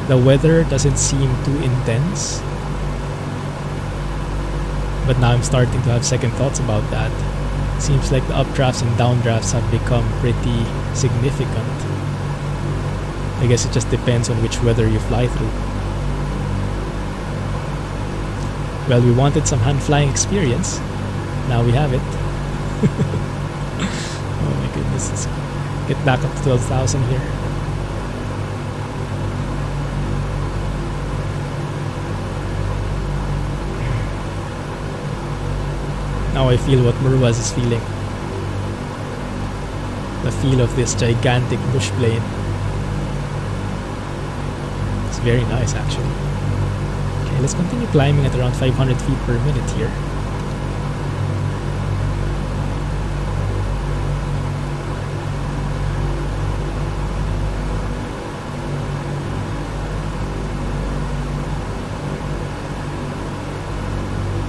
the weather doesn't seem too intense. But now I'm starting to have second thoughts about that. Seems like the updrafts and downdrafts have become pretty significant. I guess it just depends on which weather you fly through. Well, we wanted some hand flying experience. Now we have it. Oh my goodness. Let's get back up to 12,000 here. Now I feel what Murwas is feeling. The feel of this gigantic bush plane. It's very nice actually. Okay, let's continue climbing at around 500 feet per minute here.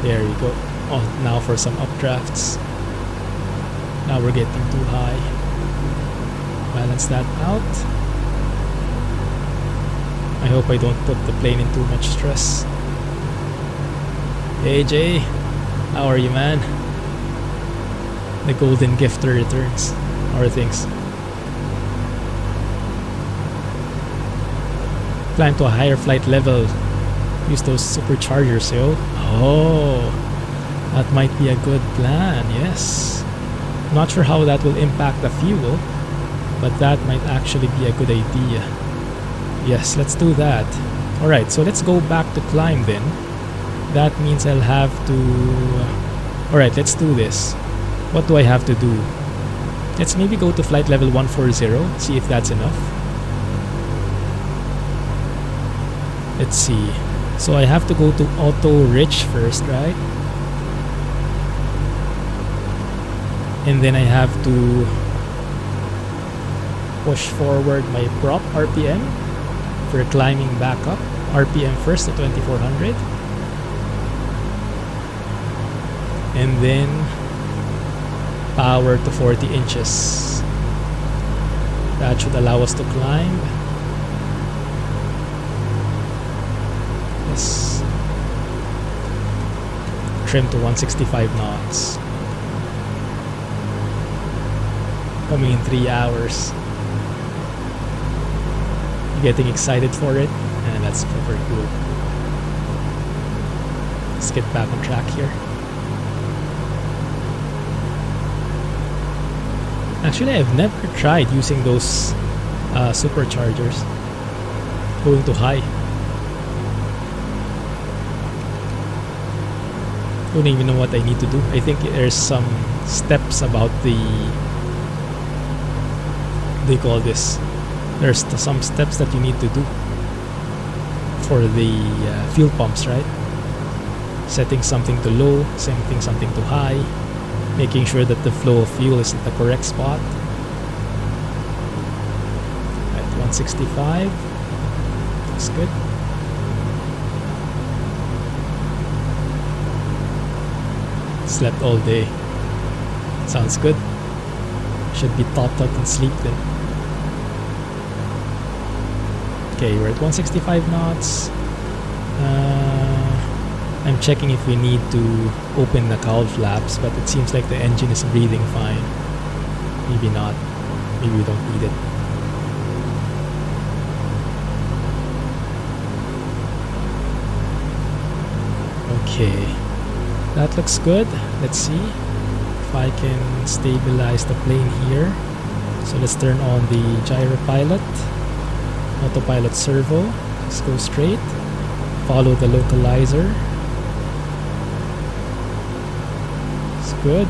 There you go. Oh, now for some updrafts. Now we're getting too high. Balance that out. I hope I don't put the plane in too much stress. Hey Jay, how are you, man? The golden gifter returns. How are things? Climb to a higher flight level. Use those superchargers, yo. Oh, that might be a good plan, yes. Not sure how that will impact the fuel, but that might actually be a good idea. Yes, let's do that. Alright, so let's go back to climb then. That means I'll have to... Alright, let's do this. What do I have to do? Let's maybe go to flight level 140, see if that's enough. Let's see. So I have to go to auto rich first, right? And then I have to push forward my prop RPM for climbing back up. RPM first to 2400. And then power to 40 inches. That should allow us to climb. Yes. Trim to 165 knots. Coming in 3 hours. Getting excited for it, and that's super cool. Let's get back on track here. Actually, I've never tried using those superchargers. Going too high. Don't even know what I need to do. I think there's some steps about the... What do you call this? There's some steps that you need to do for the fuel pumps, right? Setting something to low, setting something to high, making sure that the flow of fuel is at the correct spot. At 165, looks good. Slept all day. Sounds good. Should be topped up in sleep then. Okay, we're at 165 knots. I'm checking if we need to open the cowl flaps, but it seems like the engine is breathing fine. Maybe not. Maybe we don't need it. Okay, that looks good. Let's see if I can stabilize the plane here. So let's turn on the gyro pilot, autopilot servo. Let's go straight. Follow the localizer. It's good.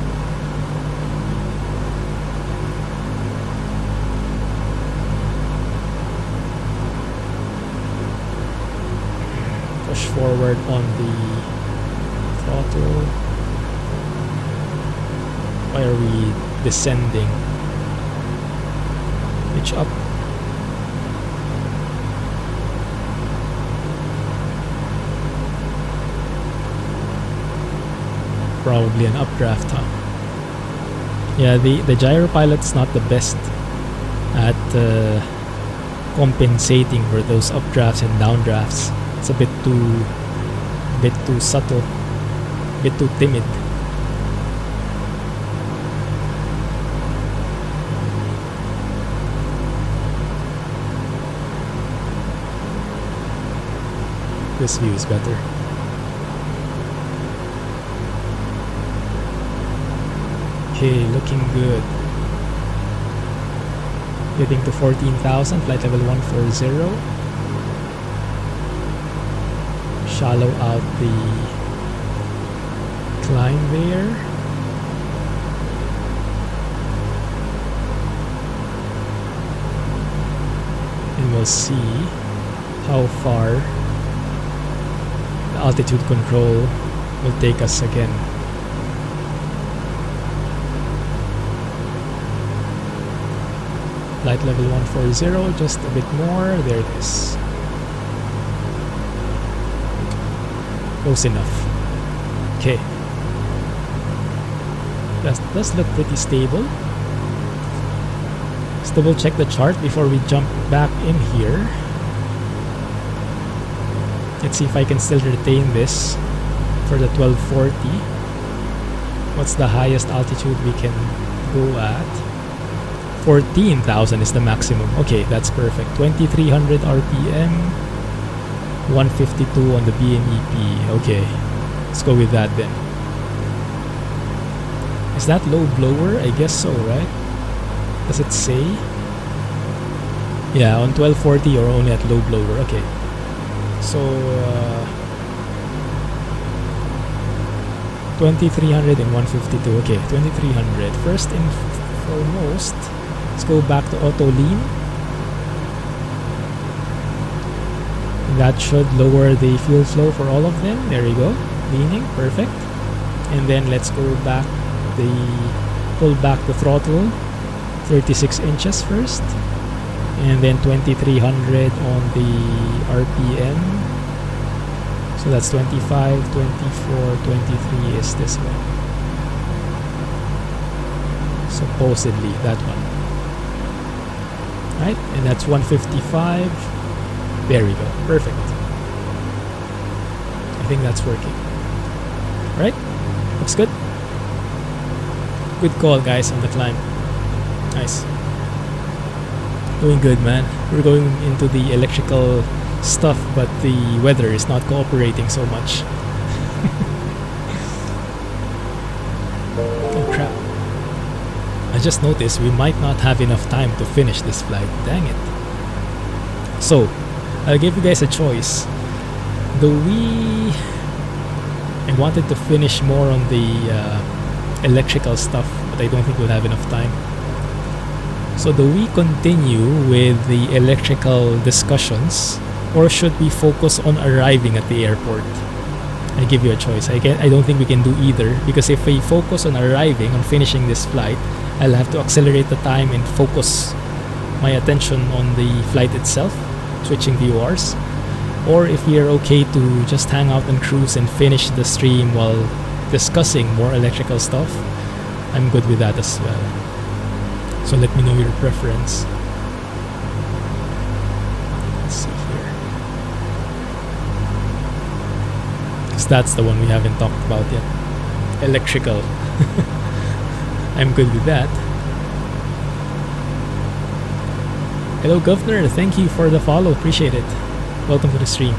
Push forward on the throttle. Why are we descending? Pitch up. Probably an updraft, huh? Yeah, the gyro pilot's not the best at compensating for those updrafts and downdrafts. It's a bit too subtle, a bit too timid. This view is better. Okay, looking good. Getting to 14,000, flight level 140. Shallow out the climb there. And we'll see how far the altitude control will take us again. Flight level 140, just a bit more. There it is. Close enough. Okay. That does look pretty stable. Let's double check the chart before we jump back in here. Let's see if I can still retain this for the 1240. What's the highest altitude we can go at? 14,000 is the maximum. Okay, that's perfect. 2300 RPM, 152 on the BMEP. Okay, let's go with that then. Is that low blower? I guess so, right? Does it say? Yeah, on 1240 you're only at low blower. Okay. So 2300 and 152. Okay, 2300. First and foremost, let's go back to auto lean. That should lower the fuel flow for all of them. There you go. Leaning, perfect. And then let's go back pull back the throttle 36 inches first. And then 2300 on the RPM. So that's 25, 24, 23 is this one. Supposedly that one. Right? And that's 155. There we go. Perfect. I think that's working. Right? Looks good. Good call, guys, on the climb. Nice. Doing good, man. We're going into the electrical stuff, but the weather is not cooperating so much. Oh crap. I just noticed we might not have enough time to finish this flight. Dang it. So, I'll give you guys a choice. I wanted to finish more on the electrical stuff, but I don't think we'll have enough time. So do we continue with the electrical discussions, or should we focus on arriving at the airport? I give you a choice. I don't think we can do either, because if we focus on arriving, on finishing this flight, I'll have to accelerate the time and focus my attention on the flight itself, switching VORs. Or if we are okay to just hang out and cruise and finish the stream while discussing more electrical stuff, I'm good with that as well. So let me know your preference. Let's see here. Because that's the one we haven't talked about yet. Electrical. I'm good with that. Hello, Governor. Thank you for the follow. Appreciate it. Welcome to the stream.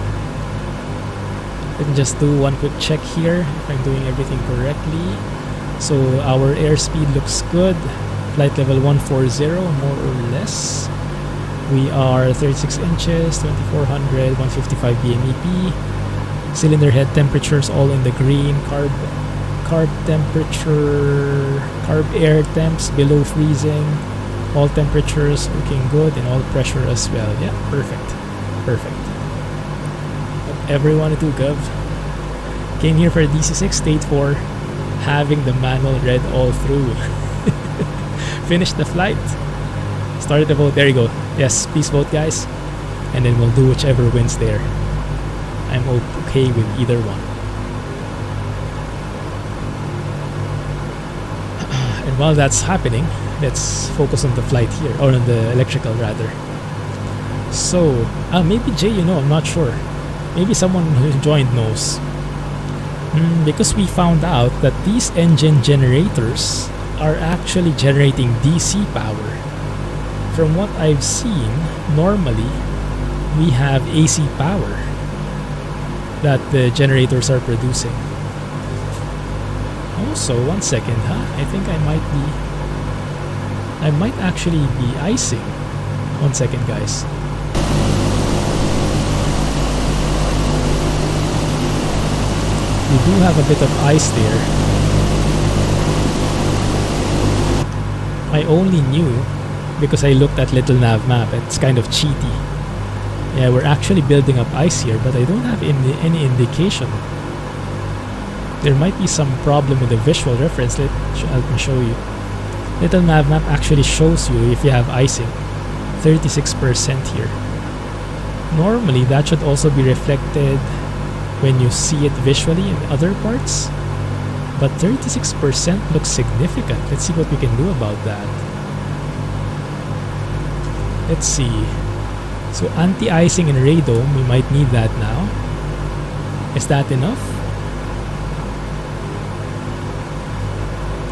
Let me just do one quick check here if I'm doing everything correctly. So our airspeed looks good. Flight level 140 more or less. We are 36 inches, 2400, 155 BMEP. Cylinder head temperatures all in the green. Carb temperature, carb air temps below freezing. All temperatures looking good and all pressure as well. Yeah, perfect. Perfect. Whatever you want to do, Gov. Came here for DC-6, stayed for having the manual read all through. Finished the flight. Started the vote. There you go. Yes, please vote, guys. And then we'll do whichever wins there. I'm okay with either one. And while that's happening, let's focus on the flight here, or on the electrical rather. So, maybe Jay, you know, I'm not sure. Maybe someone who joined knows. Because we found out that these engine generators are actually generating DC power. From what I've seen, normally we have AC power that the generators are producing. Also, 1 second, I think I might actually be icing. 1 second, guys. We do have a bit of ice there. I only knew because I looked at little nav map. It's kind of cheaty. Yeah, we're actually building up ice here, but I don't have any indication. There might be some problem with the visual reference. Let me show you. Little nav map actually shows you if you have icing. 36% here. Normally, that should also be reflected when you see it visually in other parts. But 36% looks significant. Let's see what we can do about that. Let's see. So anti-icing and radome, we might need that now. Is that enough?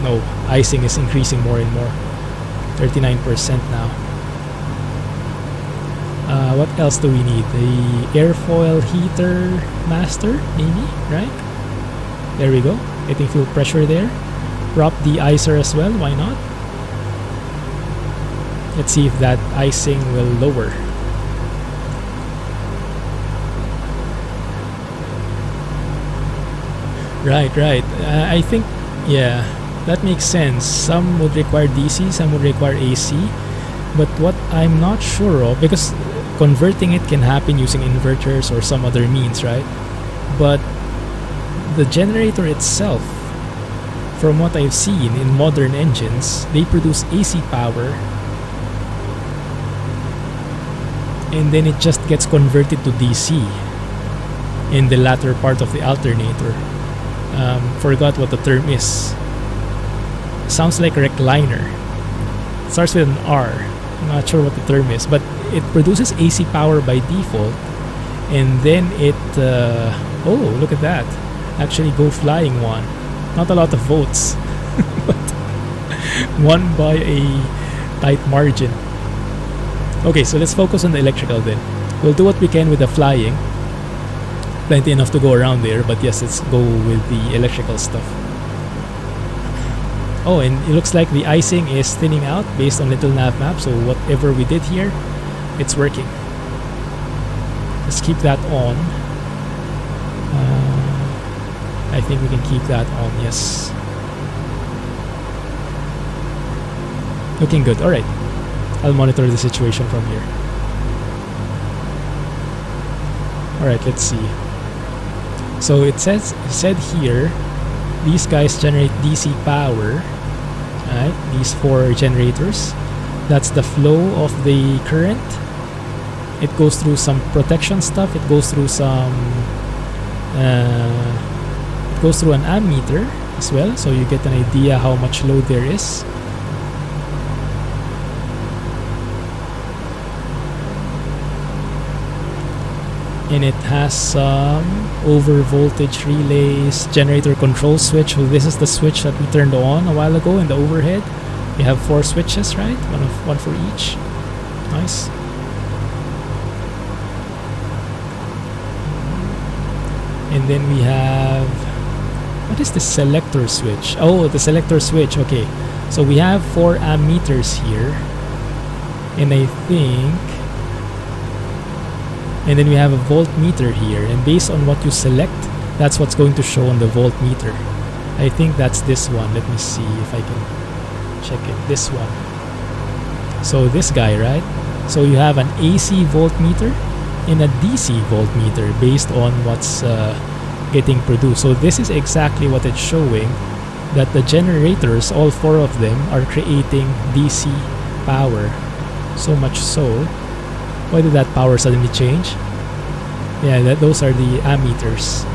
No, icing is increasing more and more. 39% now. What else do we need? The airfoil heater master, maybe, right? There we go. Getting fuel pressure there. Prop de-icer as well, why not? Let's see if that icing will lower. Right. I think, yeah, that makes sense. Some would require DC, some would require AC. But what I'm not sure of, because converting it can happen using inverters or some other means, right? But the generator itself, from what I've seen in modern engines, they produce AC power and then it just gets converted to DC in the latter part of the alternator. Forgot what the term is. Sounds like recliner. Starts with an R. I'm not sure what the term is, but it produces AC power by default, and then it oh, look at that, actually go flying one. Not a lot of votes but won by a tight margin. Okay, so let's focus on the electrical then. We'll do what we can with the flying. Plenty enough to go around there, but yes, let's go with the electrical stuff. Oh, and it looks like the icing is thinning out based on little nav map, so whatever we did here, it's working. Let's keep that on. I think we can keep that on, yes. Looking good, alright. I'll monitor the situation from here. Alright, let's see. So it said here, these guys generate DC power, right? These 4 generators. That's the flow of the current. It goes through some protection stuff. It goes through some. It goes through an ammeter as well, so you get an idea how much load there is. And it has some over voltage relays, generator control switch. So this is the switch that we turned on a while ago in the overhead. We have 4 switches, right? One for each. Nice. And then we have, what is the selector switch? Oh, the selector switch. Okay, so we have 4 ammeters here, and I think, and then we have a voltmeter here, and based on what you select, that's what's going to show on the voltmeter. I think that's this one. Let me see if I can check it. This one. So this guy, right? So you have an AC voltmeter and a DC voltmeter based on what's getting produced. So this is exactly what it's showing, that the generators, all 4 of them, are creating DC power. So much so, why did that power suddenly change? Yeah, those are the ammeters.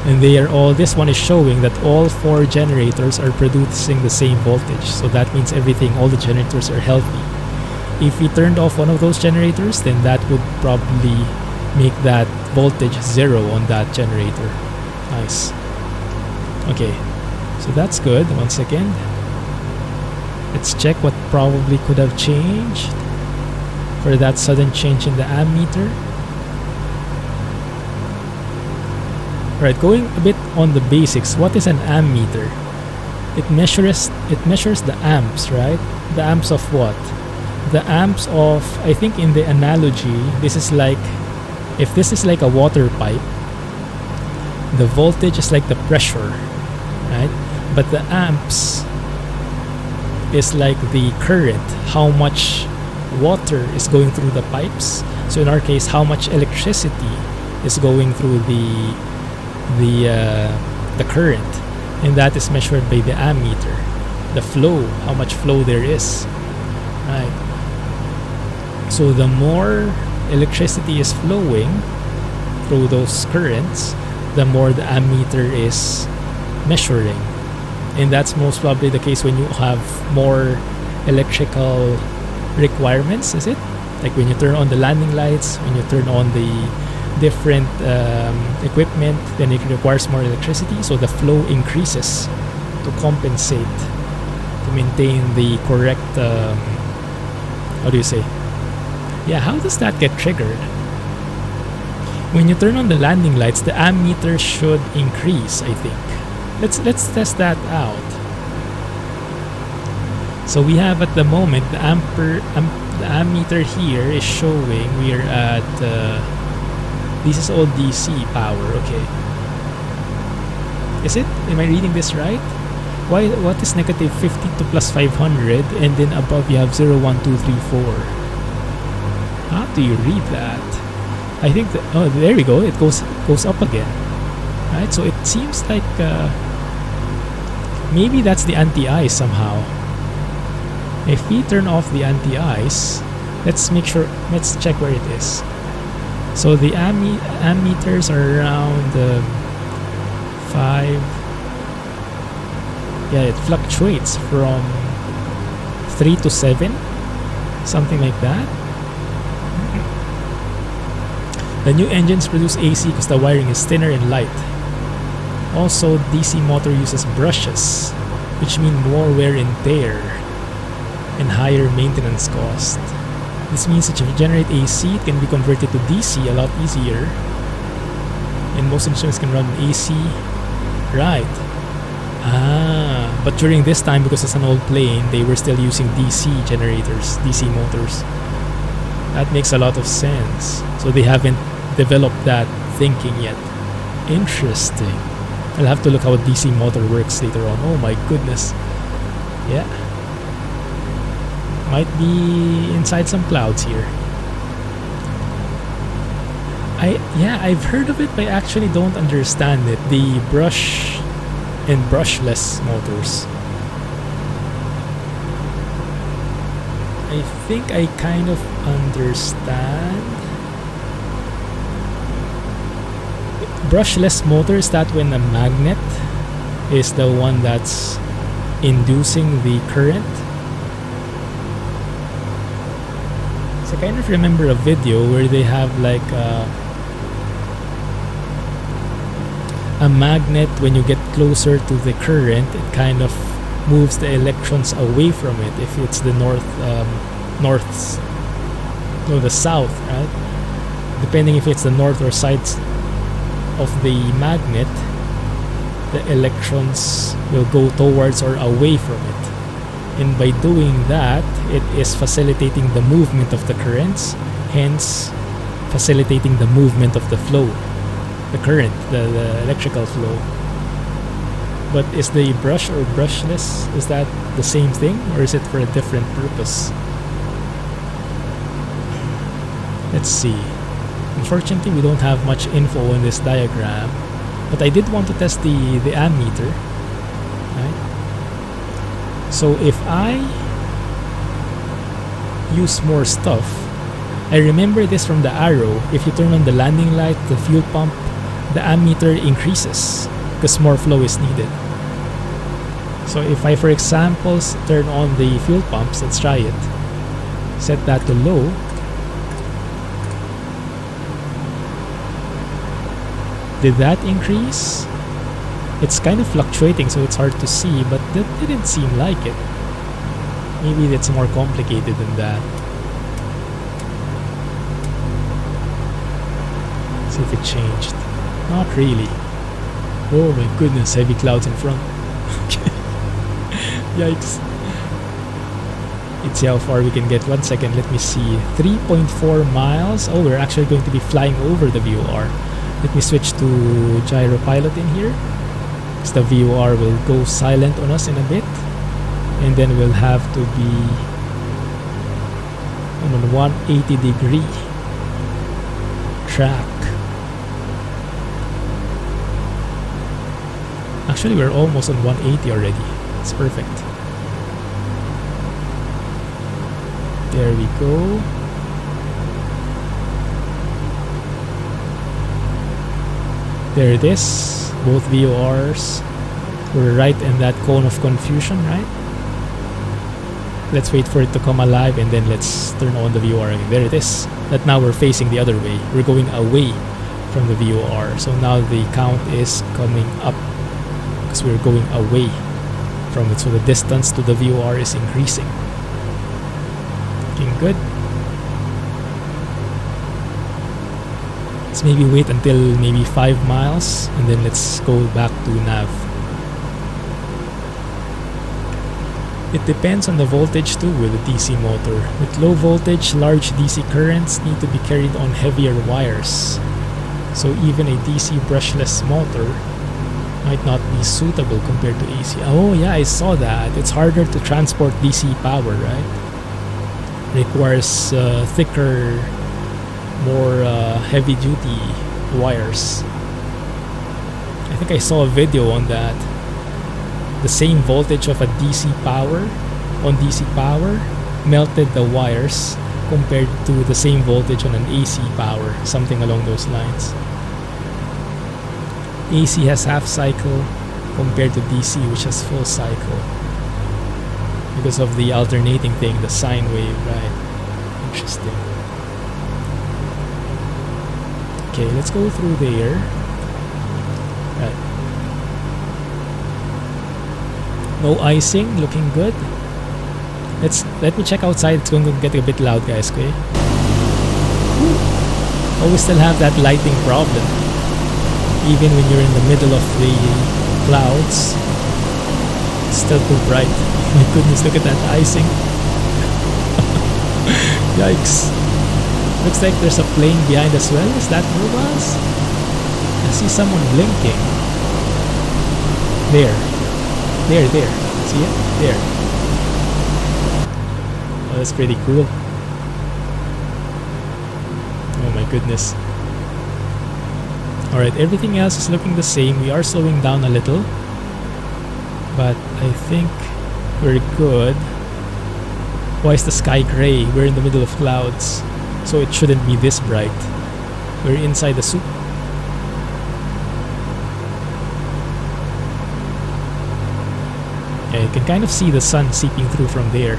And they are all, this one is showing that all 4 generators are producing the same voltage. So that means everything, all the generators are healthy. If we turned off one of those generators, then that would probably make that voltage 0 on that generator. Nice. Okay, so that's good. 1 second. Let's check what probably could have changed for that sudden change in the ammeter. Right, going a bit on the basics, what is an ammeter? It measures the amps, right? The amps of what? The amps of, I think in the analogy, this is like, if this is like a water pipe, the voltage is like the pressure, right? But the amps is like the current, how much water is going through the pipes. So in our case, how much electricity is going through the current, and that is measured by the ammeter. The flow, how much flow there is, right? So the more electricity is flowing through those currents, the more the ammeter is measuring. And that's most probably the case when you have more electrical requirements, is it? Like when you turn on the landing lights, when you turn on the different equipment, then it requires more electricity, so the flow increases to compensate, to maintain the correct how do you say, yeah, how does that get triggered? When you turn on the landing lights, the ammeter should increase, I think. Let's test that out. So we have at the moment the ammeter here is showing we are at this is all DC power. Okay, is it? Am I reading this right? What is negative 50 to plus 500, and then above you have 0, 1, 2, 3, 4? How do you read that? I think that, oh, there we go, it goes up again, right? So it seems like maybe that's the anti-ice somehow. If we turn off the anti-ice, let's make sure, let's check where it is. So the ammeters are around 5. Yeah, it fluctuates from 3 to 7, something like that. The new engines produce AC because the wiring is thinner and light. Also, DC motor uses brushes, which mean more wear and tear and higher maintenance cost. This means that if you generate AC, it can be converted to DC a lot easier, and most instruments can run AC. Right. But during this time, because it's an old plane, they were still using DC generators, DC motors. That makes a lot of sense. So they haven't developed that thinking yet. Interesting. I'll have to look how a DC motor works later on. Oh my goodness. Yeah. Might be inside some clouds here. I've heard of it, but I actually don't understand it. The brush and brushless motors. I think I kind of understand. Brushless motor is that when a magnet is the one that's inducing the current. So I kind of remember a video where they have like a magnet. When you get closer to the current, it kind of moves the electrons away from it if it's the the south, right? depending if it's the north or sides of the magnet, the electrons will go towards or away from it. And by doing that, it is facilitating the movement of the currents, hence facilitating the movement of the flow, the current, the electrical flow. But is the brush or brushless, is that the same thing, or is it for a different purpose? Let's see. Unfortunately, we don't have much info in this diagram, but I did want to test the ammeter. Right? So if I use more stuff, I remember this from the arrow. If you turn on the landing light, the fuel pump, the ammeter increases because more flow is needed. So if I, for example, turn on the fuel pumps, let's try it. Set that to low. Did that increase? It's kind of fluctuating, so it's hard to see, but that didn't seem like it. Maybe it's more complicated than that. See if it changed. Not really. Oh my goodness, heavy clouds in front. Yikes. Let's see how far we can get. 1 second, let me see. 3.4 miles. Oh, we're actually going to be flying over the VOR. Let me switch to gyro pilot in here, because the VOR will go silent on us in a bit, and then we'll have to be on a 180-degree track. Actually, we're almost on 180 already. It's perfect. There we go. There it is. Both VORs were right in that cone of confusion, right? Let's wait for it to come alive and then let's turn on the VOR again. There it is. But now we're facing the other way. We're going away from the VOR. So now the count is coming up because we're going away from it. So the distance to the VOR is increasing. Looking good. Let's maybe wait until maybe 5 miles and then let's go back to nav. It depends on the voltage too with the DC motor. With low voltage, large DC currents need to be carried on heavier wires. So even a DC brushless motor might not be suitable compared to AC. Oh yeah, I saw that. It's harder to transport DC power, right? Requires thicker, more heavy-duty wires. I think I saw a video on that. The same voltage of a DC power on DC power melted the wires compared to the same voltage on an AC power, something along those lines. AC has half cycle compared to DC, which has full cycle because of the alternating thing, the sine wave, right? Interesting. Okay, let's go through there. Right. No icing, looking good. Let me check outside. It's going to get a bit loud, guys. Okay. Oh, we still have that lighting problem. Even when you're in the middle of the clouds, it's still too bright. My goodness, look at that icing. Yikes. Looks like there's a plane behind as well. Is that robots? I see someone blinking. There. See it? There. Oh, that's pretty cool. Oh my goodness. Alright, everything else is looking the same. We are slowing down a little, but I think we're good. Why is the sky gray? We're in the middle of clouds, so it shouldn't be this bright. We're inside the soup. Yeah, you can kind of see the sun seeping through from there.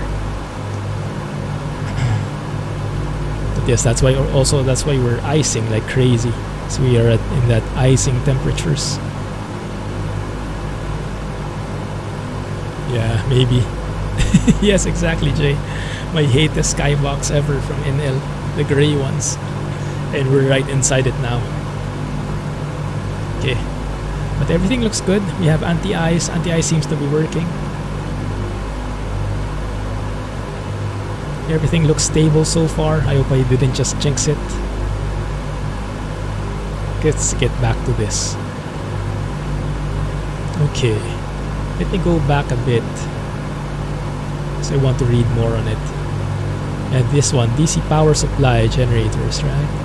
But yes, that's why we're icing like crazy. So we are in that icing temperatures. Yeah, maybe. Yes, exactly, Jay. My hatest skybox ever from NL, the gray ones. And we're right inside it now. Okay. But everything looks good. We have anti-ice. Anti-ice seems to be working. Everything looks stable so far. I hope I didn't just jinx it. Let's get back to this. Okay. Let me go back a bit. So I want to read more on it. And this one, DC power supply generators, right?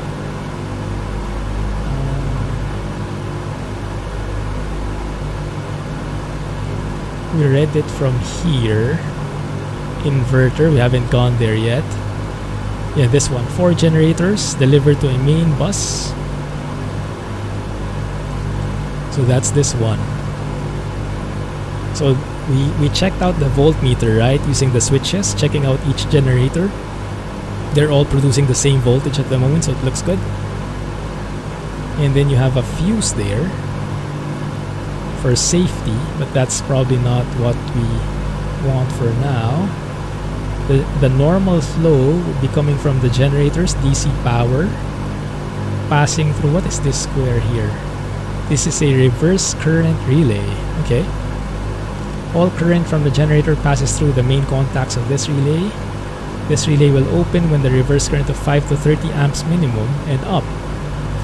We read it from here. Inverter, we haven't gone there yet. Yeah, this one, 4 generators delivered to a main bus. So that's this one. So we checked out the voltmeter, right? Using the switches, checking out each generator. They're all producing the same voltage at the moment, so it looks good. And then you have a fuse there for safety, but that's probably not what we want for now. The normal flow would be coming from the generators, DC power, passing through, what is this square here? This is a reverse current relay. Okay. All current from the generator passes through the main contacts of this relay. This relay will open when the reverse current of 5 to 30 amps minimum and up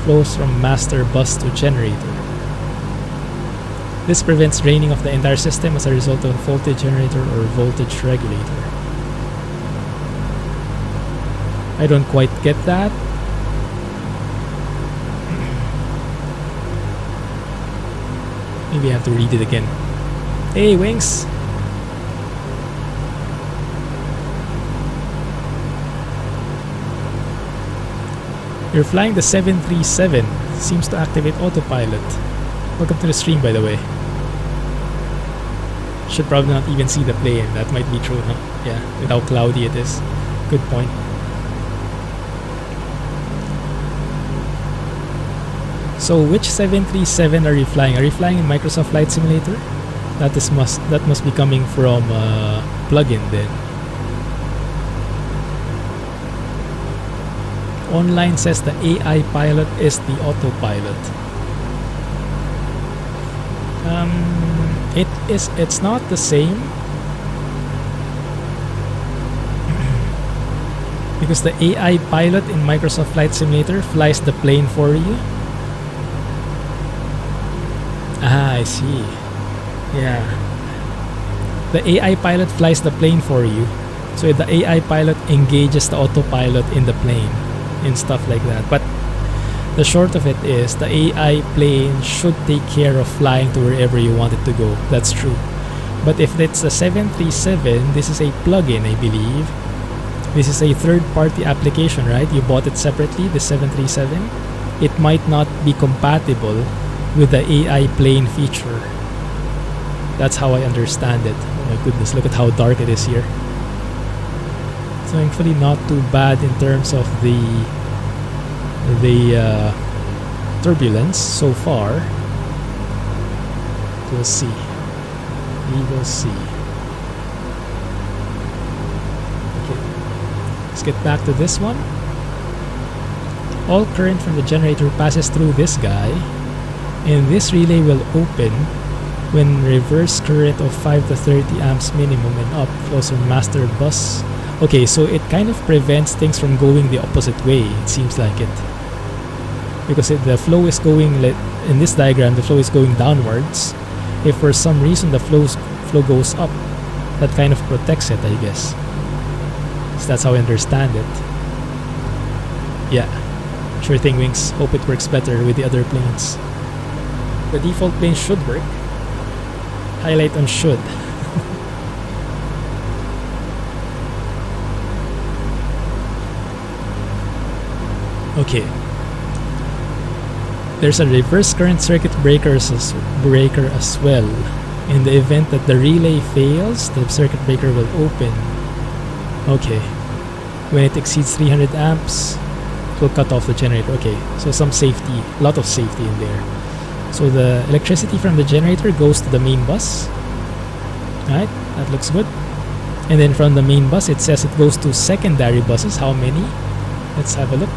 flows from master bus to generator. This prevents draining of the entire system as a result of voltage generator or voltage regulator. I don't quite get that. Maybe I have to read it again. Hey, Wings! You're flying the 737. Seems to activate autopilot. Welcome to the stream, by the way. Should probably not even see the plane. That might be true, huh? Yeah, with how cloudy it is. Good point. So which 737 are you flying? Are you flying in Microsoft Flight Simulator? That must be coming from plugin then. Online says the AI pilot is the autopilot. It's not the same because the AI pilot in Microsoft Flight Simulator flies the plane for you. Ah, I see. Yeah. The AI pilot flies the plane for you. So the AI pilot engages the autopilot in the plane and stuff like that. But the short of it is the AI plane should take care of flying to wherever you want it to go. That's true. But if it's a 737, this is a plugin, I believe. This is a third-party application, right? You bought it separately, the 737. It might not be compatible with the AI plane feature. That's how I understand it. Oh my goodness, look at how dark it is here. Thankfully not too bad in terms of the turbulence so far. We'll see. We will see. Okay. Let's get back to this one. All current from the generator passes through this guy, and this relay will open when reverse current of 5 to 30 amps minimum and up flows from master bus. Okay, so it kind of prevents things from going the opposite way, it seems like it. Because the flow is going, in this diagram, the flow is going downwards. If for some reason the flow goes up, that kind of protects it, I guess. So that's how I understand it. Yeah, sure thing, Wings. Hope it works better with the other planes. The default plane should work. Highlight on should. Okay. There's a reverse current circuit breaker as well. In the event that the relay fails, the circuit breaker will open. Okay. When it exceeds 300 amps, it will cut off the generator. Okay, so some safety, a lot of safety in there. So the electricity from the generator goes to the main bus. Alright, that looks good. And then from the main bus, it says it goes to secondary buses. How many? Let's have a look.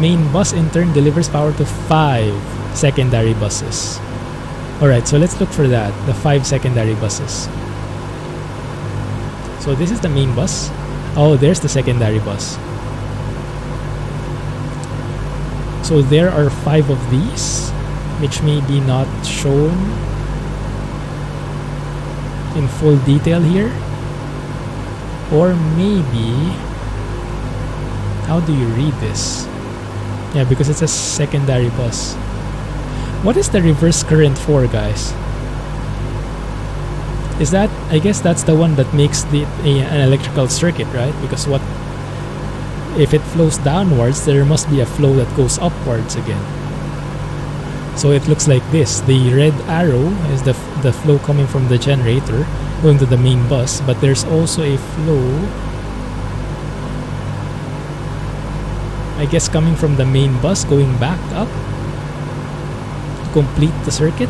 main bus in turn delivers power to 5 secondary buses. Alright, so let's look for that, the 5 secondary buses. So this is the main bus. Oh, there's the secondary bus. So there are 5 of these, which may be not shown in full detail here. Or maybe, how do you read this? Yeah, because it's a secondary bus. What is the reverse current for, guys? Is that, I guess that's the one that makes an electrical circuit, right? Because what if it flows downwards, there must be a flow that goes upwards again. So it looks like this. The red arrow is the flow coming from the generator going to the main bus, but there's also a flow, I guess, coming from the main bus going back up to complete the circuit.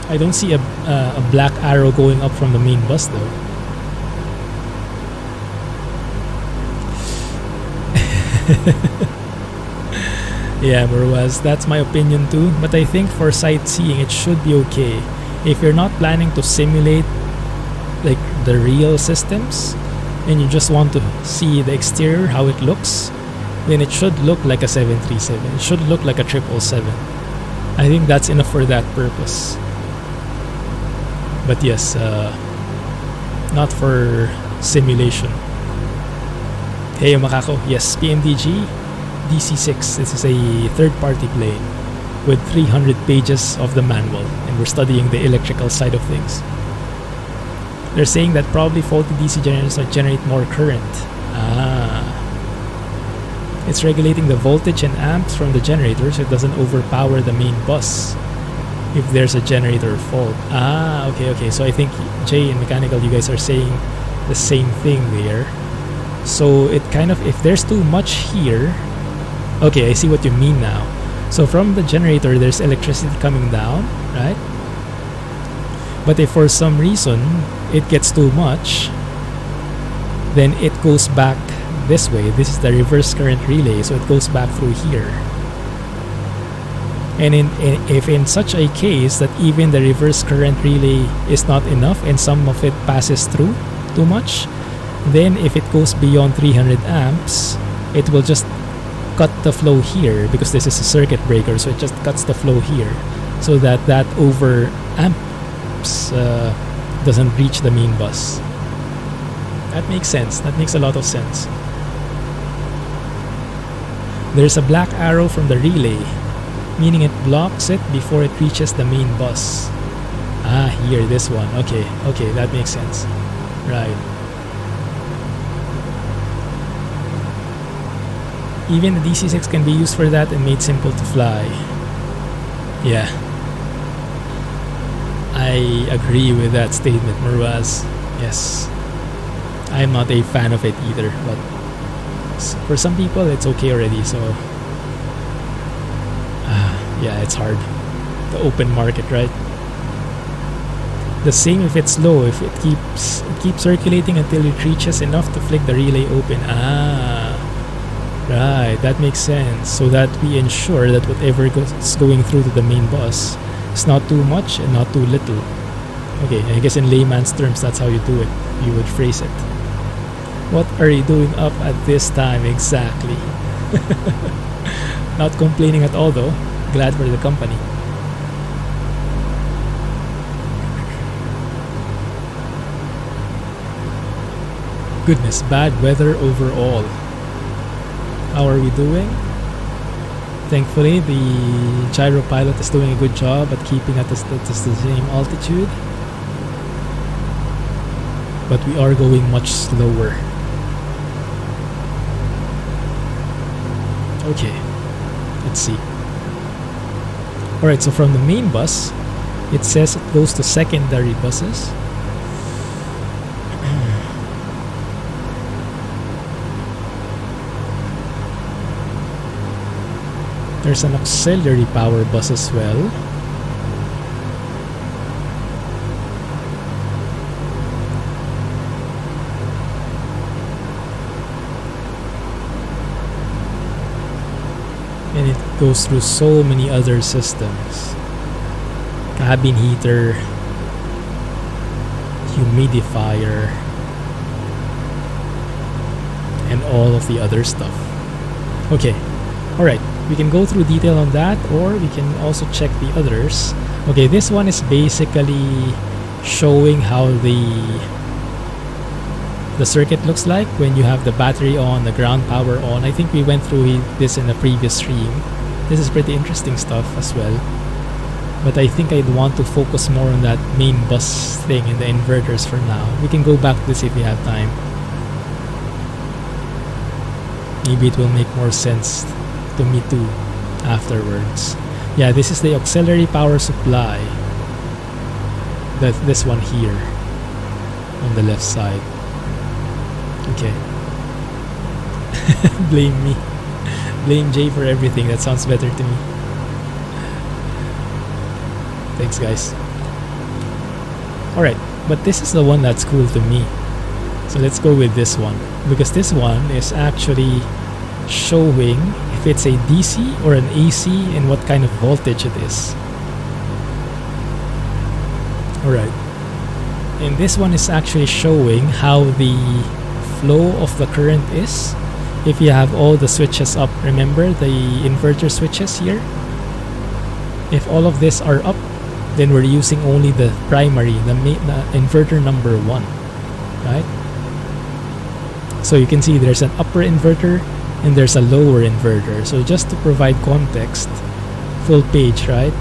I don't see a black arrow going up from the main bus though. Yeah, Murwas, that's my opinion too, but I think for sightseeing it should be okay. If you're not planning to simulate like the real systems and you just want to see the exterior, how it looks, then it should look like a 737. It should look like a 777. I think that's enough for that purpose. But yes, not for simulation. Hey Makako, yes, PMDG DC-6. This is a third-party plane with 300 pages of the manual, and we're studying the electrical side of things. They're saying that probably faulty DC generators generate more current. It's regulating the voltage and amps from the generator so it doesn't overpower the main bus if there's a generator fault. Okay. So I think Jay and Mechanical, you guys are saying the same thing there. So it kind of, if there's too much here, okay, I see what you mean now. So from the generator, there's electricity coming down, right? But if for some reason it gets too much, then it goes back this way. This is the reverse current relay, so it goes back through here. And if in such a case that even the reverse current relay is not enough and some of it passes through too much, then if it goes beyond 300 amps, it will just cut the flow here, because this is a circuit breaker, so it just cuts the flow here so that over amps doesn't reach the main bus. That makes sense. That makes a lot of sense. There's a black arrow from the relay, meaning it blocks it before it reaches the main bus. Here, this one. Okay, that makes sense. Right. Even the DC-6 can be used for that and made simple to fly. Yeah. I agree with that statement, Murwaz. Yes. I'm not a fan of it either, but for some people it's okay already, so yeah, it's hard. The open market, right? The same if it's low, if it keeps circulating until it reaches enough to flick the relay open. Right, that makes sense. So that we ensure that whatever is going through to the main bus is not too much and not too little. Okay, I guess in layman's terms, that's how you do it. You would phrase it. What are you doing up at this time exactly? Not complaining at all though. Glad for the company. Goodness, bad weather overall. How are we doing? Thankfully, the gyro pilot is doing a good job at keeping at the same altitude. But we are going much slower. Okay, let's see. Alright, so from the main bus, it says it goes to secondary buses. There's an auxiliary power bus as well. goes through so many other systems. Cabin heater, humidifier, and all of the other stuff. Okay, alright, we can go through detail on that, or we can also check the others. Okay, this one is basically showing how the circuit looks like when you have the battery on, the ground power on. I think we went through this in a previous stream. This is pretty interesting stuff as well. But I think I'd want to focus more on that main bus thing and the inverters for now. We can go back to this if we have time. Maybe it will make more sense to me too afterwards. Yeah, this is the auxiliary power supply. This one here on the left side. Okay. Blame me. Blame Jay for everything. That sounds better to me. Thanks, guys. Alright, but this is the one that's cool to me. So let's go with this one. Because this one is actually showing if it's a DC or an AC and what kind of voltage it is. Alright. And this one is actually showing how the flow of the current is. If you have all the switches up, remember the inverter switches here? If all of these are up, then we're using only the primary, the inverter number 1, right? So you can see there's an upper inverter and there's a lower inverter. So just to provide context, full page, right?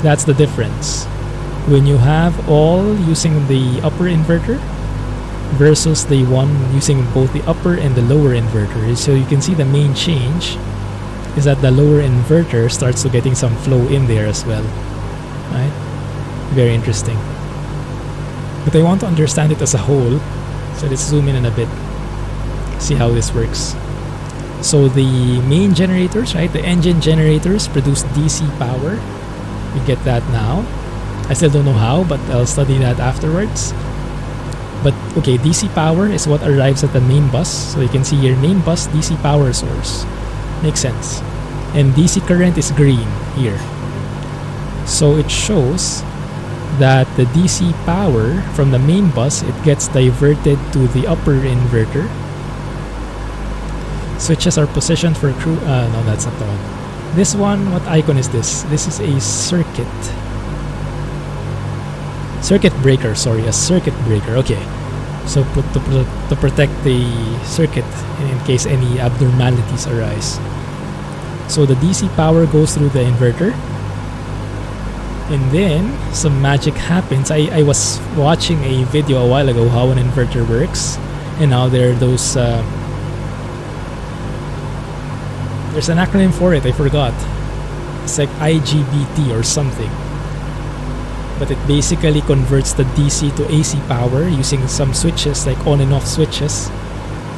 That's the difference. When you have all using the upper inverter versus the one using both the upper and the lower inverter. So you can see the main change is that the lower inverter starts to getting some flow in there as well. Right? Very interesting. But I want to understand it as a whole. So let's zoom in a bit. See how this works. So the main generators, right? The engine generators produce DC power. We get that now. I still don't know how, but I'll study that afterwards. But okay, DC power is what arrives at the main bus. So you can see here, main bus DC power source. Makes sense. And DC current is green here. So it shows that the DC power from the main bus, it gets diverted to the upper inverter. Switches are positioned for crew. No, that's not the one. This one, what icon is this? This is a circuit breaker. Sorry, a circuit breaker. Okay. So to protect the circuit in case any abnormalities arise. So the DC power goes through the inverter. And then some magic happens. I was watching a video a while ago how an inverter works, and now there are those there's an acronym for it, I forgot. It's like IGBT or something, but it basically converts the DC to AC power using some switches, like on and off switches,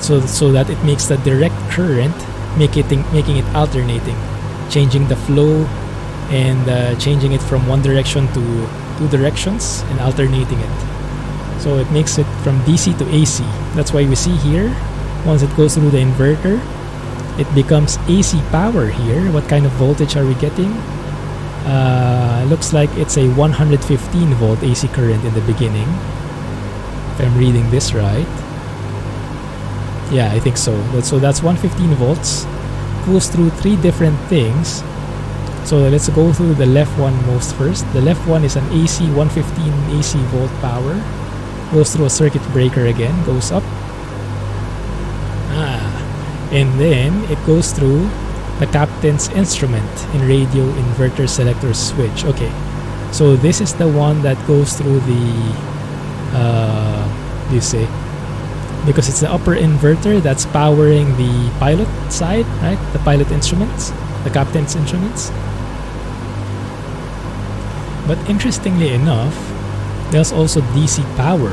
so that it makes the direct current making it alternating, changing the flow and changing it from one direction to two directions and alternating it. So it makes it from DC to AC. That's why we see here, once it goes through the inverter, it becomes AC power here. What kind of voltage are we getting? Looks like it's a 115 volt AC current in the beginning, if I'm reading this right. Yeah, I think so. So that's 115 volts. Goes through three different things. So let's go through the left one most first. The left one is an AC 115 AC volt power. Goes through a circuit breaker again, goes up. And then it goes through the captain's instrument in radio inverter selector switch. Okay, so this is the one that goes through the because it's the upper inverter that's powering the pilot side, right? The pilot instruments, the captain's instruments. But interestingly enough, there's also DC power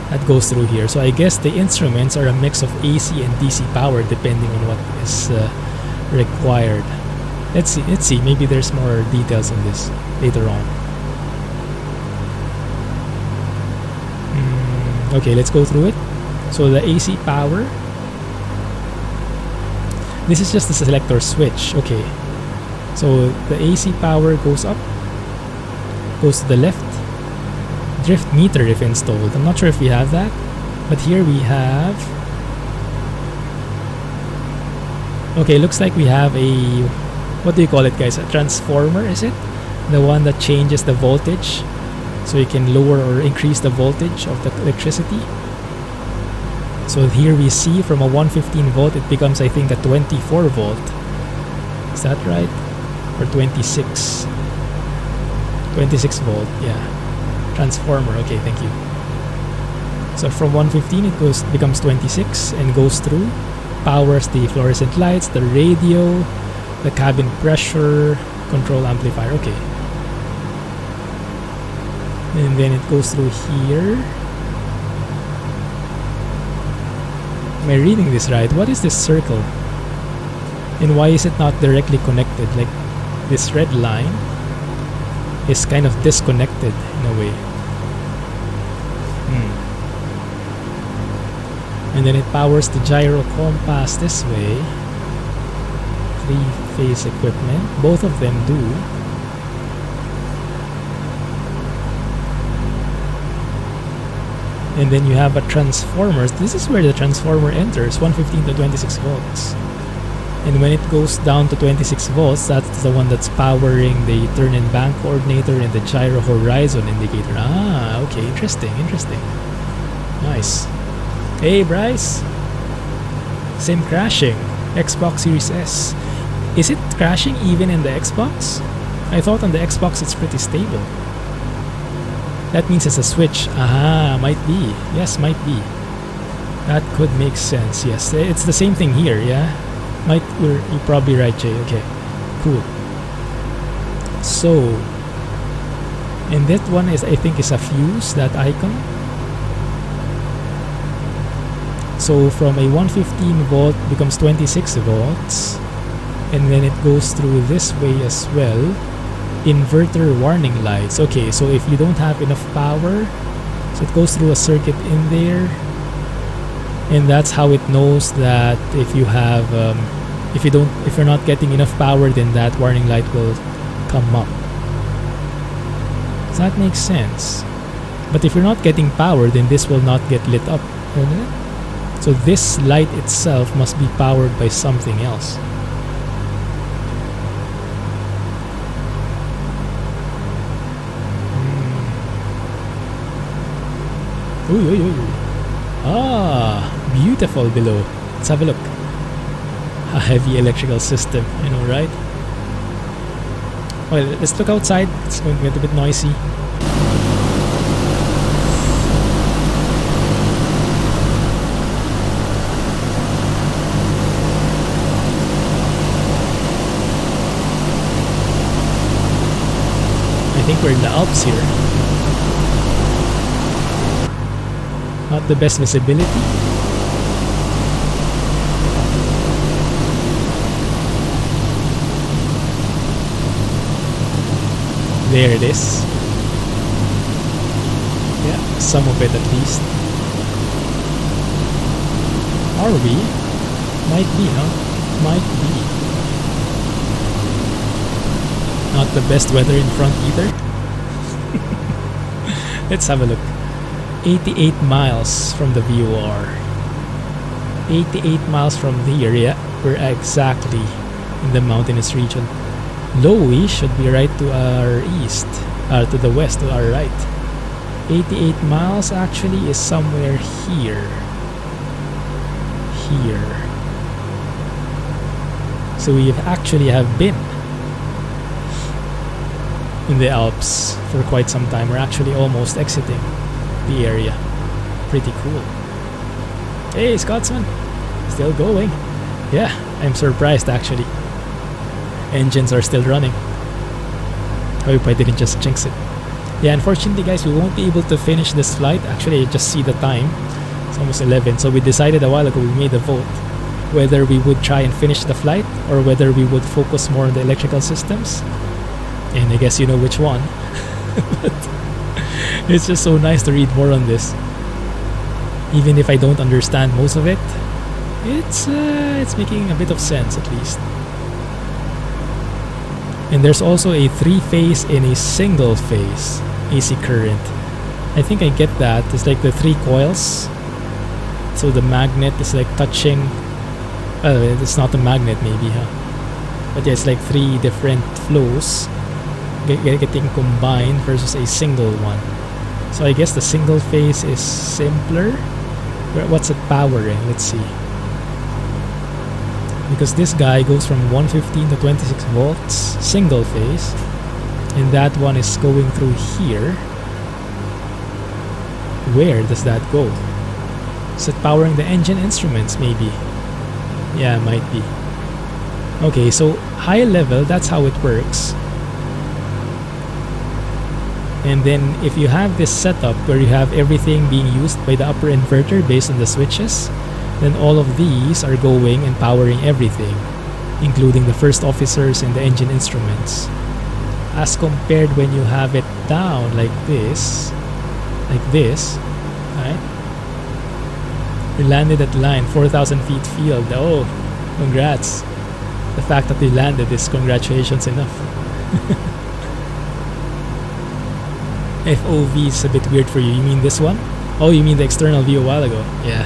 that goes through here. So I guess the instruments are a mix of AC and DC power depending on what is required. Let's see. Maybe there's more details on this later on. Okay, let's go through it. So the AC power. This is just the selector switch. Okay. So the AC power goes up, goes to the left. Drift meter if installed. I'm not sure if we have that, but here we have. Okay, looks like we have a, what do you call it, guys? A transformer, is it? The one that changes the voltage, so you can lower or increase the voltage of the electricity. So here we see from a 115 volt it becomes, I think, a 24 volt. Is that right? Or 26? 26 volt, yeah. Transformer, okay, thank you. So from 115 it becomes 26 and goes through, powers the fluorescent lights, the radio, the cabin pressure control amplifier, okay. And then it goes through here. Am I reading this right? What is this circle? And why is it not directly connected? Like this red line is kind of disconnected in a way. And then it powers the gyro compass this way. 3-phase equipment. Both of them do. And then you have a transformer. This is where the transformer enters, 115 to 26 volts. And when it goes down to 26 volts, that's the one that's powering the turn and bank coordinator and the gyro horizon indicator. Ah, okay, interesting. Nice. Hey, Bryce. Same crashing. Xbox Series S. Is it crashing even in the Xbox? I thought on the Xbox it's pretty stable. That means it's a switch. Aha, might be. Yes, might be. That could make sense. Yes, it's the same thing here, yeah? You're probably right, Jay. Okay, cool. So, and that one is, I think, is a fuse, that icon. So from a 115 volt becomes 26 volts, and then it goes through this way as well. Inverter warning lights. Okay, so if you don't have enough power, so it goes through a circuit in there, and that's how it knows that if you have if you're not getting enough power, then that warning light will come up. Does that make sense? But if you're not getting power, then this will not get lit up, isn't it? So this light itself must be powered by something else. Ooh. Ah, beautiful below. Let's have a look. A heavy electrical system, you know, right? Well, let's look outside. It's going to get a bit noisy. I think we're in the Alps here. Not the best visibility. There it is. Yeah, some of it at least. Are we? Might be, huh? Might be. Not the best weather in front either. Let's have a look. 88 miles from the VOR. 88 miles from here, yeah. We're exactly in the mountainous region. Lowy should be right to our east, to the west, to our right. 88 miles actually is somewhere here. Here. So we actually have been in the Alps for quite some time. We're actually almost exiting the area. Pretty cool. Hey, Scotsman, still going. Yeah, I'm surprised actually. Engines are still running. I hope I didn't just jinx it. Yeah, unfortunately guys, we won't be able to finish this flight. Actually, I just see the time. It's almost 11. So we decided a while ago, we made a vote whether we would try and finish the flight or whether we would focus more on the electrical systems. And I guess you know which one. But it's just so nice to read more on this. Even if I don't understand most of it, it's making a bit of sense at least. And there's also a 3-phase and a single phase AC current. I think I get that. It's like the 3 coils. So the magnet is like touching. It's not a magnet maybe, huh? But yeah, it's like 3 different flows getting combined versus a single one. So I guess the single phase is simpler. What's it powering? Let's see. Because this guy goes from 115 to 26 volts, single phase. And that one is going through here. Where does that go? Is it powering the engine instruments maybe? Yeah, might be. Okay, so high level, that's how it works. And then if you have this setup where you have everything being used by the upper inverter based on the switches, then all of these are going and powering everything, including the first officers and the engine instruments. As compared when you have it down like this, right? You landed at line, 4,000 feet field. Oh, congrats. The fact that you landed is congratulations enough. FOV is a bit weird for you. You mean this one? Oh, you mean the external view a while ago? Yeah.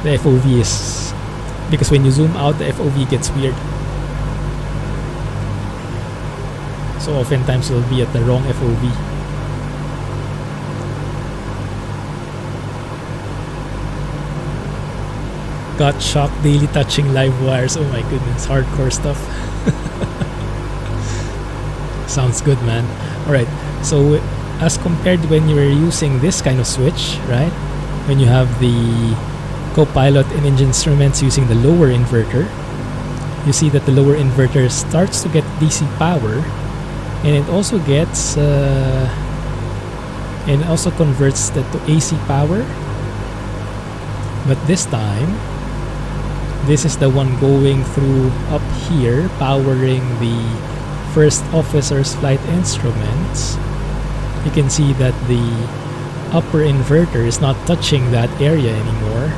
The FOV is... because when you zoom out, the FOV gets weird. So oftentimes you'll be at the wrong FOV. Got shocked daily touching live wires. Oh my goodness, hardcore stuff. Sounds good, man. Alright, so as compared to when you were using this kind of switch, right? When you have the co-pilot and engine instruments using the lower inverter, you see that the lower inverter starts to get DC power, and it also gets and it also converts that to AC power. But this time, this is the one going through up here, powering the first officer's flight instruments. You can see that the upper inverter is not touching that area anymore.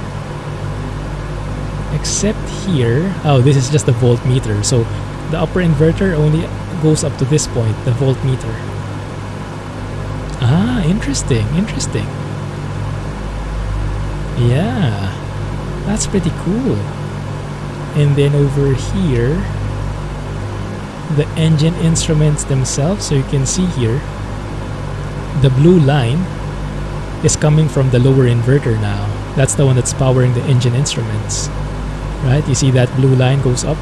Except here, oh, this is just the voltmeter. So the upper inverter only goes up to this point, the voltmeter. Ah, interesting. Yeah, that's pretty cool. And then over here, the engine instruments themselves. So you can see here, the blue line is coming from the lower inverter now. That's the one that's powering the engine instruments. Right? You see that blue line goes up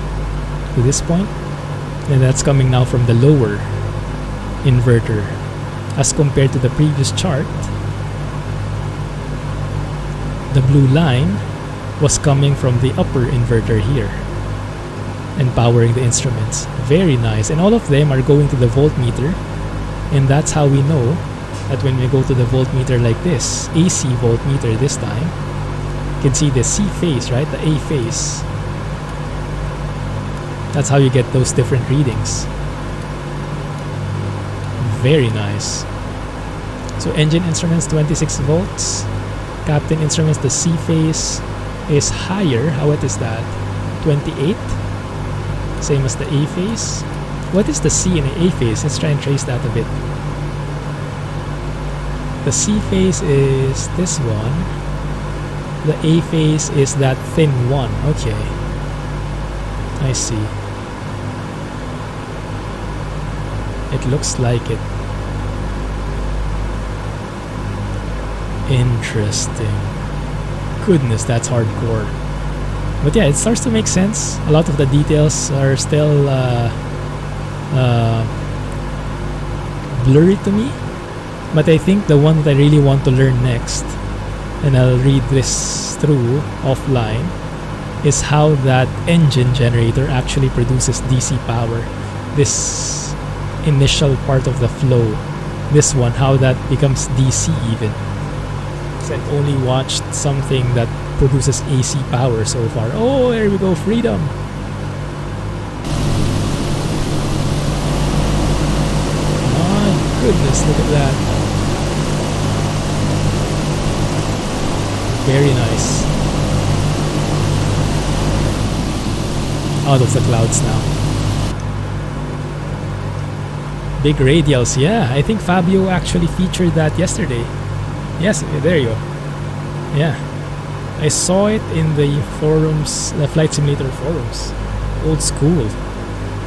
to this point, and that's coming now from the lower inverter. As compared to the previous chart, the blue line was coming from the upper inverter here and powering the instruments. Very nice. And all of them are going to the voltmeter, and that's how we know that when we go to the voltmeter like this, AC voltmeter this time, you can see the C phase, right? The A phase. That's how you get those different readings. Very nice. So engine instruments 26 volts, captain instruments, the C phase is higher. What is that? 28? Same as the A phase. What is the C and the A phase? Let's try and trace that a bit. The C phase is this one. The A phase is that thin one. Okay. I see. It looks like it. Interesting. Goodness, that's hardcore. But yeah, it starts to make sense. A lot of the details are still blurry to me. But I think the one that I really want to learn next, and I'll read this through offline, is how that engine generator actually produces DC power. This initial part of the flow. This one, how that becomes DC even. So I've only watched something that produces AC power so far. Oh, there we go, freedom! My goodness, look at that. Very nice. Out of the clouds now. Big radials, yeah. I think Fabio actually featured that yesterday. Yes, there you go. Yeah. I saw it in the forums, the Flight Simulator forums. Old school.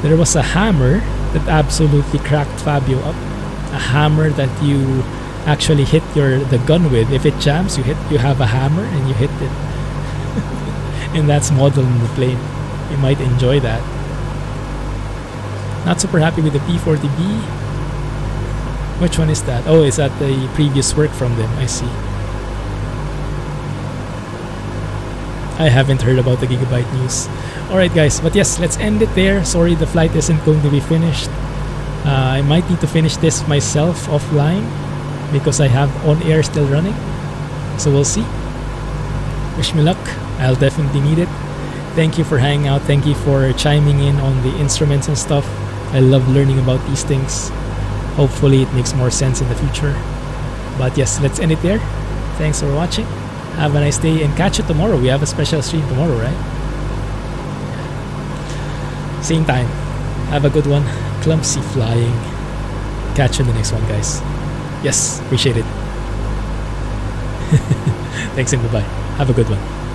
There was a hammer that absolutely cracked Fabio up. A hammer that you actually hit the gun with. If it jams, you have a hammer and you hit it. And that's modeled in the plane. You might enjoy that. Not super happy with the P40B. Which one is that? Oh, is that the previous work from them? I see. I haven't heard about the Gigabyte news. Alright guys, but yes, let's end it there. Sorry the flight isn't going to be finished. I might need to finish this myself offline because I have OnAir still running. So we'll see. Wish me luck. I'll definitely need it. Thank you for hanging out. Thank you for chiming in on the instruments and stuff. I love learning about these things. Hopefully it makes more sense in the future. But yes, let's end it there. Thanks for watching. Have a nice day and catch you tomorrow. We have a special stream tomorrow, right? Same time. Have a good one. Clumsy flying. Catch you in the next one, guys. Yes, appreciate it. Thanks and bye-bye. Have a good one.